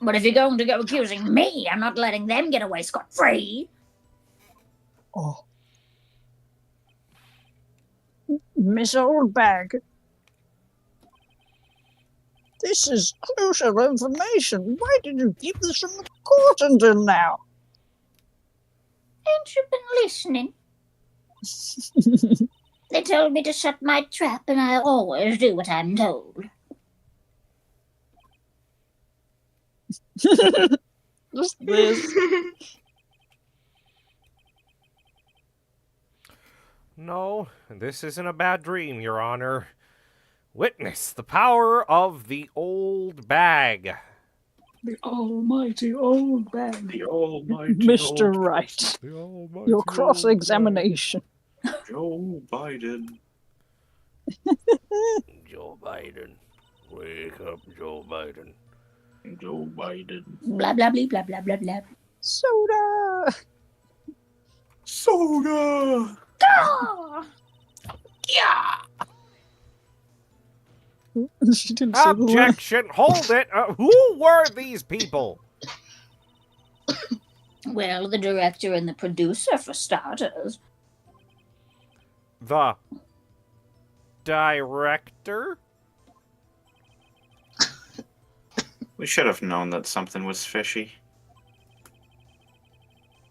But if you're going to go accusing me, I'm not letting them get away scot-free.
Oh. Miss Oldbag. This is crucial information. Why did you keep this from the court until now?
Ain't you been listening? They told me to shut my trap, and I always do what I'm told.
Just this.
No, this isn't a bad dream, Your Honor. Witness the power of the old bag.
The almighty old bag.
The almighty
Mr.
old
Wright,
The almighty
your
old
cross-examination.
Joe Biden.
bag. Joe Biden. Wake up, Joe Biden.
Joe Biden.
Blah, blah, blah, blah, blah, blah, blah.
Soda!
Soda!
Ah!
She didn't say the line.
Objection! Hold it! Who were these people?
Well, the director and the producer, for starters.
The director?
We should have known that something was fishy.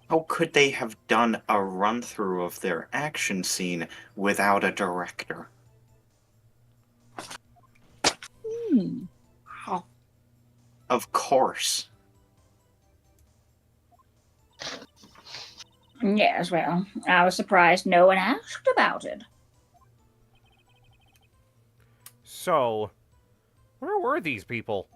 How could they have done a run-through of their action scene without a director? How? Of course.
Yes, well, I was surprised no one asked about it.
So, where were these people?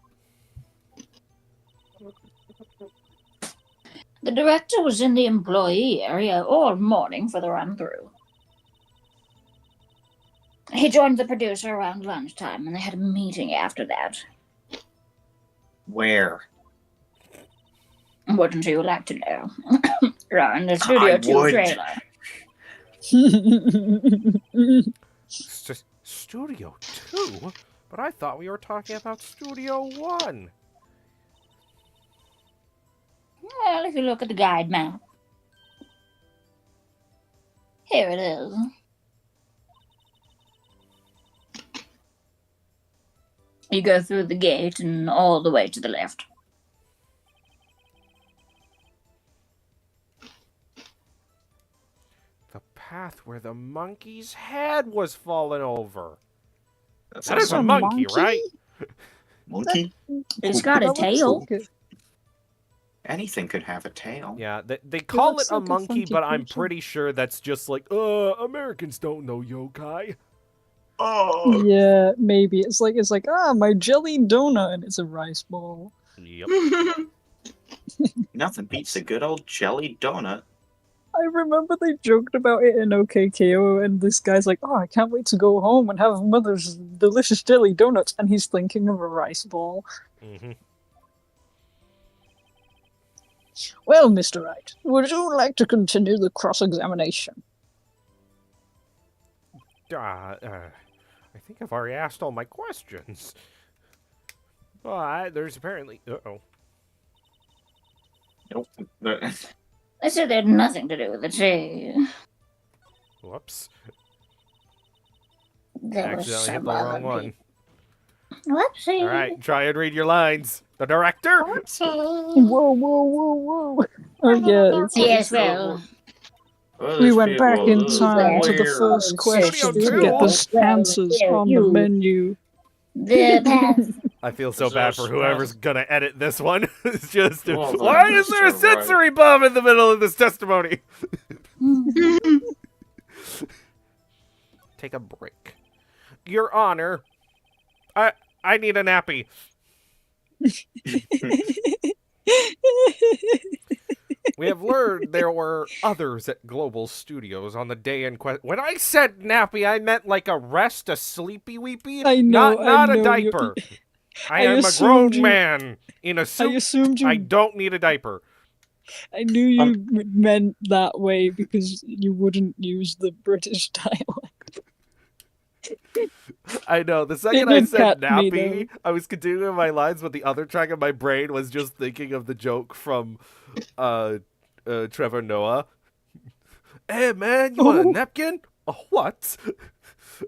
The director was in the employee area all morning for the run-through. He joined the producer around lunchtime, and they had a meeting after that.
Where?
Wouldn't you like to know? Right in the Studio 2
would.
trailer.
Studio 2? But I thought we were talking about Studio 1.
Well, if you look at the guide map. Here it is. You go through the gate and all the way to the left.
The path where the monkey's head was fallen over.
That
That is
sounds
a
like
monkey, right?
monkey.
It's got a
That looks
tail.
like it.
Anything could have a tail.
Yeah, they call it
looks
a
like a
monkey,
funky
but I'm
creature.
pretty sure that's just like, Americans don't know yokai.
Oh.
Yeah, maybe it's like my jelly donut, and it's a rice ball.
Yep.
Nothing beats a good old jelly donut.
I remember they joked about it in OKKO, and this guy's like, "Oh, I can't wait to go home and have mother's delicious jelly donuts," and he's thinking of a rice ball.
Mm-hmm.
Well, Mr. Wright, would you like to continue the cross-examination?
I think I've already asked all my questions. There's apparently... Uh-oh.
Nope.
I said they had nothing to do with the tea.
Whoops.
There was
Accidentally hit
some
the
other
wrong one.
people. Whoopsie.
Alright, try and read your lines. The director?
Whoa, whoa, whoa, whoa! Oh yeah,
Yes, well,
we went back in time to the
Weird.
first question to
Studio
get the
two.
answers
Well,
on the
you-
menu.
the path.
I feel so
Is
bad
there
for
a
whoever's gonna edit this one. It's just,
Well done,
why is there a
Mr. Wright.
sensory bomb in the middle of this testimony? Take a break. Your Honor, I need a nappy. We have learned there were others at Global Studios on the day in question. When I said nappy, I meant like a rest, a sleepy weepy,
I know,
not
I
a
know,
diaper. I
I
am a
assumed
grown
you-
man in a
I
suit.
assumed you.
I don't need a diaper.
I knew you meant that way because you wouldn't use the British dialect.
I know. The second I
didn't
said
cut me,
nappy, I was continuing my lines, but the other track of my brain was just thinking of the joke from Trevor Noah. Hey man, you want a napkin? A what?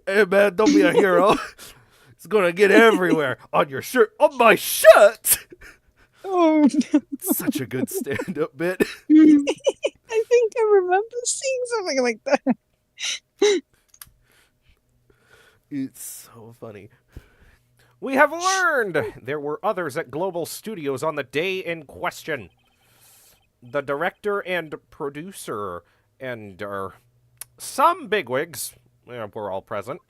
Hey man, don't be a hero. It's gonna get everywhere. On your shirt. On my shirt!
Oh no.
Such a good stand-up bit.
I think I remember seeing something like that.
It's so funny. We have learned there were others at Global Studios on the day in question. The director and producer and some bigwigs were all present.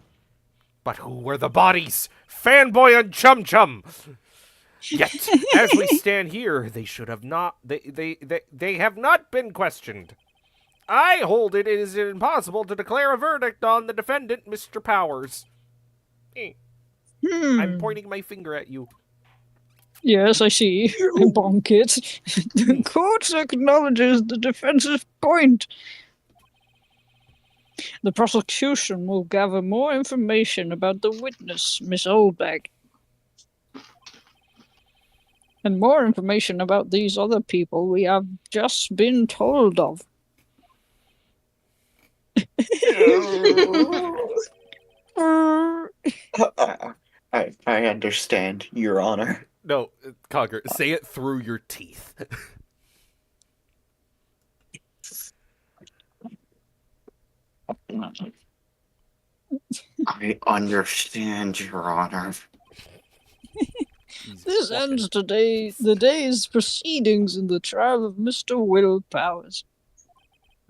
But who were the bodies? Fanboy and Chum Chum! Yet, as we stand here, they should have not... They have not been questioned. I hold it is impossible to declare a verdict on the defendant, Mr. Powers. I'm pointing my finger at you.
Yes, I see. Bonk it. The court acknowledges the defense's point. The prosecution will gather more information about the witness, Miss Oldbag. And more information about these other people we have just been told of.
I understand, Your Honor.
No, Conker, say it through your teeth.
I understand, Your Honor.
This ends today the day's proceedings in the trial of Mr. Will Powers.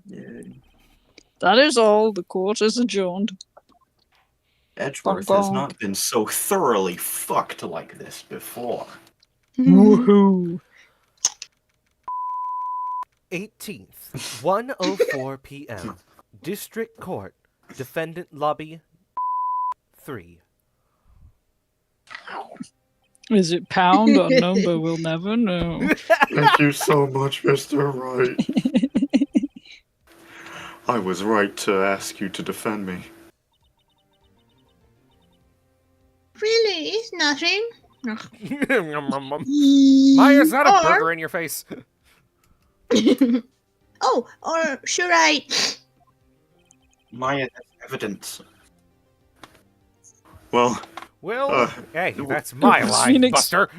That is all. The court is adjourned.
Edgeworth
Bonk,
has
bonk.
not been so thoroughly fucked like this before.
Woohoo!
18th, 1:04 p.m. District Court, Defendant Lobby 3.
Is it pound or number? We'll never know.
Thank you so much, Mr. Wright. I was right to ask you to defend me.
Really, it's nothing.
Maya, is that a
Or-
burger in your face?
Oh, or should I?
Maya, that's evidence. Well,
Well, hey, that's my line,
Phoenix.
Buster.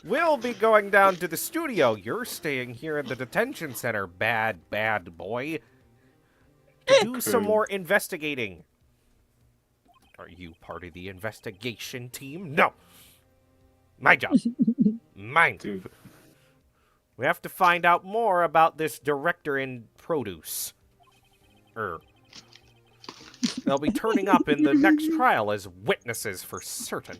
We'll be going down to the studio. You're staying here in the detention center, bad boy. To do some more investigating. Are you part of the investigation team? No. My job. Mine.
Dude.
We have to find out more about this director in produce. They'll be turning up in the next trial as witnesses for certain.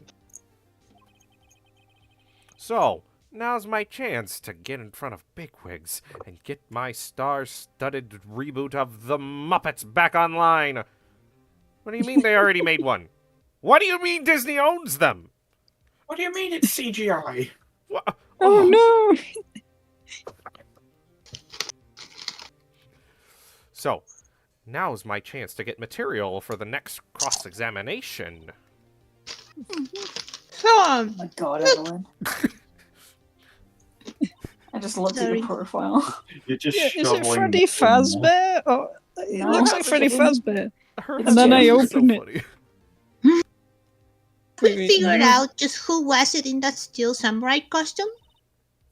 So, now's my chance to get in front of bigwigs and get my star-studded reboot of The Muppets back online. What do you mean they already made one? What do you mean Disney owns them?
What do you mean it's CGI?
What?
Oh no!
So, now's my chance to get material for the next cross-examination.
So,
Oh my god, Ewelynn. I just looked at
Sorry.
your profile.
You're just
Yeah, is it
shoveling
Freddy Fazbear? Oh, it
No,
looks like
it's
Freddy
Jimmy.
Fazbear.
Her
And then I
face is so
open it.
funny.
we
Wait,
figured
no.
out just who was it in that steel samurai costume?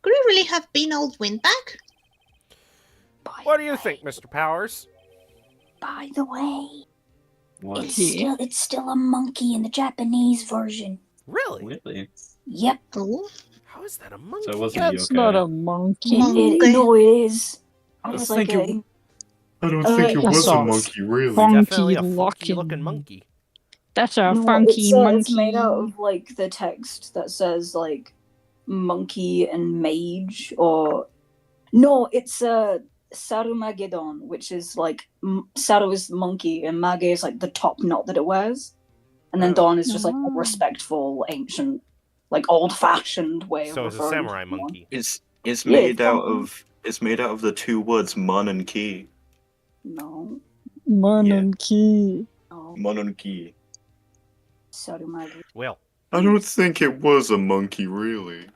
Could it really have been old Windbag?
What do you think, Mr. Powers?
By the way,
What?
it's still a monkey in the Japanese version.
Really?
Really?
Yep.
Oh,
How is that a monkey?
So it wasn't
That's
yokai.
not a monkey.
Monkey.
No, it is.
I
It's
don't
like
think
a.
it. I don't
Uh,
think it
that's
was a
all.
monkey, really.
Funky
Definitely a
looking.
funky-looking monkey.
That's a
No,
funky monkey.
it's made out of like the text that says like monkey and mage, or no, it's a Sarumageddon, which is like Saru is the monkey and Mage is like the top knot that it wears, and then
Oh.
Don is just like a
Oh.
respectful, ancient, like old-fashioned way
So
of
it's a
referring to
samurai
someone.
monkey.
It's
Yeah,
made
it's
out
funky.
of the two words mon and ki.
No,
Monkey.
no,
Mon and ki.
Sarumage.
Well,
I don't think it was a monkey, really.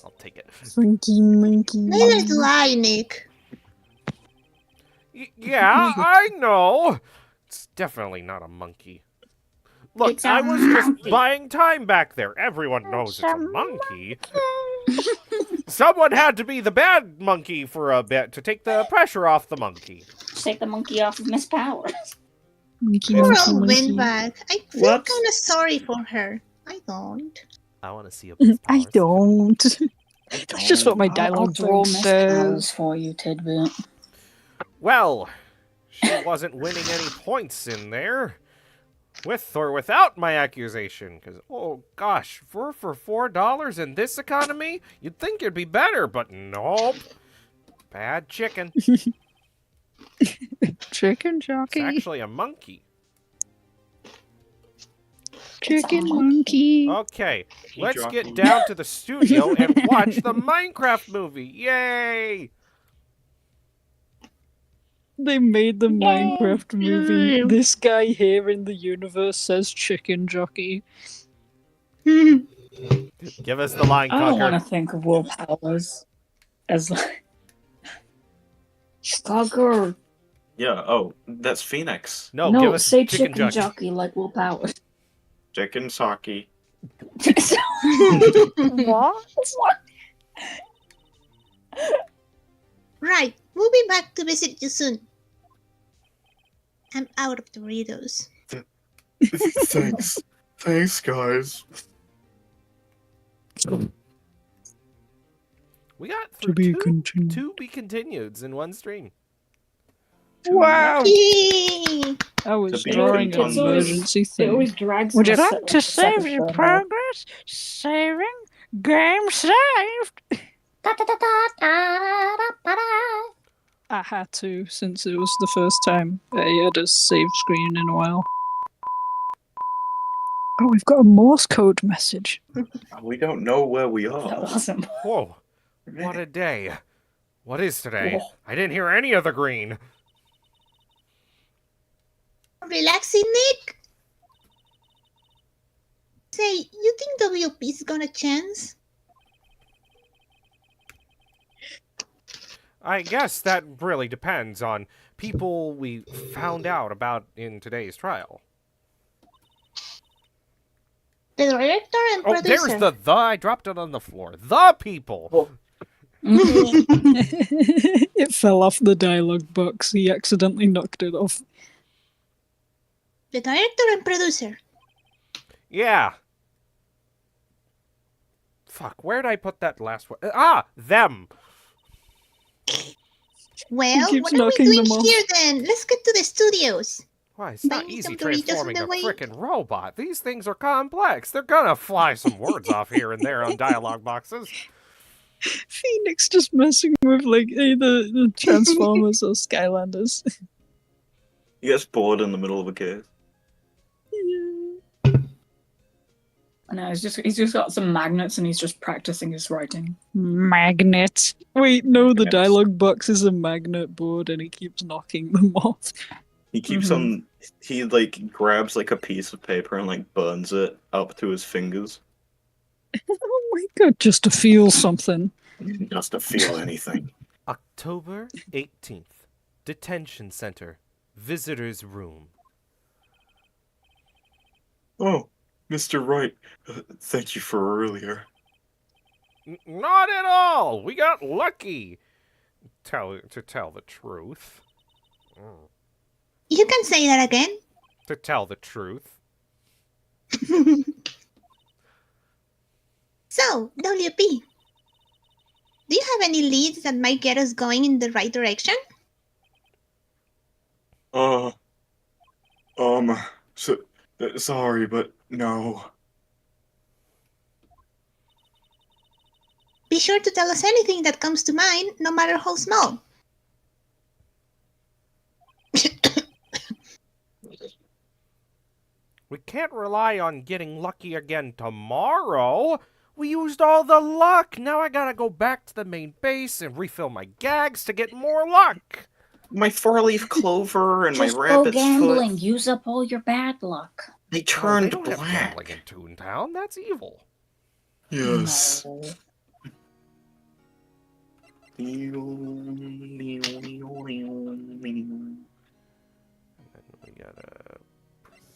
I'll take it.
Funky monkey.
neither do I, Nick.
Yeah, I know. It's definitely not a monkey. Look,
It's a
I was just
monkey.
buying time back there. Everyone knows it's a monkey. Someone had to be the bad monkey for a bit to take the pressure off the monkey.
Take the monkey off of Miss Powers.
Monkey,
Poor
monkey,
old
monkey.
Windbag. I feel
What?
kind of sorry for her. I don't.
I want to see a Miss
I
Powers.
don't. That's just what my
I'll
dialogue
draw
board
Miss Powers
says.
for you, Tidbit.
Well, she wasn't winning any points in there. With or without my accusation. Because, oh gosh, for $4 in this economy, you'd think it'd be better, but nope. Bad chicken.
Chicken
It's
jockey.
actually a monkey.
Chicken monkey.
Okay, let's
jockey.
get down to the studio and watch the Minecraft movie. Yay!
They made the Minecraft movie.
Yay.
This guy here in the universe says chicken jockey.
Give us the line,
I don't want to
Conker.
think of Will Powers as like Conker.
Yeah, oh, that's Phoenix.
No,
No,
give us
say
chicken jockey.
jockey like Will Powers.
Chicken sake.
What?
Right, we'll be back to visit you soon. I'm out of Doritos.
Thanks. Thanks, guys.
We got
To
through
be
two
continued.
to be continueds in one stream.
Wow!
Yay!
I was
To be
drawing an
continued.
emergency
It
thing.
always drags.
Would you
us
like to
second
save your
further.
progress? Saving? Game saved! I had to, since it was the first time I had a save screen in a while. Oh, we've got a Morse code message.
We don't know where we
That
are.
wasn't.
Whoa, what a day. What is today?
Whoa.
I didn't hear any of the green.
Relaxing, Nick? Say, you think WP's got a chance?
I guess that really depends on people we found out about in today's trial.
The director and
Oh,
producer.
there's the I dropped it on the floor. The people.
Well,
It fell off the dialogue box. He accidentally knocked it off.
The director and producer.
Yeah. Fuck, where'd I put that last one? Ah, them.
Well,
keeps
what are we
knocking
doing
them off.
here then? Let's get to the studios.
Why, it's
Buy
not
me
easy
some Doritos on
transforming
the
a
way.
frickin' robot. These things are complex. They're gonna fly some words off here and there on dialogue boxes.
Phoenix just messing with like either the Transformers or Skylanders.
he gets bored in the middle of a case.
No, he's just got some magnets and he's just practicing his writing.
Magnet. Wait, no, the
Magnets.
dialogue box is a magnet board and he keeps knocking them off.
He keeps on. He like grabs like a piece of paper and like burns it up to his fingers,
Oh my god, just to feel something.
just to feel anything.
October 18th. Detention Center. Visitor's Room.
Oh, Mr. Wright, thank you for earlier.
Not at all. We got lucky. To tell the truth.
You can say that again.
To tell the truth.
So, WP, do you have any leads that might get us going in the right direction?
Sorry, but no.
Be sure to tell us anything that comes to mind, no matter how small.
We can't rely on getting lucky again tomorrow. We used all the luck. Now I gotta go back to the main base and refill my gags to get more luck.
My four-leaf clover and
Just
my
go
rabbit's
gambling.
foot.
Use up all your bad luck.
They
Oh,
turned
they don't have
black.
gambling in Toontown. That's evil.
Yes.
No.
We gotta...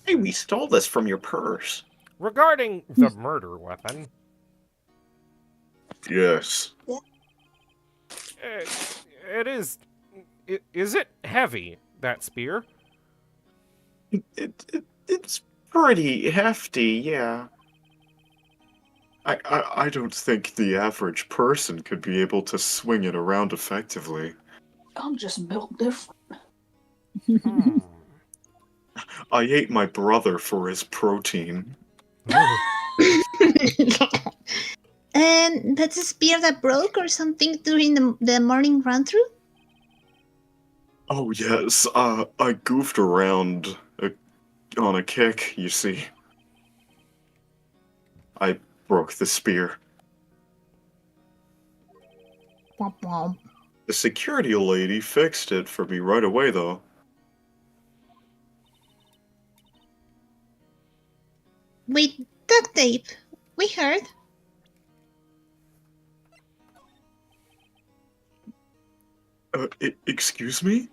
Hey, we stole this from your purse.
Regarding the murder weapon,
Yes.
it is... Is it heavy, that spear?
It's pretty hefty, yeah. I don't think the average person could be able to swing it around effectively.
I'm just built different.
Hmm.
I ate my brother for his protein.
And that's a spear that broke or something during the morning run through?
Oh yes, I goofed around on a kick, you see. I broke the spear.
Womp womp.
The security lady fixed it for me right away, though.
With duct tape. We heard.
Excuse me?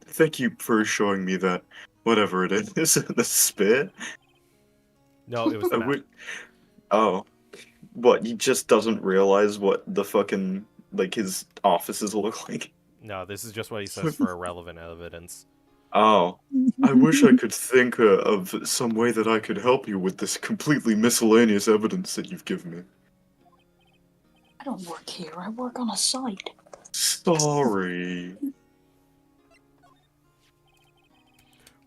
Thank you for showing me that, whatever it is, the spit.
No, it was the map.
Oh. What, he just doesn't realize what the fucking, like, his offices look like?
No, this is just what he says for irrelevant evidence.
Oh. I wish I could think of some way that I could help you with this completely miscellaneous evidence that you've given me.
I don't work here. I work on a site.
Sorry.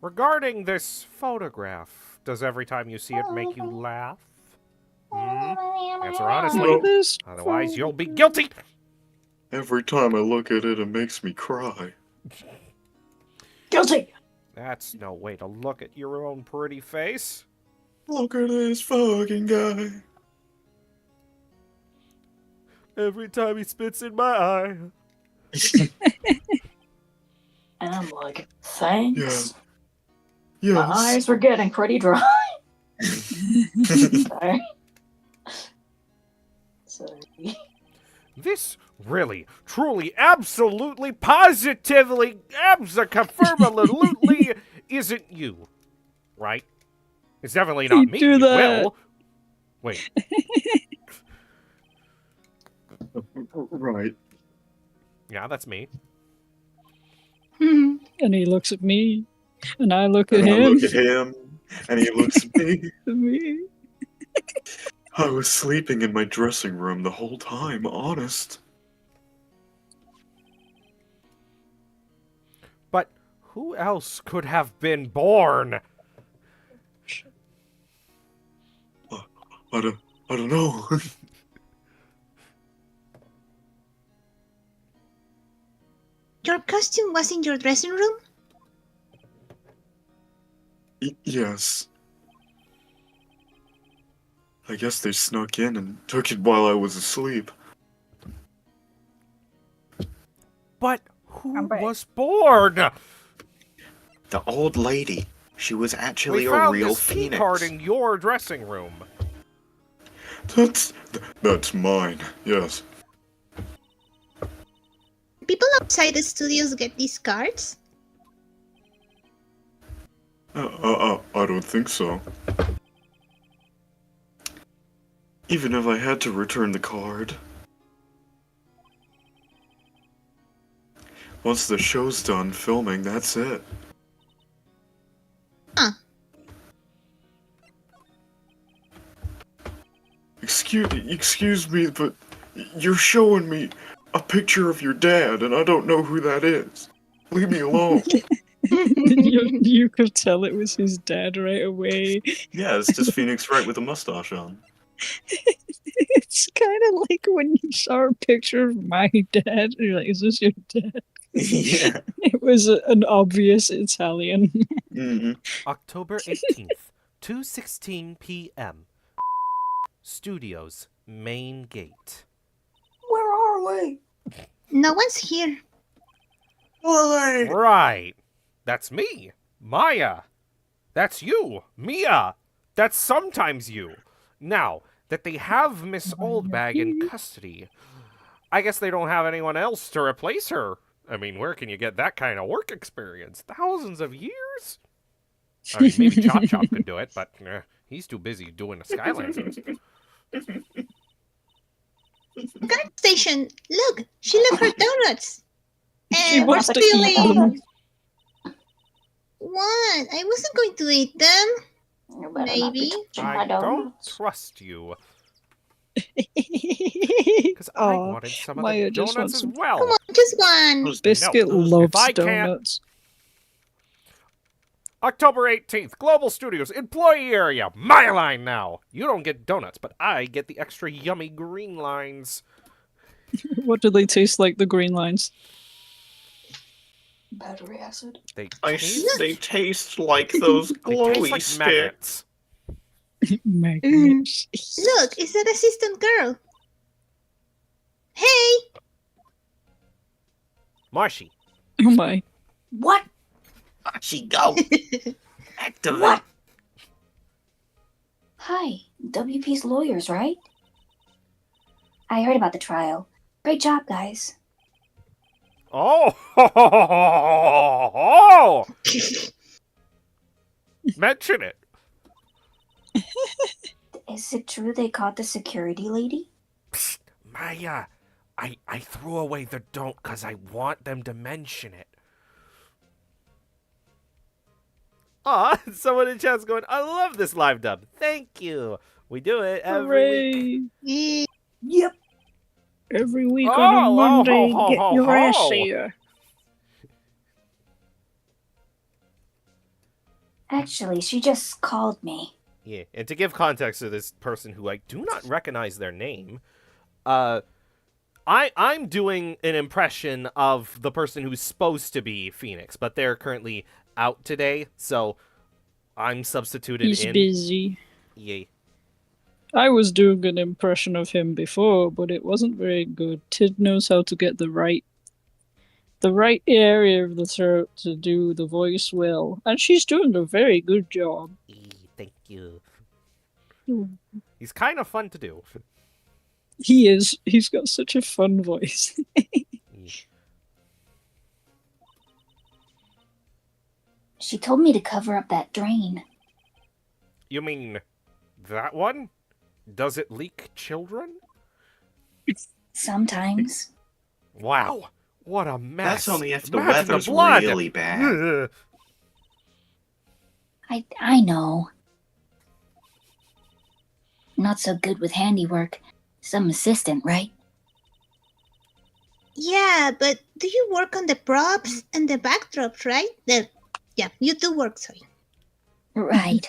Regarding this photograph, does every time you see it make you laugh? Answer honestly,
This
otherwise you'll be guilty!
Every time I look at it, it makes me cry.
Guilty!
That's no way to look at your own pretty face.
Look at this fucking guy.
Every time he spits in my eye.
And I'm like, thanks.
Yeah.
My
Yes.
eyes were getting pretty dry. Sorry. Sorry.
This really, truly, absolutely, positively, abso-confirmably isn't you, right? It's definitely not
He'd
me.
do
It
that.
will. Wait.
Right.
Yeah, that's me.
And he looks at me, and I look at
And I
him.
look at him, and he looks at me.
Me.
I was sleeping in my dressing room the whole time, honest.
But who else could have been born?
I don't know.
Your costume was in your dressing room?
Yes. I guess they snuck in and took it while I was asleep.
But who
I'm back.
was born?
The old lady. She was actually
We
a
found
real
this key
phoenix.
card in your dressing room.
That's mine. Yes.
People outside the studios get these cards?
I don't think so. Even if I had to return the card. Once the show's done filming, that's it.
Huh.
Excuse me, but you're showing me a picture of your dad, and I don't know who that is. Leave me alone.
you could tell it was his dad right away.
Yeah, it's just Phoenix Wright with a mustache on.
It's kind of like when you saw a picture of my dad, and you're like, is this your dad?
Yeah.
It was an obvious Italian.
Mm-hmm.
October 18th, 2:16 p.m. Studios main gate.
Where are we?
No one's here.
Right. That's me. Maya. That's you. Mia. That's sometimes you. Now, that they have Miss Oldbag in custody, I guess they don't have anyone else to replace her. I mean, where can you get that kind of work experience? Thousands of years? I mean, maybe Chop Chop could do it, but he's too busy doing the Skylancers.
Guard station! Look! She left her donuts!
She
And we're
wants to
still
eat
in.
them.
What? I wasn't going to eat them.
You better not be
Maybe.
touching my
I don't
donuts.
trust you. Because I
Aw,
wanted some of
Maya
the
just
donuts
wants
as
some-
well.
Come on, just one.
Biscuit
No,
loves
if I can't-
donuts.
October 18th, Global Studios, employee area, my line now. You don't get donuts, but I get the extra yummy green lines.
What do they taste like, the green lines?
Battery acid.
They
They taste like those
they
glowy
taste like
sticks.
magnets.
Magnets.
Look, it's that assistant girl. Hey!
Marshy.
Oh my.
What?
She go. Activate.
What? Hi, WP's lawyers, right? I heard about the trial. Great job, guys.
Oh! Mention it.
Is it true they caught the security lady?
Psst, Maya, I threw away the don't because I want them to mention it. Aw, someone in chat's going, I love this live dub. Thank you. We do it every week.
Hooray!
Yep.
Every week
Oh,
on a
oh,
Monday,
ho, ho,
get
ho,
your ass
ho.
here.
Actually, she just called me.
Yeah, and to give context to this person who I do not recognize their name, I'm doing an impression of the person who's supposed to be Phoenix, but they're currently out today, so I'm substituted
He's
in.
busy.
Yay.
I was doing an impression of him before, but it wasn't very good. Tid knows how to get the right area of the throat to do the voice well, and she's doing a very good job.
Thank you.
Mm.
He's kind of fun to do.
He is. He's got such a fun voice.
She told me to cover up that drain.
You mean that one? Does it leak children?
Sometimes.
Wow, what a mess.
That's only if the
Imagine
weather's
blood.
really bad.
Ugh.
I know. Not so good with handiwork. Some assistant, right?
Yeah, but do you work on the props and the backdrops, right? Yeah, you do work, sorry.
Right.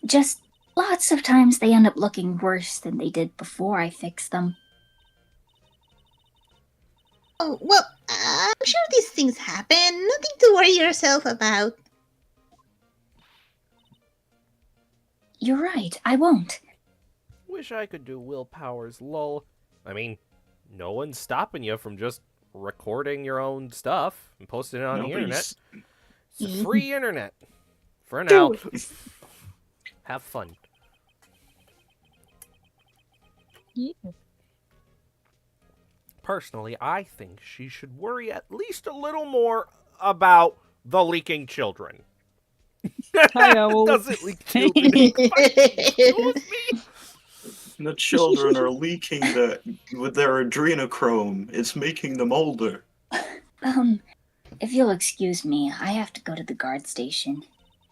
Just lots of times they end up looking worse than they did before I fixed them.
Oh, well, I'm sure these things happen. Nothing to worry yourself about.
You're right, I won't.
Wish I could do willpower's lol. I mean, no one's stopping you from just recording your own stuff and posting it on the internet. It's a free internet. For now. Have fun.
Yeah.
Personally, I think she should worry at least a little more about the leaking children.
Hi, Owl.
Doesn't leak children. Excuse me?
The children are leaking with their adrenochrome. It's making them older.
If you'll excuse me, I have to go to the guard station.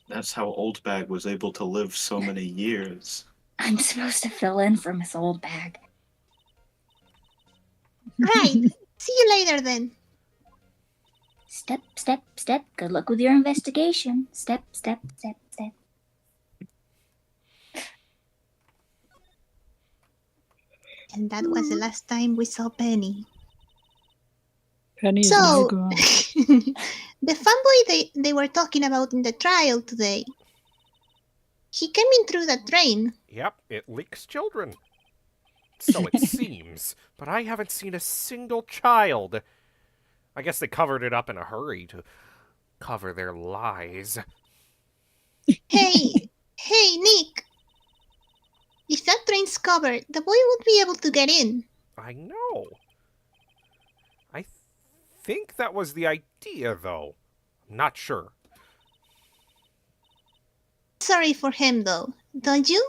That's how Oldbag was able to live so many years.
I'm supposed to fill in for Miss Oldbag.
Right. See you later then.
Step, step, step. Good luck with your investigation. Step, step, step, step.
And that was the last time we saw Penny.
Penny is
So,
now gone.
the fanboy they were talking about in the trial today, he came in through the train.
Yep, it leaks children. So it seems, but I haven't seen a single child. I guess they covered it up in a hurry to cover their lies.
Hey, hey, Nick. If that train's covered, the boy won't be able to get in.
I know. I think that was the idea, though. I'm not sure.
Sorry for him, though. Don't you?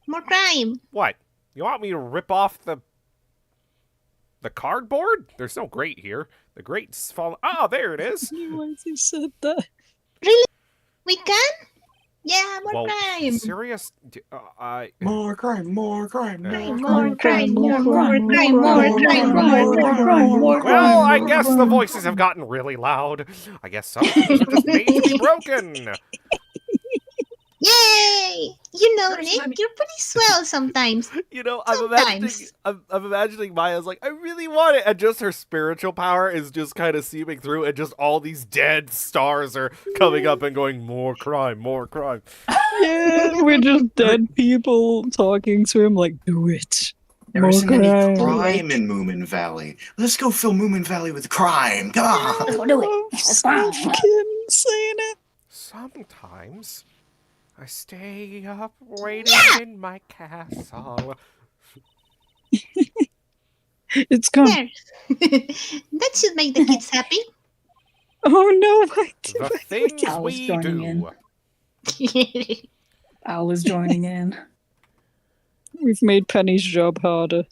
More crime.
What? You want me to rip off the cardboard? There's no grate here. The grate's fallen. Oh, there it is.
Why has he said that?
Really? We can? Yeah, more
Well,
crime.
serious?
More crime, more crime,
More crime, more crime, more crime.
Well, I guess the voices have gotten really loud. I guess some things are just made to be broken.
Yay! You know, Nick, you're pretty swell sometimes.
You know, I'm
Sometimes.
imagining Maya's like, I really want it, and just her spiritual power is just kind of seeping through, and just all these dead stars are coming up and going, more crime, more crime.
Yeah, we're just dead people talking to him like, do it.
There
More
isn't any
crime.
crime in Moomin Valley. Let's go fill Moomin Valley with crime. Ah!
Let's go do it.
Oh,
That's fine.
Kim saying it.
Sometimes I stay up waiting in my castle.
It's gone.
There. That should make the kids happy.
Oh no, why
The things
I was
we
joining
do.
in. Al is joining in.
We've made Penny's job harder.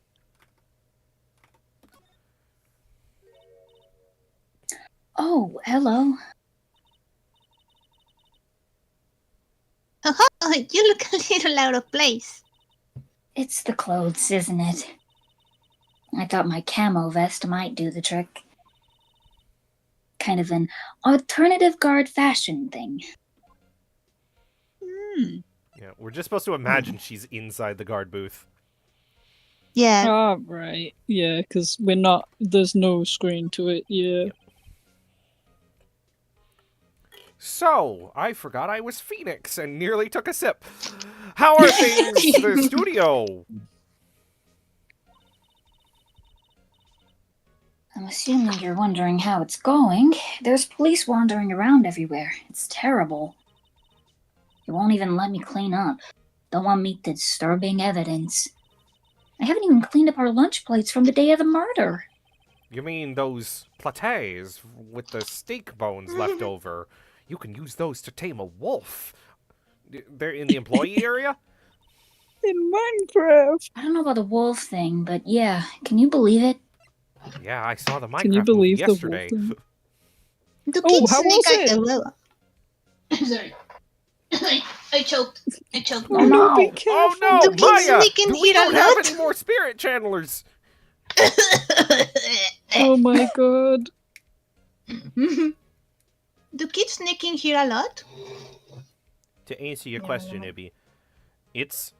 Oh, hello.
Oh, you look a little out of place.
It's the clothes, isn't it? I thought my camo vest might do the trick. Kind of an alternative guard fashion thing.
Yeah, we're just supposed to imagine she's inside the guard booth.
Yeah.
Ah, right. Yeah, because we're not. There's no screen to it. Yeah.
So, I forgot I was Phoenix and nearly took a sip. How are things in the studio?
I'm assuming you're wondering how it's going. There's police wandering around everywhere. It's terrible. They won't even let me clean up. Don't want me disturbing evidence. I haven't even cleaned up our lunch plates from the day of the murder.
You mean those plates with the steak bones left over? You can use those to tame a wolf. They're in the employee area?
In Minecraft.
I don't know about the wolf thing, but yeah, can you believe it?
Yeah, I saw the Minecraft
Can you
movie
believe the wolf
yesterday.
thing?
Do
Oh,
kids
how
sneak
was it?
well, sorry. I choked.
Oh no, be
Oh
careful.
no,
Do kids
Maya!
sneak in
We
here a
don't have
lot?
any more spirit channelers!
Oh my god.
Do kids sneak in here a lot?
To answer your question, Ibby, it's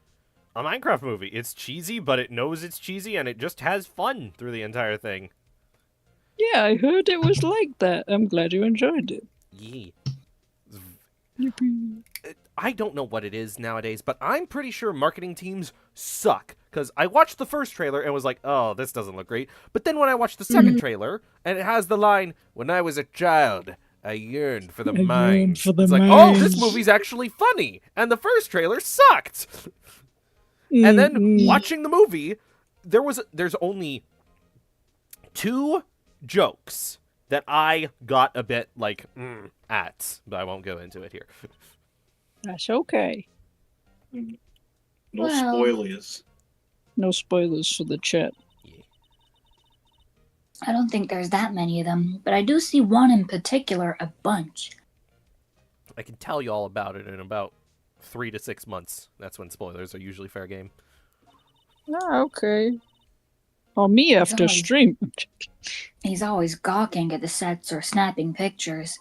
a Minecraft movie. It's cheesy, but it knows it's cheesy, and it just has fun through the entire thing.
Yeah, I heard it was like that. I'm glad you enjoyed it.
Yeah.
Yippee.
I don't know what it is nowadays, but I'm pretty sure marketing teams suck. Because I watched the first trailer and was like, oh, this doesn't look great. But then when I watched the second trailer, and it has the line, when I was a child, I yearned for the
I yearned
mines.
for the
It's like, oh, this
mines.
movie's actually funny. And the first trailer sucked. And then
Mm-mm.
watching the movie, there's only 2 jokes that I got a bit like at, but I won't go into it here.
That's okay.
No
Well-
spoilers.
No spoilers for the chat.
I don't think there's that many of them, but I do see one in particular a bunch.
I can tell you all about it in about 3 to 6 months. That's when spoilers are usually fair game.
Ah, okay. Or me after
Sorry.
stream.
He's always gawking at the sets or snapping pictures.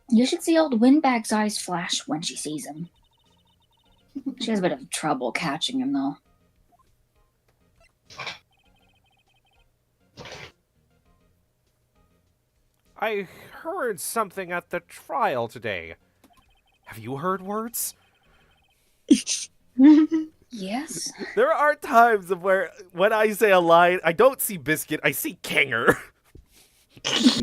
You should see old Windbag's eyes flash when she sees him. She has a bit of trouble catching him, though.
I heard something at the trial today. Have you heard words?
Yes?
There are times of where, when I say a line, I don't see Biscuit, I see Kinger.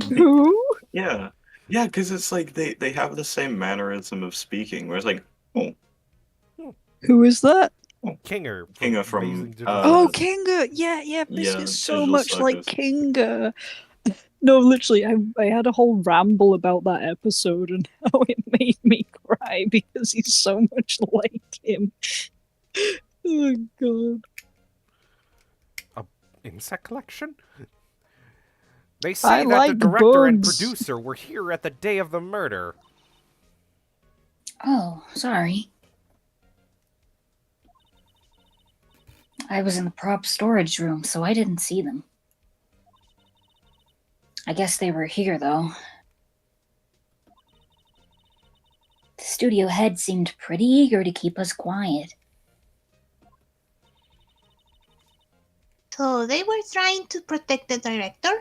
Who?
Yeah. Yeah, because it's like they have the same mannerism of speaking, where it's like, oh,
Who is that?
Kinger.
Kinga from,
Amazing Digital
Oh,
Service.
Kinga! Yeah, Biscuit's so
Digital
much like
Circus.
Kinga. No, literally, I had a whole ramble about that episode and how it made me cry because he's so much like him. Oh god.
Insect collection? They say
I
that
like
the director and
bugs.
producer were here at the day of the murder.
Oh, sorry. I was in the prop storage room, so I didn't see them. I guess they were here, though. The studio head seemed pretty eager to keep us quiet.
So they were trying to protect the director?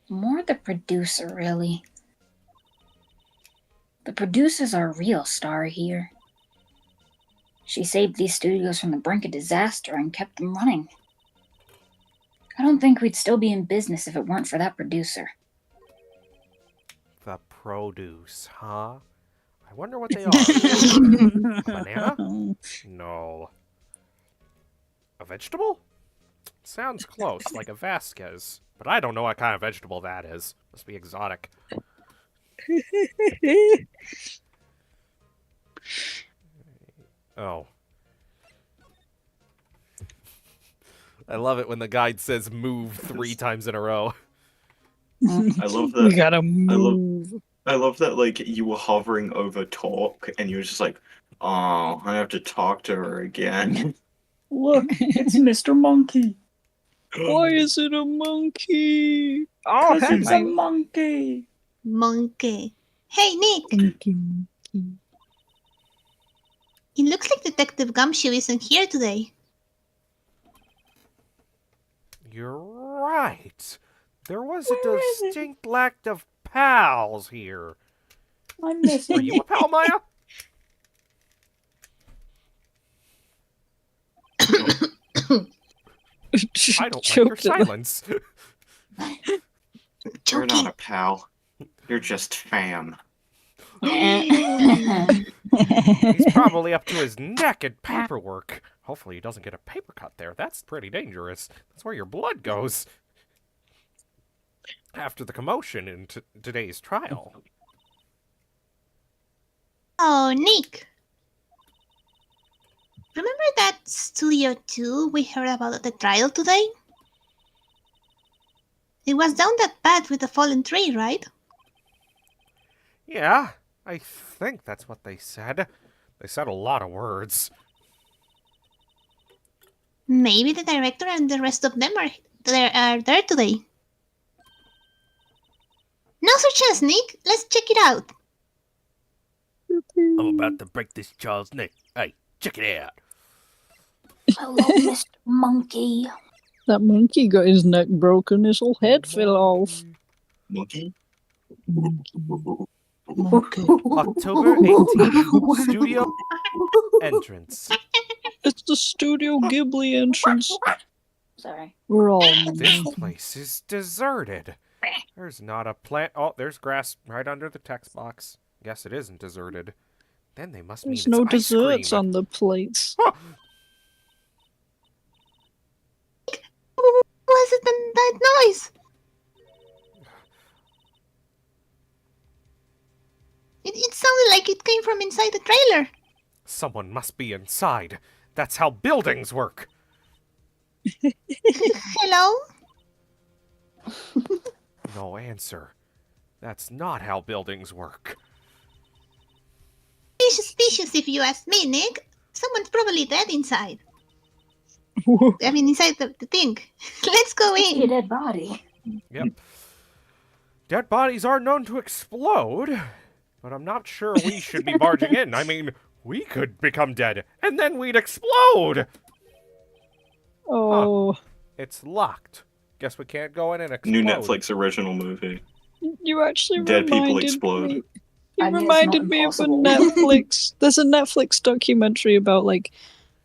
More the producer, really. The producer's our real star here. She saved these studios from the brink of disaster and kept them running. I don't think we'd still be in business if it weren't for that producer.
The produce, huh? I wonder what they are. A banana? No. A vegetable? Sounds close, like a Vasquez. But I don't know what kind of vegetable that is. Must be exotic. Oh.
I love it when the guide says move 3 times in a row.
I love
We
that.
gotta move.
I love that. Like you were hovering over talk, and you were just like, "Oh, I have to talk to her again."
Look, it's Mr. Monkey.
Why is it a monkey? Oh,
Because
heck,
it's a monkey.
Monkey. Hey, Nick!
monkey.
It looks like Detective Gumshoe isn't here today.
You're right. There was a distinct lack of pals here.
I miss
Are
him.
you a pal, Maya? I don't like your
Choked at the-
silence.
You're not a pal. You're just fam.
He's probably up to his neck in paperwork. Hopefully he doesn't get a paper cut there. That's pretty dangerous. That's where your blood goes. after the commotion in today's trial.
Oh, Nick. Remember that Studio 2 we heard about at the trial today? It was down that path with the fallen tree, right?
Yeah, I think that's what they said. They said a lot of words.
Maybe the director and the rest of them are there today. Now's our chance, Nick. Let's check it out.
I'm about to break this child's neck. Hey, check it out.
Hello, Mr. Monkey.
That monkey got his neck broken, his whole head fell off.
Monkey?
Monkey.
October 18th, studio entrance.
It's the Studio Ghibli entrance.
Sorry.
We're all
This place is deserted. There's not a plant. Oh, there's grass right under the text box. Guess it isn't deserted. Then they must mean
There's
it's
no
ice
desserts
cream.
on the plates.
What was it that noise? It sounded like it came from inside the trailer.
Someone must be inside. That's how buildings work.
Hello?
No answer. That's not how buildings work.
Suspicious if you ask me, Nick. Someone's probably dead inside. I mean, inside the thing. Let's go
A
in.
dead body.
Yep. Dead bodies are known to explode, but I'm not sure we should be barging in. I mean, we could become dead, and then we'd explode!
Oh,
It's locked. Guess we can't go in and explode.
New Netflix original movie.
you actually
Dead people
reminded
explode.
me.
I
You
mean, it's
reminded
not
me of a
impossible.
Netflix. There's a Netflix documentary about like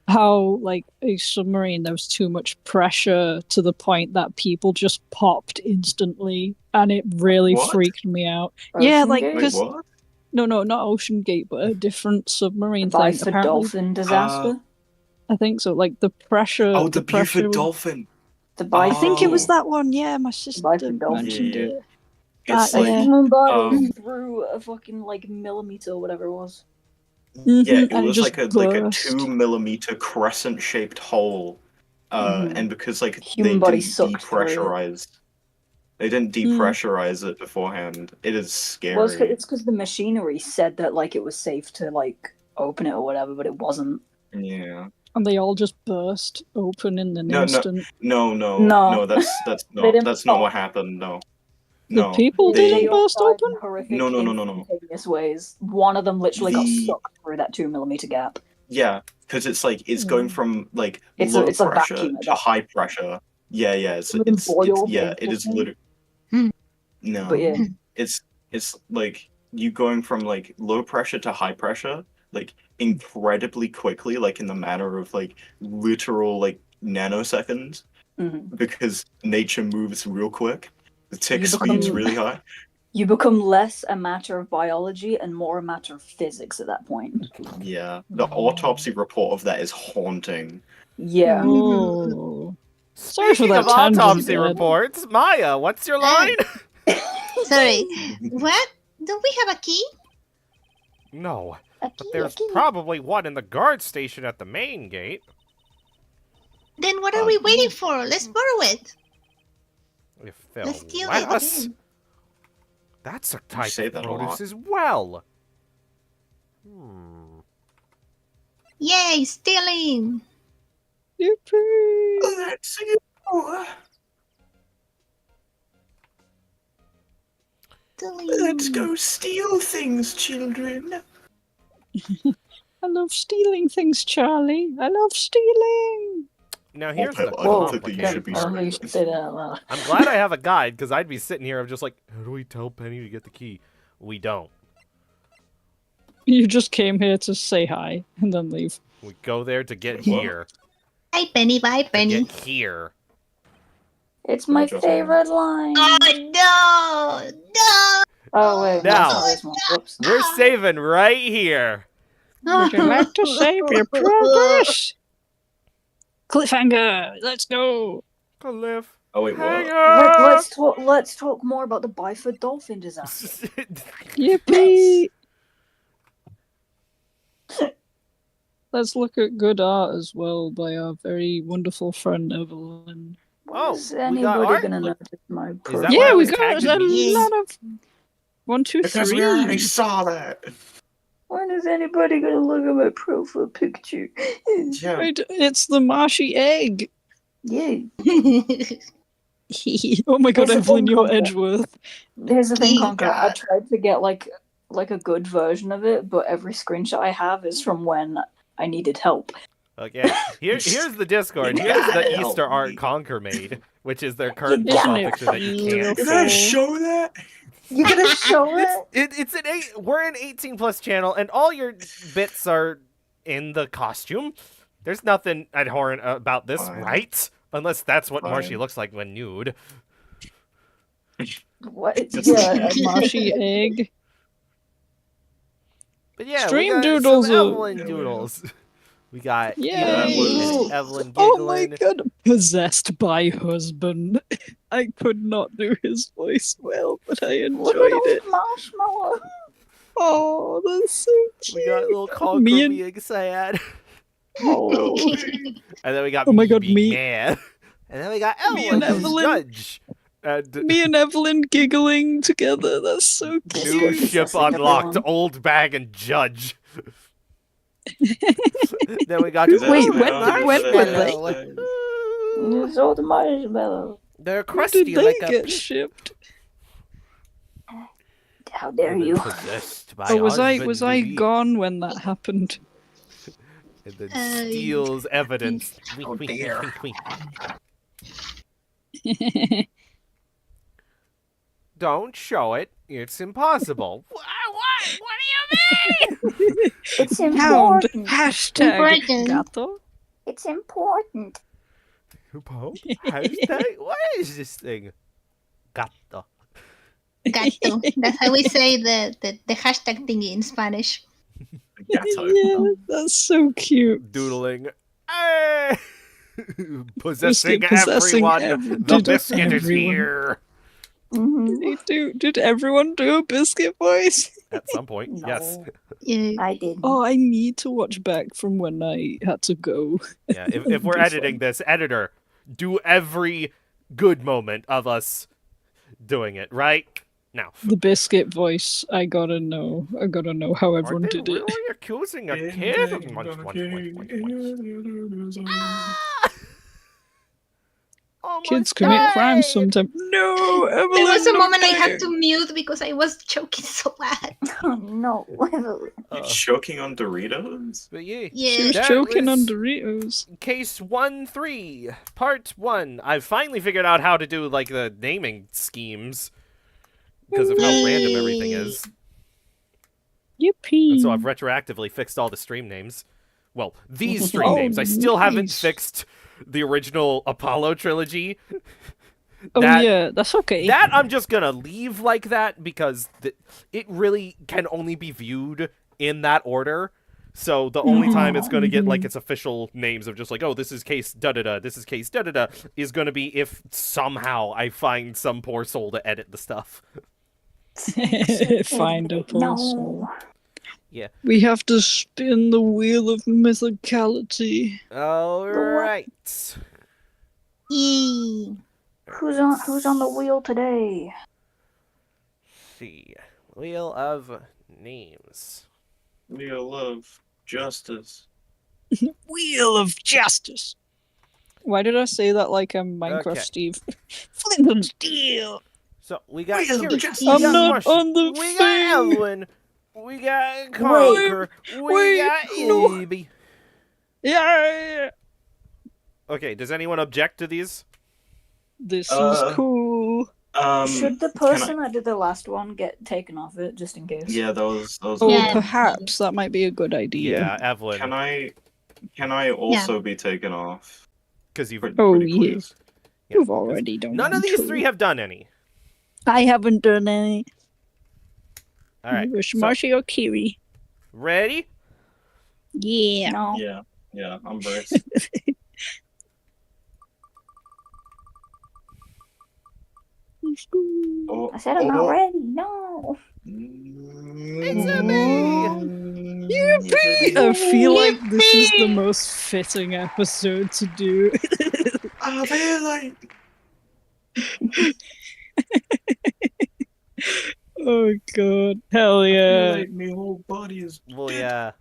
how like a submarine there was too much pressure to the point that people just popped instantly, and it really
What?
freaked me out. Yeah,
Ocean
like
Gate?
Wait,
because
what?
no, not Ocean Gate, but a different submarine thing.
Advice for
Apparently,
dolphin disaster.
I think so. Like the pressure.
Oh, the
pressure
Buford dolphin.
The bite.
I think it was
Oh.
that one. Yeah, my sister
Bifid dolphin.
mentioned
Yeah.
it.
It's
That,
like,
yeah.
Human body
um,
through a fucking like millimeter or whatever it was.
yeah, it
and
was
just
like a
burst.
2mm crescent-shaped hole,
Mhm.
and because like
Human
they
body
didn't
sucked through it.
depressurize, they didn't depressurize it beforehand. It is scary.
Well, it's because the machinery said that like it was safe to like open it or whatever, but it wasn't.
Yeah.
And they all just burst open in an
No,
instant.
No.
that's
They didn't
that's not
pop.
what happened. No.
The
No.
people
they-
didn't burst
all died
open?
in horrific,
No.
instantaneous ways. One of them literally got
The-
sucked through that 2mm gap.
Yeah, because it's like it's going from like
It's
low
a
pressure
vacuum at
to
that
high pressure. Yeah, it's
Some of them boiled
yeah,
eggs
it
or
is
something.
literally
Hmm.
no.
But yeah,
It's like you going from like low pressure to high pressure like incredibly quickly, like in the matter of like literal like nanoseconds,
mhm.
because nature moves real quick. The tick
You
speed's
become-
really high.
You become less a matter of biology and more a matter of physics at that point.
Yeah, the autopsy report of that is haunting.
Yeah.
Oh. Sorry for
Speaking
that
of
tangent,
autopsy
Ed.
reports, Maya, what's your line?
Sorry. What? Don't we have a key?
No,
A
but
key,
there's
a key.
probably one in the guard station at the main gate.
Then what are we waiting for? Let's borrow it.
If they'll
Let's steal
let
it.
us. That's a type
say
of
that a
produce
lot.
as well. Hmm.
Yay, stealing.
Yippee!
Let's go. Let's go steal things, children.
I love stealing things, Charlie. I love stealing.
Now here's the
I don't think that you
complicated
should be
I don't
part.
think you should say that out loud.
I'm glad I have a guide, because I'd be sitting here of just like, how do we tell Penny to get the key? We don't.
You just came here to say hi and then leave.
We go there to get here.
Bye, Penny. Bye,
To
Penny.
get here.
It's my
Just-
favorite line.
Oh, no! No!
Oh wait,
Now.
no, this one. Whoops.
We're saving right here.
Would you like to save your progress? Cliffhanger! Let's go!
Cliff.
Oh wait,
Hang
what?
up!
Let's talk more about the Byford dolphin disaster.
Yippee! Let's look at good art as well by our very wonderful friend Ewelynn.
Oh,
Is
we got
anybody
art?
gonna notice my
Is that
profile?
why
Yeah,
it
we
was
got
tagged
a
in these?
lot of 1, 2,
Because we already
3.
saw that.
When is anybody gonna look at my profile picture?
Yeah.
It's the Marshy egg.
Yeah.
Oh my god,
Here's the
Ewelynn,
thing,
you're
Conker.
Edgeworth.
Here's the thing, Conker. I
God.
tried to get like a good version of it, but every screenshot I have is from when I needed help.
Okay, here's the Discord.
You
Here's the
gotta help
Easter art
me.
Conker made, which is their current
Isn't
profile
it
picture that you can't
beautiful?
You're gonna
see.
show that?
You're gonna show it?
It's we're an 18+ channel, and all your bits are in the costume. There's nothing abhorrent about this,
Fine.
right? Unless that's what Marshy
Fine.
looks like when nude.
What?
Just-
Yeah.
Marshy egg.
But yeah,
Stream
we got
doodles
some
are-
Ewelynn doodles. We got
Yay!
Ewelynn and Ewelynn
Oh my
giggling.
god, possessed by husband. I could not do his voice well, but I
Look
enjoyed
at
it.
old Marshmallow.
Oh, that's so cute.
We got little Conker
Me and-
being sad.
Oh.
And then we got
Oh my
me
God,
being
me-
mad. And then we got
Me and
Ewelynn as
Ewelynn.
judge. And
Me and Ewelynn giggling together. That's so
new
cute.
ship
Possessing
unlocked.
everyone.
Old bag and judge. Then we got
Is that
Wait,
the
when-
sound
when
that
were
it
Marshmallow.
has?
It's old Marshmallow.
They're
When
crusty
did they
like a
get
pea.
shipped?
How dare
And then
you?
possessed by
Oh, was I
husband,
gone when that happened?
and then steals evidence. Wink,
Oh,
wink,
dear.
wink, wink, wink.
Hashtag
Don't show it. It's impossible. What do you mean?
It's
Hound.
important.
Hashtag
Important.
gato.
It's important.
Hashtag? What is this thing? Gato.
Gato. That's how we say the hashtag thingy in Spanish.
Gato.
Yeah, that's so cute.
Doodling. Hey! Possessing
Biscuit possessing
everyone. The
did
biscuit is
everyone.
here.
Did everyone do a biscuit voice?
At some point,
No.
yes.
Yeah.
I did.
Oh, I need to watch back from when I had to go.
Yeah, if we're
Be
editing
fun.
this, editor, do every good moment of us doing it, right? Now.
The biscuit voice, I gotta know. I gotta know how everyone
Are they
did it.
really accusing a kid of munch, munch, munch, munch, munch. Almost
Kids commit crimes
died.
sometimes. No, Evelyn.
There was a
no
moment I had
way.
to mute because I was choking so bad.
Oh no.
You're choking on Doritos?
But yeah,
She
Yeah.
was
That
choking on
was-
Doritos.
case 1-3, part 1. I've finally figured out how to do like the naming schemes because of how random everything is.
Yippee.
And so I've retroactively fixed all the stream names. Well, these stream
Oh,
names. I still haven't
nice.
fixed the original Apollo trilogy.
Oh
that-
yeah, that's okay.
That I'm just gonna leave like that because it really can only be viewed in that order. So the only time it's gonna get like its official names of just like, oh, this is case da-da-da, this is case da-da-da, is gonna be if somehow I find some poor soul to edit the stuff.
Find a person.
No.
We have to spin the wheel of mythicality.
Alright.
Yay.
Who's on the wheel today?
See. Wheel of names.
Wheel of Justice.
Wheel of justice. Why did I say that like I'm Minecraft
Okay.
Steve? Flint and steel.
So we got
Wheel of
Kiriteru,
Justice.
we
I'm
got
not
Marshy,
on the
we
thing.
got Ewelynn, we got Conker, we
wait,
got
no.
Ibby.
Yeah.
Okay, does anyone object to these?
This
Uh,
is cool.
Should the person that did the last one get taken off it just in case?
Yeah, those.
Oh,
Yeah.
perhaps that might be a good idea.
Yeah, Ewelynn,
Can I also be taken off?
because you've
Pretty,
Oh,
pretty
yeah.
please.
You've already done
none of
one
these
too.
three have done any.
I haven't done any.
All right,
Wish
so,
Marshy or Kiri.
ready?
Yeah.
No.
Yeah, I'm braced. Oh,
I said I'm not ready. No.
It's a me!
Yippee! I feel like this is the most fitting episode to do.
I feel like
Oh god, hell
I feel
yeah.
like my whole body is
Well,
dead.
yeah.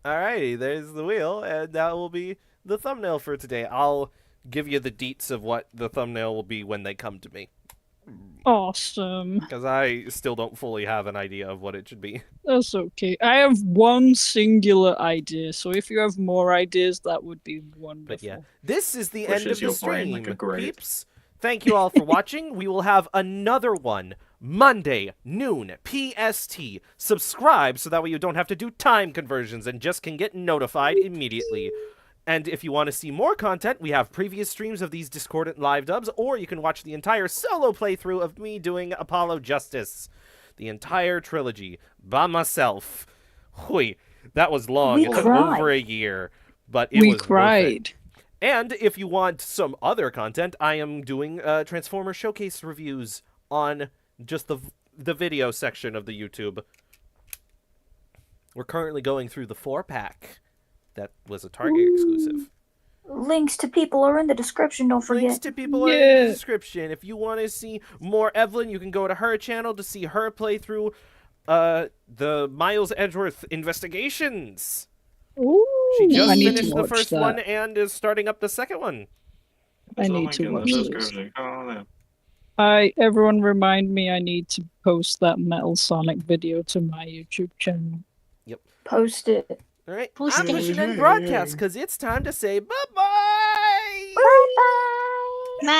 Alrighty, there's the wheel, and that will be the thumbnail for today. I'll give you the deets of what the thumbnail will be when they come to me,
Awesome.
because I still don't fully have an idea of what it should be.
That's okay. I have one singular idea, so if you have more ideas, that would be wonderful.
But yeah, this is the
Pushes
end of the
your brain
stream,
like a grape.
peeps. Thank you all for watching. We will have another one Monday, noon, PST. Subscribe so that way you don't have to do time conversions and just can get notified immediately. And if you want to see more content, we have previous streams of these Discordant live dubs, or you can watch the entire solo playthrough of me doing Apollo Justice. The entire trilogy, by myself. Hui, that was long.
We
It took
cried.
over a year, but it
We
was worth it.
cried.
And if you want some other content, I am doing Transformer Showcase reviews on just the video section of the YouTube. We're currently going through the 4-pack. That was a Target exclusive.
Links to people are in the description. Don't forget.
Links to people are in
Yeah.
the description. If you want to see more Ewelynn, you can go to her channel to see her playthrough the Miles Edgeworth investigations.
Ooh,
She just
I need to
finished the
watch
first
that.
one and is starting up the second one.
I
It's
need
like
to
in the
watch this.
description. Oh,
Everyone remind me I need to post that Metal Sonic video to my YouTube channel.
Post it.
All right,
Post
I'm
it.
pushing end broadcast because it's time to say bye-bye.
Bye bye.